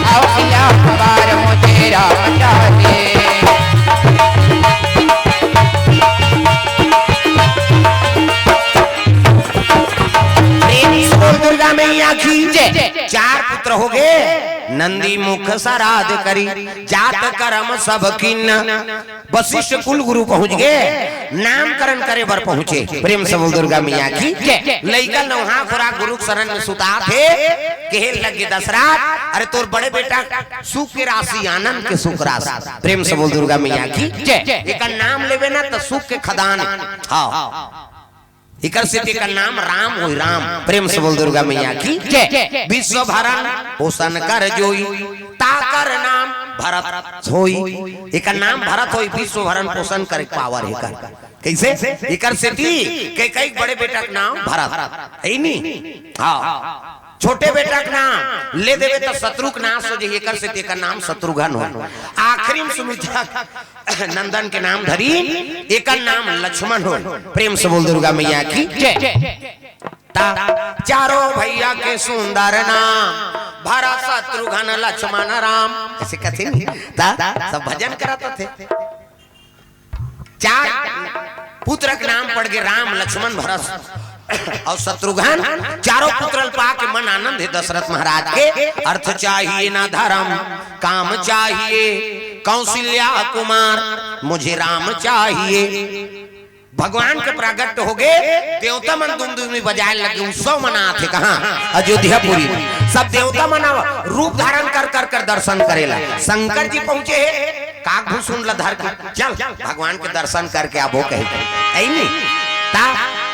कौशल्या कुमार मुझे राम चाहिए। दुर्गा मैया की रहोगे नंदी मुख सराध करी जात कर्म सब किन्न वशिष्ठ कुल गुरु पहुंच गए नामकरण करे बर पहुंचे। प्रेम से बोल दुर्गा मैया की लइका नौहा खुरा गुरु शरण में सुता थे कहे लगे दशरथ अरे तोर बड़े बेटा सुख के राशि आनंद के सुख राशि। प्रेम से बोल दुर्गा मैया की एक नाम लेवे ना तो सुख के खदान। हाँ इकर से का नाम राम हो राम। प्रेम से बोल दुर्गा मैया की विश्व भरण पोषण कर जोई ताकर नाम भरत होई। एक नाम भरत होई विश्व भरण पोषण कर पावर है कैसे इकर से कई बड़े बेटा का नाम भरत है नहीं। हाँ छोटे बेटा का नाम ले देवे तो शत्रु का नाश हो जाए एकर से तेकर नाम शत्रुघ्न हो। आखिरी में सुमित्रा नंदन के नाम धरी एकर नाम लक्ष्मण हो। प्रेम से बोल दुर्गा मैया की चारों भैया के सुंदर नाम भरत शत्रुघ्न लक्ष्मण राम ऐसे कहते नहीं सब भजन कराते थे। चार पुत्र के नाम पड़ गए राम लक्ष्मण भरत और शत्रुघ्न। चारों पुत्र पा के मन आनंद है दशरथ महाराज के। अर्थ चाहिए ना धर्म काम चाहिए कौशल्या कुमार मुझे राम चाहिए। भगवान के प्रागट्य हो गए देवता मन दुमदुमी बजाए लगे उत्सव मना थे कहा अयोध्यापुरी सब देवता मना रूप धारण कर कर कर दर्शन करेला। शंकर जी पहुंचे है काकभूषण लधर के चल भगवान के दर्शन करके आबो कहे नहीं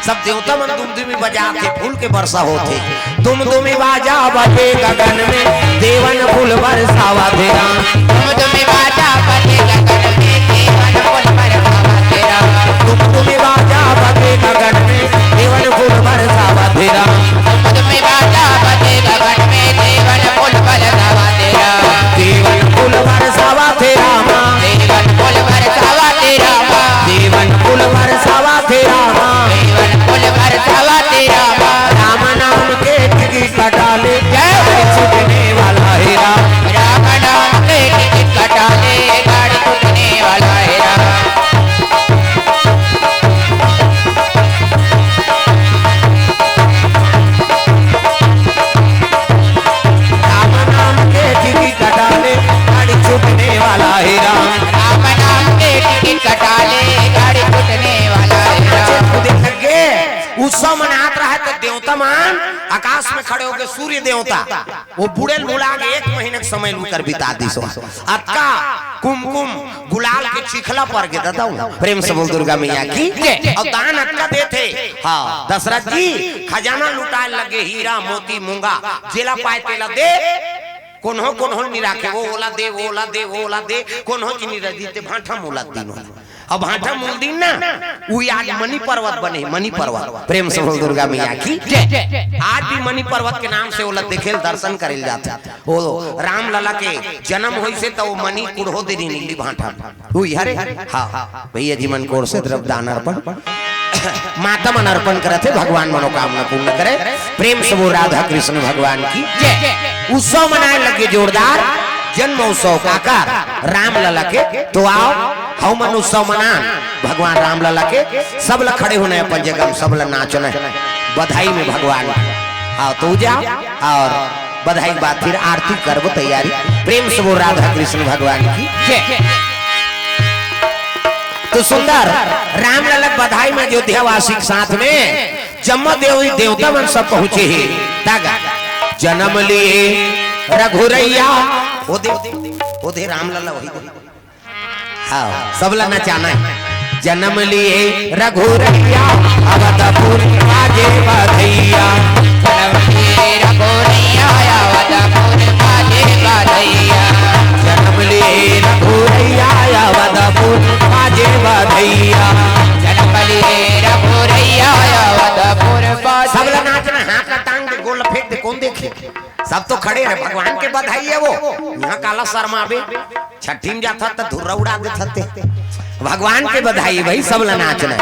सब देवता मन दुमदुमी बजाते फूल के वर्षा होते दुमदुमी बाजा बजे गगन में देवन फूल बरसावा तेरा दुमदुमी बाजा बजे गगन में देवन फूल बरसावा तेरा दुमदुमी बाजा बजे गगन में देवन फूल बरसावा तेरा दुमदुमी बाजा बजे गगन में देवन फूल बरसावा तेरा देवन फूल बरसावा तेरा देवन फूल बरसावा तेरा देवन फूल बरसावा तेरा राम नाम के टिकट कटा ले गाड़ी छूटने वाला है राम नाम के टिकट कटा ले गाड़ी छूटने वाला है राम नाम के टिकट कटा ले गाड़ी छूटने वाला है राम नाम के टिकट कटा ले गाड़ी छूटने वाला है। उत्सव मनात रहा है तो देवता मान आकाश में खड़े होकर सूर्य देवता वो बुढ़े बुला के एक महीने के समय लेकर बिता दी सो अक्का कुमकुम गुलाल के चिखला पर के देता हूँ। प्रेम से बोल दुर्गा मैया की और दान अक्का देते। हाँ दशरथ जी खजाना लुटाए लगे हीरा मोती मूंगा जेला पाए तेला दे कोन्हो नहीं राखे वो ओला दे वो ओला दे वो ओला दे कोन्हो की नहीं रही ते भाठा मोला दिन अब भाठा मूल दिन ना वो आज मणि पर्वत बने मणि पर्वत। प्रेम से बोल दुर्गा मैया की आज भी मणि पर्वत के नाम से ओला देखे दर्शन करे जाते। वो राम लला के जन्म हुई से तो मणि कुड़हो दे नीली भाठा हुई हरे। हाँ भैया जी मन कोर से द्रव दान अर्पण माता मन अर्पण करते भगवान मनोकामना पूर्ण करे। प्रेम से वो राधा कृष्ण भगवान की उत्सव मनाए लगे जोरदार जन्म उत्सव का आकार राम लला के। तो आओ हम मन उत्सव मना भगवान राम लला के सब लोग खड़े होने अपन जगह सब लोग नाचना बधाई में भगवान। हाँ तो जाओ और बधाई के बाद फिर आरती करबो तैयारी। प्रेम से वो राधा कृष्ण भगवान की तो सुंदर राम लला बधाई में अयोध्यावासी के साथ में जम्मा देवी देवता मन सब पहुंचे ही तागा जन्म लिए रघुरैया वो दे राम लला वही हाँ सब लोग नचाना है। जन्म लिए रघुरैया अवधपुर बाजे बधैया जन्म लिए रघुरैया अवधपुर बाजे बधैया जन्म लिए रघुरैया अवधपुर बाजे बधैया जन्म लिए रघुरैया अवधपुर बाजे। सब लोग नाचना हाथ का टांग दे गोल फेंक दे कौन देखे सब तो खड़े रहे भगवान के बधाई है वो यहाँ काला शर्मा बे छठी में जाता तो धुर्रा उड़ा देते भगवान के बधाई भाई सब ला नाचना।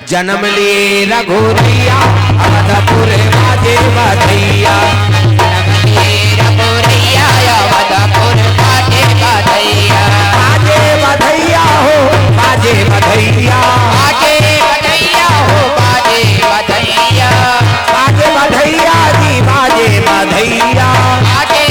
जन्म लिए रघुरैया अवधपुर बाजे बधैया जन्म लिए रघुरैया अवधपुर बाजे बधैया बाजे बधैया हो बाजे बधैया बाजे बधैया हो बाजे बधैया बाजे बधैया जी बाजे बधैया बाजे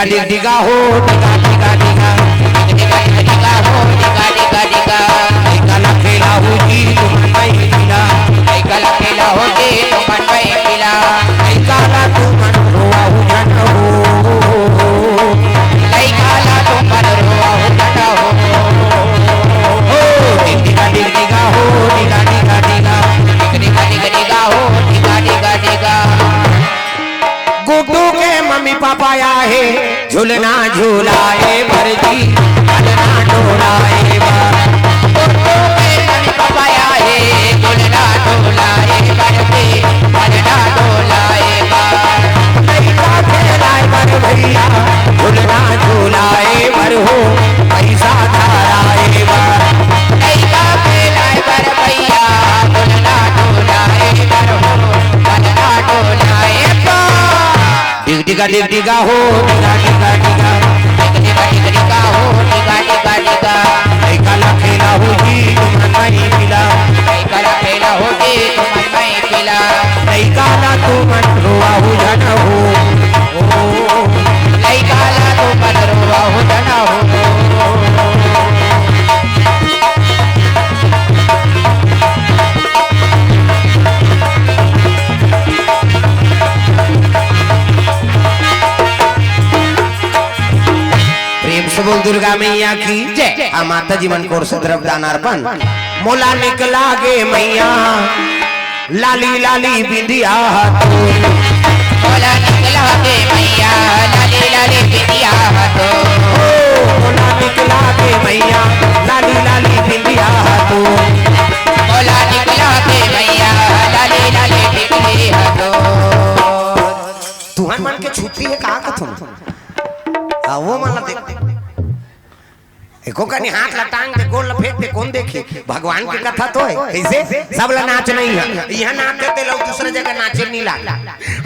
डिगा हो डिगा डिगा डिगा डिगा डिगा हो डिगा डिगा डिगा काला खेला हो जी तुम मैं मिला काला खेला हो जी तुम मैं मिला काला तुम रोआ हो जन हो काला तुम रोआ हो जन हो डिगा डिगा हो डिगा डिगा डिगा डिगा डिगा डिगा हो डिगा डिगा डिगा गुड्डू के मम्मी पापा आए झूलना झूलाए भरजी झूलना डोलाए गुड्डू के मम्मी पापा आए झूलना झूलाए भरजी झूलना डोलाए पैसा खेलाए बर भैया झूलना झूलाए बर हो पैसा धाराए बर पैसा खेलाए बर भैया झूलना झूलाए बर हो झूलना डोलाए डिगा डिगा हो डिगा डिगा डिगा डिगा डिगा डिगा हो डिगा डिगा डिगा काला खेला हो जी तुम नहीं मिला काला खेला हो जी तुम नहीं मिला काला तुम रोआ हो जन हो काला तुम रोआ हो जन हो बोल दुर्गा मैया की जय आ माता जी मन कोर से द्रव दान अर्पण मोला निकला गे मैया लाली लाली बिंदिया मोला निकला गे मैया लाली लाली बिंदिया तो मोला निकला गे मैया लाली लाली बिंदिया तो मोला निकला गे मैया लाली लाली बिंदिया तो तुहर मन के छुट्टी है कहा का तुम वो मन देख एको कनी हाथ लटांग दे गोल फेंक दे कौन देखे भगवान की कथा तो है ऐसे सब ला नाच नहीं है यह नाच देते लोग दूसरे जगह नाचे नहीं ला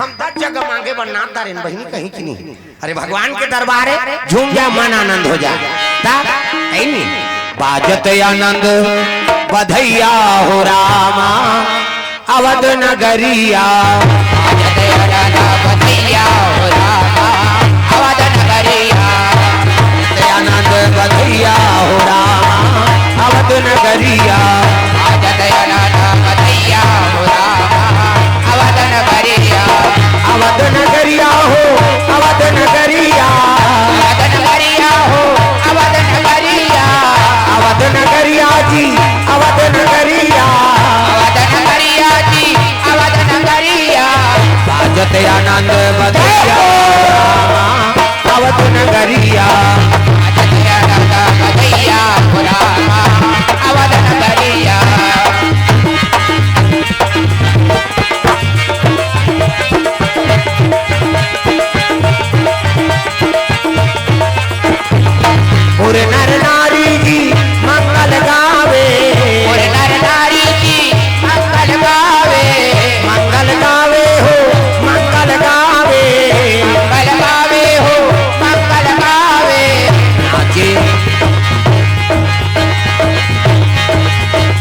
हम 10 जगह मांगे पर नाच तारे बहनी कहीं की नहीं अरे भगवान के दरबार है झूम जा मन आनंद हो जा ऐ नहीं बाजत आनंद बधैया हो रामा अवध नगरिया बाजत आनंद बधैया हो रामा अवध नगरिया आनंद बधैया हो रामा अवध नगरिया बाजत आनंद बधैया हो रामा अवध नगरिया अवध नगरिया हो अवध नगरिया अवध नगरिया हो अवध नगरिया अवध नगरिया जी अवध नगरिया अवध नगरिया जी अवध नगरिया बाजत आनंद बधैया अवध नगरिया बधैया हो रामा अवध नगरिया पूरे नर नारी की मंगल गावे पूरे नर नारी की मंगल गावे मंगल गावे हो मंगल गावे मंगल गावे हो मंगल गावे नाचे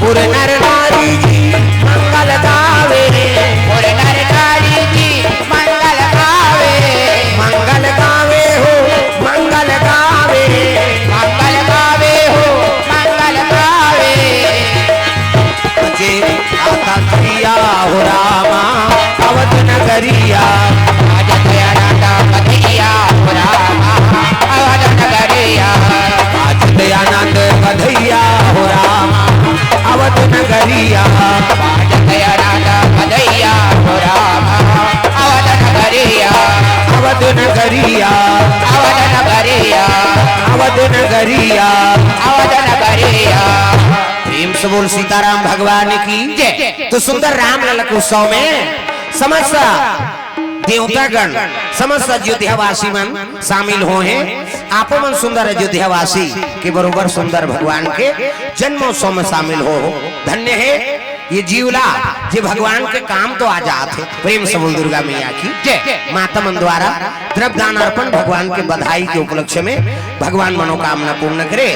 पूरे नर नारी की मंगल गावे पूरे नर नारी की मंगल गावे मंगल गावे हो मंगल गावे मंगल गावे हो मंगल गावे बचे आता करिया हो रामा अवध नगरिया बाजत आनंद बधैया हो रामा अवध नगरिया बाजत आनंद बधैया हो रामा अवध नगरिया बाजत आनंद बधैया हो रामा अवध नगरिया अवध नगरिया अवध नगरिया अवध नगरिया अवध नगरिया प्रेम से बोल सीताराम भगवान की जय। तो सुंदर राम ललक उत्सव में समस्त देवतागण समस्त अयोध्यावासी मन शामिल हो हैं आप मन सुंदर अयोध्यावासी के बरोबर सुंदर भगवान के जन्मोत्सव में शामिल हो धन्य है ये जीवला जे भगवान के काम तो आ जाते प्रेम से बोल दुर्गा मैया की जय। माता मन द्वारा द्रव्य दान अर्पण भगवान के बधाई के उपलक्ष्य में भगवान मनोकामना पूर्ण करे।